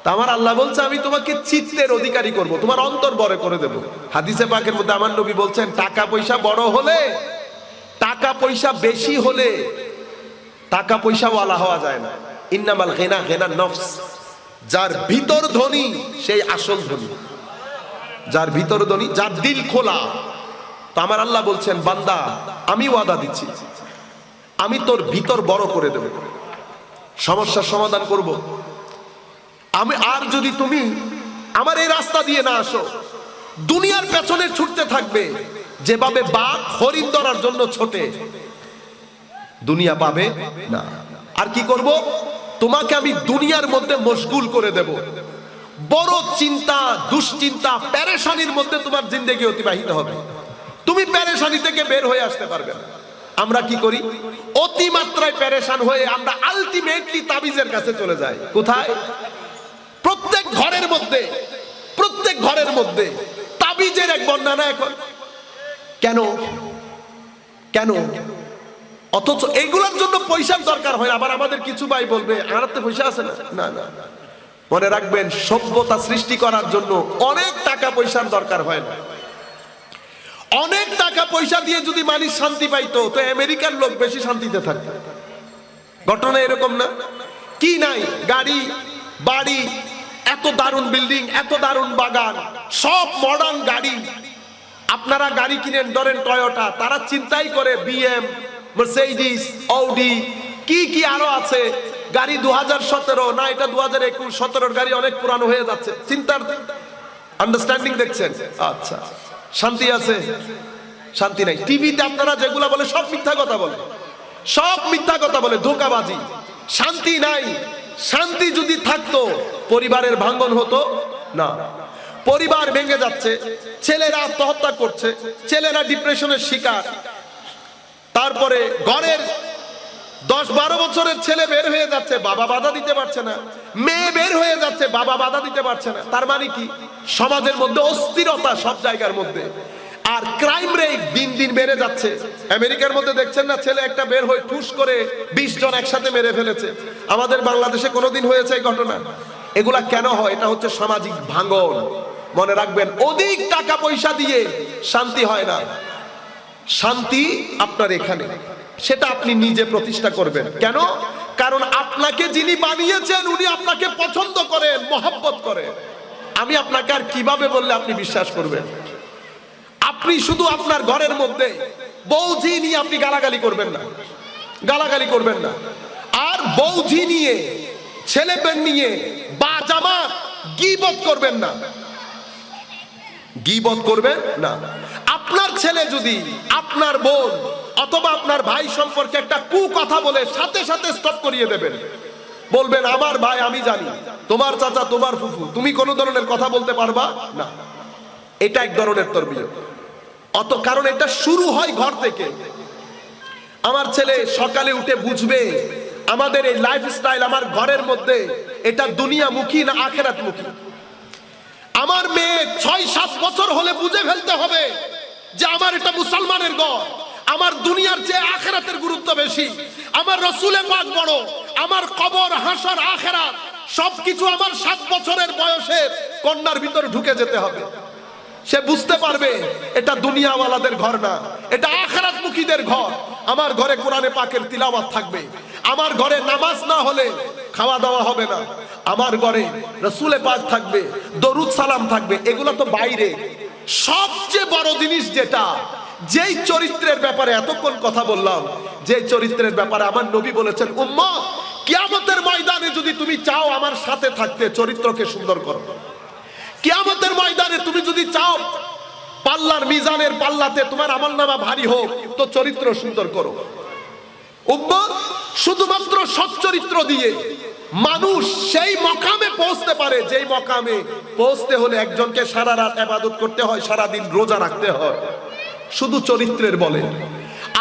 তা আমার আল্লাহ বলছে আমি তোমাকে চিত্তের অধিকারী করব, তোমার অন্তর বড় করে দেব। হাদিসে পাকের মধ্যে আমার নবী বলছেন, টাকা পয়সা বড় হলে, টাকা পয়সা বেশি হলে টাকা পয়সা ওয়ালা হওয়া যায় না। ইন্নামাল গিনা গিনান নফস। যার ভিতর ধনী সেই আসল ধনী, যার ভিতর ধনী, যার দিল খোলা। তো আমার আল্লাহ বলছেন, বান্দা আমি ওয়াদা দিচ্ছি, আমি তোর ভিতর বড় করে দেব, সমস্যার সমাধান করব আমি। আর যদি তুমি আমার এই রাস্তা দিয়ে না আসো, দুনিয়ার পেছনে ছুটতে থাকবে, যেভাবে বাঘ হরিণ ধরার জন্য ছোটে, দুনিয়া পাবে না। আর কি করব? তোমাকে আমি দুনিয়ার মধ্যে মশগুল করে দেব। বড় চিন্তা, দুশ্চিন্তা, পেরেশানির মধ্যে তোমার জিন্দেগি অতিবাহিত হবে, তুমি পেরেশানি থেকে বের হয়ে আসতে পারবে না। আমরা কি করি? অতিমাত্রায় পেরেশান হয়ে আমরা আলটিমেটলি তাবিজের কাছে চলে যাই। কোথায়? প্রত্যেক ঘরের মধ্যে, প্রত্যেক ঘরের মধ্যে তাবিজের এক বন্যা না এখন। কেন? কেন? অথচ এইগুলোর জন্য পয়সার দরকার হয় না। আবার আমাদের কিছু ভাই বলবে, আমার তো পয়সা আছে না। না না, মনে রাখবেন, সভ্যতা সৃষ্টি করার জন্য অনেক টাকা পয়সার দরকার হয় না। অনেক টাকা পয়সা দিয়ে যদি মানুষ শান্তি পাইতো, তো আমেরিকার লোক বেশি শান্তিতে থাকতো। ঘটনা এরকম না? কি নাই? গাড়ি, বাড়ি, এত দারুণ বিল্ডিং, এত দারুণ বাগান, সব মডার্ন গাড়ি। আপনারা গাড়ি কিনেন, ধরেন টয়োটা, তারা চিন্তাই করে বিএম, মার্সিডিজ, অডি, কি কি আরো আছে গাড়ি। 2017 না, এটা 2021, 17 গাড়ি অনেক পুরানো হয়ে যাচ্ছে। চিন্তার আন্ডারস্ট্যান্ডিং দেখছেন? আচ্ছা, শান্তি আছে? শান্তি নাই। টিভিতে আপনারা যেগুলা বলে সব মিথ্যা কথা বলে, সব মিথ্যা কথা বলে, ধোঁকাবাজি। শান্তি নাই। শান্তি যদি থাকতো পরিবারের ভাঙন হতো না। পরিবার ভেঙে যাচ্ছে, ছেলেরা আত্মহত্যা করছে, ছেলেরা ডিপ্রেশনের শিকার, তারপরে ঘরের 10-12 বছরের ছেলে বের হয়ে যাচ্ছে, বাবা বাধা দিতে পারছে না। মেয়ে বের হয়ে যাচ্ছে, বাবা বাধা দিতে পারছে না। তার মানে কি? সমাজের মধ্যে অস্থিরতা সব জায়গার মধ্যে। আর ক্রাইম রেট দিন দিন বেড়ে যাচ্ছে। আমেরিকার মধ্যে দেখছেন না, ছেলে একটা বের হয়ে ঠুস করে 20 জন একসাথে মেরে ফেলেছে। আমাদের বাংলাদেশে কোনোদিন হয়েছে এই ঘটনা? এগুলা কেন হয়? এটা হচ্ছে সামাজিক ভাঙন। মনে রাখবেন, অধিক টাকা পয়সা দিয়ে শান্তি হয় না। শান্তি আপনার এখানে, সেটা আপনি নিজে প্রতিষ্ঠা করবেন। কেন? কারণ আপনাকে যিনি বানিয়েছেন উনি আপনাকে পছন্দ করেন, মহব্বত করেন। আমি আপনাকে আর কিভাবে বললে আপনি বিশ্বাস করবেন? আপনি শুধু আপনার ঘরের মধ্যে বৌঝি নিয়ে আপনি গালাগালি করবেন না, গালাগালি করবেন না। আর বৌঝি নিয়ে, ছেলেপেন নিয়ে বা জামা গীবত করবেন না, গীবত করবেন না। আপনার ছেলে যদি আপনার বোন অথবা আপনার ভাই সম্পর্কে একটা কথা বলে, সাথে সাথে স্টপ করিয়ে দেবেন। বলবেন, আমার ভাই আমি জানি, তোমার চাচা, তোমার ফুফু, তুমি কোনো ধরনের কথা বলতে পারবা না। এটা এক ধরনের তরবিয়ত। কারণ এটা শুরু হয় ঘর থেকে। আমার ছেলে সকালে উঠে বুঝবে আমাদের এই লাইফস্টাইল আমার ঘরের মধ্যে এটা দুনিয়ামুখী না আখেরাতমুখী। আমার মেয়ে 6-7 বছর হলে বুঝে ফেলতে হবে যে আমার এটা মুসলমানের ঘর, আমার দুনিয়ার চেয়ে আখেরাতের গুরুত্ব বেশি, আমার রসুলে পাক বড়, আমার কবর, হাসর, আখেরাত সবকিছু আমার 7 বছরের বয়সের কন্যার ভিতর ঢুকে যেতে হবে। সে বুঝতে পারবে এটা দুনিয়াওয়ালাদের ঘর না, এটা আখিরাতমুখীদের ঘর। আমার ঘরে কোরআনে পাকের তিলাওয়াত থাকবে, আমার ঘরে নামাজ না হলে খাওয়া দাওয়া হবে না, আমার ঘরে রাসূলে পাক থাকবে, দরুদ সালাম থাকবে। এগুলো তো বাইরে। সবচেয়ে বড় জিনিস যেটা, যেই চরিত্রের ব্যাপারে এতক্ষণ কথা বললাম, যে চরিত্রের ব্যাপারে আমার নবী বলেছেন, উম্মত কিয়ামতের ময়দানে যদি তুমি চাও আমার সাথে থাকতে, চরিত্রকে সুন্দর করো। কিয়ামতের ময়দানে তুমি যদি চাও পাল্লার মিজানের পাল্লাতে তোমার আমলনামা ভারী হোক, তো চরিত্র সুন্দর করো। উম্মত শুধুমাত্র সৎ চরিত্র দিয়ে মানুষ সেই মকামে পৌঁছতে পারে, যেই মকামে পৌঁছতে হলে একজনকে সারা রাত ইবাদত করতে হয়, সারা দিন রোজা রাখতে হয়, শুধু চরিত্রের বলে।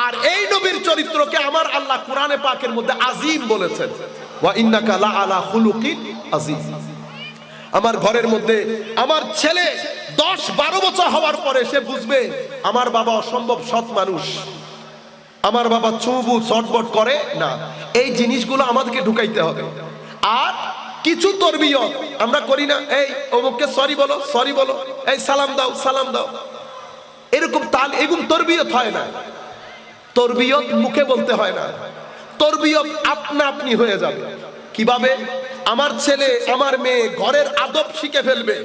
আর এই নবীর চরিত্রকে আমার আল্লাহ কোরআনে পাকের মধ্যে আজিম বলেছেন, ওয়া ইন্নাকা লা আলা খুলুকিন আযীম। আমার ঘরের মধ্যে আমার ছেলে 10-12 বছর হওয়ার পরে সে বুঝবে আমার বাবা অসম্ভব সৎ মানুষ, আমার বাবা চুবু চটবট করে না। এই জিনিসগুলো আমাদেরকে ঢুকাইতে হবে। আর কিছু তরবিয়ত আমরা করি না, এই অমুককে সরি বলো, সরি বলো, এই সালাম দাও, সালাম দাও, এরকম এরকম তরবিয়ত হয় না। তরবিয়ত মুখে বলতে হয় না, তরবিয়ত আপনা আপনি হয়ে যাবে। কিভাবে? আমার ছেলে, আমার মেয়ে ঘরের আদব শিখে ফেলবে।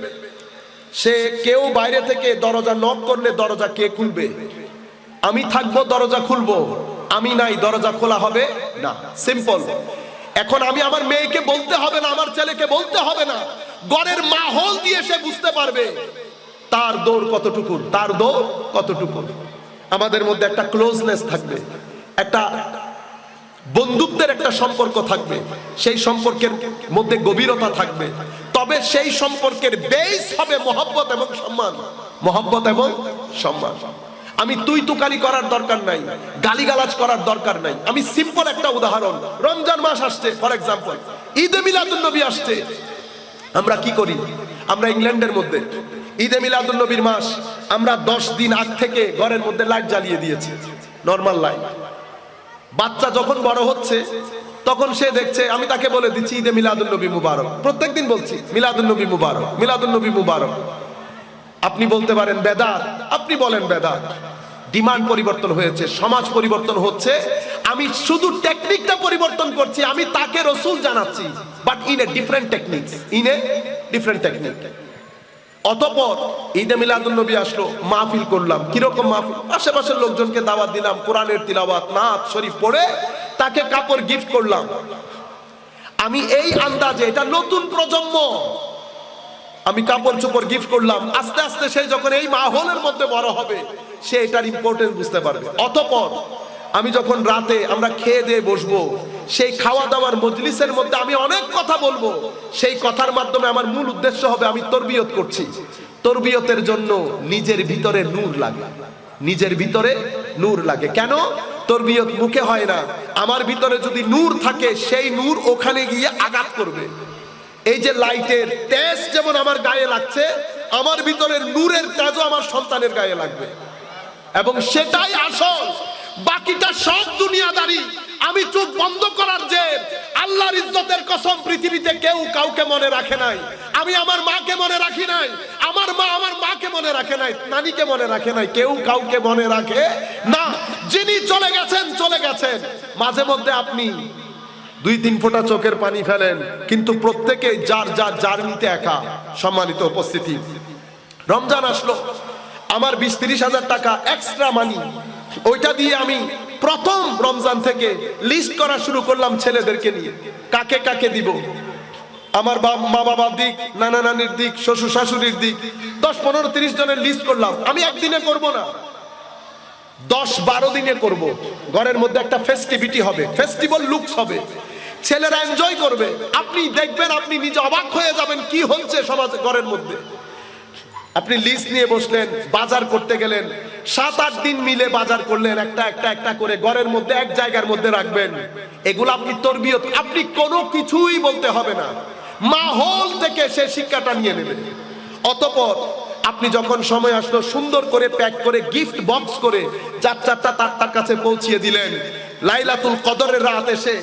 সে কেউ বাইরে থেকে দরজা নক করলে দরজা কে খুলবে? আমি থাকবো, দরজা খুলবো, আমি নাই, দরজা খোলা হবে না। সিম্পল। এখন আমি আমার মেয়েকে বলতে হবে না, আমার ছেলেকে বলতে হবে না, ঘরের মাহৌল দিয়ে সে বুঝতে পারবে তার দৌড় কতটুকু, তার দৌড় কতটুকু। আমাদের মধ্যে একটা ক্লোজনেস থাকবে, একটা বন্ধুত্বের একটা সম্পর্ক থাকবে, সেই সম্পর্কের মধ্যে গভীরতা থাকবে। তবে সেই সম্পর্কের বেস হবে মহব্বত এবং সম্মান, মহব্বত এবং সম্মান। আমি তুই তুকারি করার দরকার নাই, গালিগালাজ করার দরকার নাই। আমি সিম্পল একটা উদাহরণ, রমজান মাস আসছে, ফর এক্সাম্পল ঈদে মিলাদুন নবী আসছে। আমরা কি করি? আমরা ইংল্যান্ডের মধ্যে ঈদে মিলাদুন নবীর মাস, আমরা 10 দিন আগ থেকে ঘরের মধ্যে লাইট জ্বালিয়ে দিয়েছি, নরমাল লাইট। বাচ্চা যখন বড় হচ্ছে তখন সে দেখছে, আমি তাকে বলে দিচ্ছি ঈদে মিলাদুন নবী মুবারক, প্রত্যেকদিন বলছি মিলাদুন নবী মুবারক, মিলাদুন নবী মুবারক। আপনি বলতে পারেন বেদাত, আপনি বলেন বেদাত। ডিমান্ড পরিবর্তন হয়েছে, সমাজ পরিবর্তন হচ্ছে, আমি শুধু টেকনিকটা পরিবর্তন করছি, আমি তাকে রসুল জানাচ্ছি, but in a different technique, in a different technique. অতঃপর ঈদে মিলাদুন নবী আসলো, মাহফিল করলাম। কিরকম মাহফিল? আশেপাশের লোকজনকে দাওয়াত দিলাম, কোরআনের তিলাওয়াত, নাত শরীফ পড়ে তাকে কাপড় গিফট করলাম। আমি এই আন্দাজে, এটা নতুন প্রজন্ম, আমি কাপড় চোপড় গিফট করলাম। আস্তে আস্তে সে যখন এই মাহৌলের মধ্যে বড় হবে, সে এটার ইম্পর্টেন্স বুঝতে পারবে। অতঃপর আমি যখন রাতে আমরা খেয়ে দিয়ে বসবো, সেই খাওয়া দাওয়ার মজলিসের মধ্যে আমি অনেক কথা বলবো। সেই কথার মাধ্যমে আমার মূল উদ্দেশ্য হবে আমি তরবিয়ত করছি। তরবিয়তের জন্য নিজের ভিতরে নূর লাগে, নিজের ভিতরে নূর লাগে। কেন? তরবিয়ত মুখে হয় না, আমার ভিতরে যদি নূর থাকে সেই নূর ওখানে গিয়ে আঘাত করবে। এই যে লাইটের তেজ যেমন আমার গায়ে লাগছে, আমার ভিতরের নূরের তেজও আমার সন্তানের গায়ে লাগবে, এবং সেটাই আসল। বাকিটা সব দুনিয়াদারি। আমি চোখ বন্ধ করার যে আল্লাহর ইজ্জতের কসম, পৃথিবীতে কেউ কাউকে মনে রাখে নাই। আমি আমার মাকে মনে রাখি নাই, আমার মা আমার মাকে মনে রাখে নাই, নানিকে মনে রাখে নাই, কেউ কাউকে মনে রাখে না। যিনি চলে গেছেন চলে গেছেন। মাঝে মধ্যে আপনি 2-3 ফোঁটা চোখের পানি ফেলেন, কিন্তু প্রত্যেকে যার যার জার্নিতে একা। সম্মানিত উপস্থিতি, রমজান আসলো, আমার 20-30 হাজার টাকা এক্সট্রা মানি, ওইটা দিয়ে আমি প্রথম রমজান থেকে লিস্ট করা শুরু করলাম ছেলেদেরকে নিয়ে, কাকে কাকে দিব। আমার মা বাবার দিক, নানা নানির দিক, শ্বশুর শাশুড়ির দিক, 10-15-30 জনের লিস্ট করলাম। আমি একদিনে করব না, 10-12 দিনে করব। ঘরের মধ্যে একটা ফেস্টিভিটি হবে, ফেস্টিভ্যাল লুকস হবে, ছেলেরা এনজয় করবে। আপনি দেখবেন, আপনি নিজে অবাক হয়ে যাবেন কি হচ্ছে সমাজে, ঘরের মধ্যে। আপনি লিস্ট নিয়ে বসলেন, বাজার করতে গেলেন, 7-8 দিন মিলে বাজার করলেন, একটা করে ঘরের মধ্যে এক জায়গার মধ্যে রাখবেন। এগুলো আপনি তরবিয়ত, আপনি কোনো কিছুই বলতে হবে না, মাহৌল থেকে সে শিক্ষাটা নিয়ে নেবে। অতঃপর আপনি যখন সময় আসলো, সুন্দর করে প্যাক করে গিফট বক্স করে 4-4টা তার কাছে পৌঁছিয়ে দিলেন। লাইলাতুল কদরের রাত এসে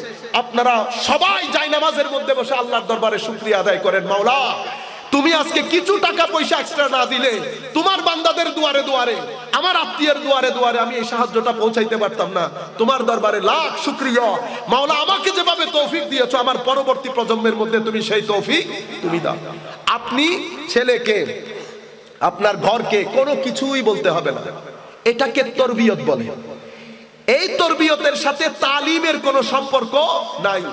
আপনারা সবাই জায়নামাজের মধ্যে বসে আল্লাহর দরবারে শুকরিয়া আদায় করেন, মাওলা তুমি আজকে কিছু টাকা পয়সা এক্সট্রা না দিলে তোমার বান্দাদের দুয়ারে দুয়ারে, আমার আত্মীয়ের দুয়ারে দুয়ারে আমি এই সাহায্যটা পৌঁছাইতে পারতাম না। তোমার দরবারে লাখ শুকরিয়া মাওলা, আমাকে যেভাবে তৌফিক দিয়েছো আমার পরবর্তী প্রজন্মের মধ্যে তুমি সেই তৌফিক তুমি দাও। আপনি ছেলেকে, আপনার ঘরকে কোনো কিছুই বলতে হবে না, এটাকে তরবিয়ত বলে। এই তরবিয়তের সাথে তালিমের কোনো সম্পর্ক নাই।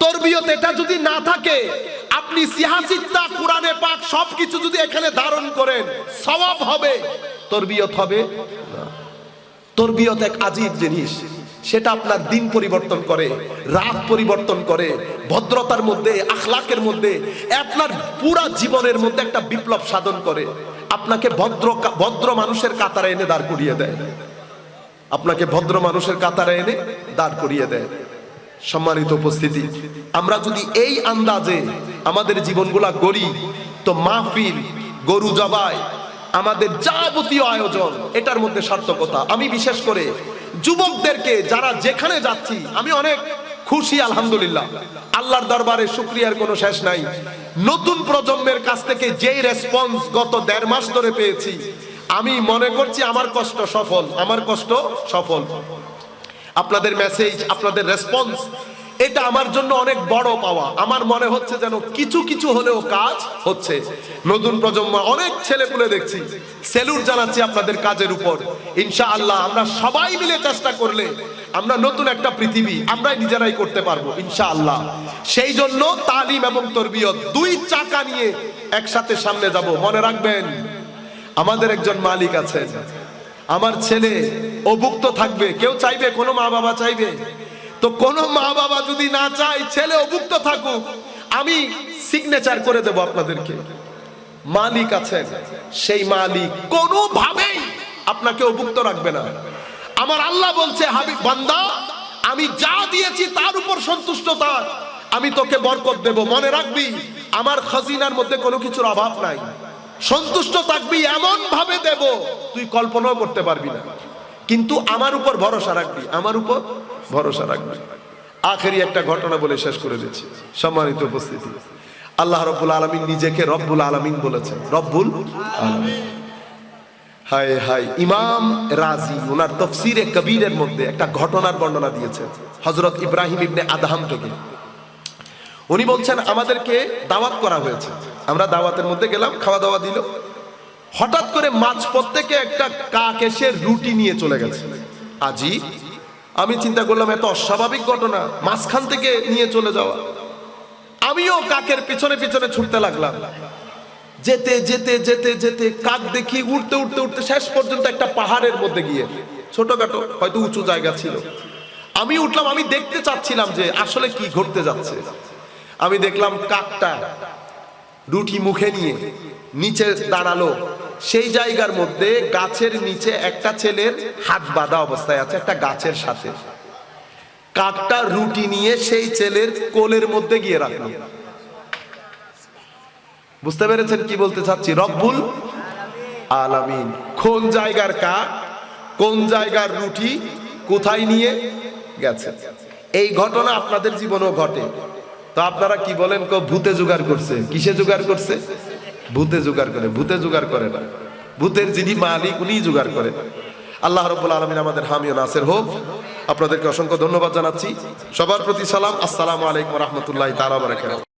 তরবিয়ত এটা যদি না থাকে, আপনি সিহাসিত্তা কোরআনে পাক সবকিছু যদি এখানে ধারণ করেন, সওয়াব হবে, তরবিয়ত হবে না। তরবিয়ত এক আজীব জিনিস, সেটা আপনার দিন পরিবর্তন করে, রাত পরিবর্তন করে, ভদ্রতার মধ্যে, আখলাকের মধ্যে, আপনার পুরা জীবনের মধ্যে একটা বিপ্লব সাধন করে। আপনাকে ভদ্র মানুষের কাতারে এনে দাঁড় করিয়ে দেয়, আপনাকে ভদ্র মানুষের কাতারে এনে দাঁড় করিয়ে দেয়। সম্মানিত উপস্থিতি, আমরা যদি এই আন্দাজে আমাদের জীবনগুলা গড়ি, তো মাহফিল, গরু জবাই, আমাদের যাবতীয় আয়োজন, এটার মধ্যে সার্থকতা। আমি বিশেষ করে যুবকদেরকে, যারা যেখানে যাচ্ছি, আমি অনেক খুশি আলহামদুলিল্লাহ, আল্লাহর দরবারে শুকরিয়ার কোনো শেষ নাই। নতুন প্রজন্মের কাছ থেকে যেই রেসপন্স গত 1.5 মাস ধরে পেয়েছি, আমি মনে করছি আমার কষ্ট সফল, আমার কষ্ট সফল। আপনাদের মেসেজ, আপনাদের রেসপন্স, এটা আমার জন্য অনেক বড় পাওয়া। আমার মনে হচ্ছে যেন কিছু কিছু হলেও কাজ হচ্ছে। নতুন প্রজন্ম অনেক ছেলেপুলে দেখছি, স্যালুট জানাচ্ছি আপনাদের কাজের উপর। ইনশাআল্লাহ আমরা সবাই মিলে চেষ্টা করলে আমরা নতুন একটা পৃথিবী আমরাই নিজেরাই করতে পারবো ইনশাআল্লাহ। সেই জন্য তালিম এবং তরবিয়ত 2 চাকা নিয়ে একসাথে সামনে যাব। মনে রাখবেন, আমাদের একজন মালিক আছেন, আমার ছেলে অভুক্ত থাকবে। কেউ চাইবে, কোনো মা বাবা চাইবে? তো কোনো মা বাবা যদি না চায় ছেলে অভুক্ত থাকুক, আমি সিগনেচার করে দেব আপনাদেরকে। মালিক আছেন, সেই মালিক কোনোভাবেই আপনাকে অভুক্ত রাখবে না। আমার আল্লাহ বলছে, হাবিব বান্দা, আমি যা দিয়েছি তার উপর সন্তুষ্ট থাক, আমি তোকে বরকত দেব। মনে রাখবি, আমার খাজিনার মধ্যে কোনো কিছুর অভাব নাই। সন্তুষ্ট থাকবি, এমন ভাবে দেব তুই কল্পনাও করতে পারবি না। কিন্তু আমার উপর ভরসা রাখবি, আমার উপর ভরসা রাখবি। আখেরি একটা ঘটনা বলে শেষ করে দিচ্ছি। সম্মানিত উপস্থিতি, আল্লাহ রব্বুল আলামিন নিজেকে রব্বুল আলামিন বলেছেন, রব্বুল আলামিন। হায় হায়, ইমাম রাজি ওনার তাফসীরে কবীরের মধ্যে একটা ঘটনার বর্ণনা দিয়েছেন হযরত ইব্রাহিম ইবনে আদহাম থেকে। উনি বলছেন, আমাদেরকে দাওয়াত করা হয়েছে, আমরা দাওয়াতের মধ্যে গেলাম, খাওয়া দাওয়া দিল। হঠাৎ করে মাঝপথ থেকে একটা কাক এসে রুটি নিয়ে চলে গেছে। আজি আমি চিন্তা করলাম, এত অস্বাভাবিক ঘটনা, মাঝখান থেকে নিয়ে চলে যাওয়া। আমিও কাকের পিছনে পিছনে ছুটতে লাগলাম। যেতে যেতে যেতে যেতে কাক দেখি উঠতে উঠতে উঠতে শেষ পর্যন্ত একটা পাহাড়ের মধ্যে গিয়ে, ছোটখাটো হয়তো উঁচু জায়গা ছিল, আমি উঠলাম। আমি দেখতে চাচ্ছিলাম যে আসলে কি ঘটতে যাচ্ছে। আমি দেখলাম কাকটা রুটি মুখে নিয়ে নিচে দাঁড়ালো, সেই জায়গার মধ্যে গাছের নিচে একটা ছেলের হাত বাঁধা অবস্থায় আছে একটা গাছের সাথে। কাকটা রুটি নিয়ে সেই ছেলের কোলের মধ্যে গিয়ে রাখলো। বুঝতে পেরেছেন কি বলতে চাচ্ছি? রব্বুল আলামিন কোন জায়গার কাক, কোন জায়গার রুটি কোথায় নিয়ে গেছে। এই ঘটনা আপনাদের জীবনেও ঘটে। তো আপনারা কি বলেন? ভূতে জোগাড় করছে। কিসে জোগাড় করছে? ভূতে জোগাড় করে। ভূতে জোগাড় করে না, ভূতের যিনি মালিক উনি জোগাড় করেন। আল্লাহ রাব্বুল আলামিন আমাদের হামি ও নাসির হোক। আপনাদেরকে অসংখ্য ধন্যবাদ জানাচ্ছি। সবার প্রতি সালাম। আসসালামু আলাইকুম ওয়া রাহমাতুল্লাহি তাআলা ওয়া বারাকাতুহু।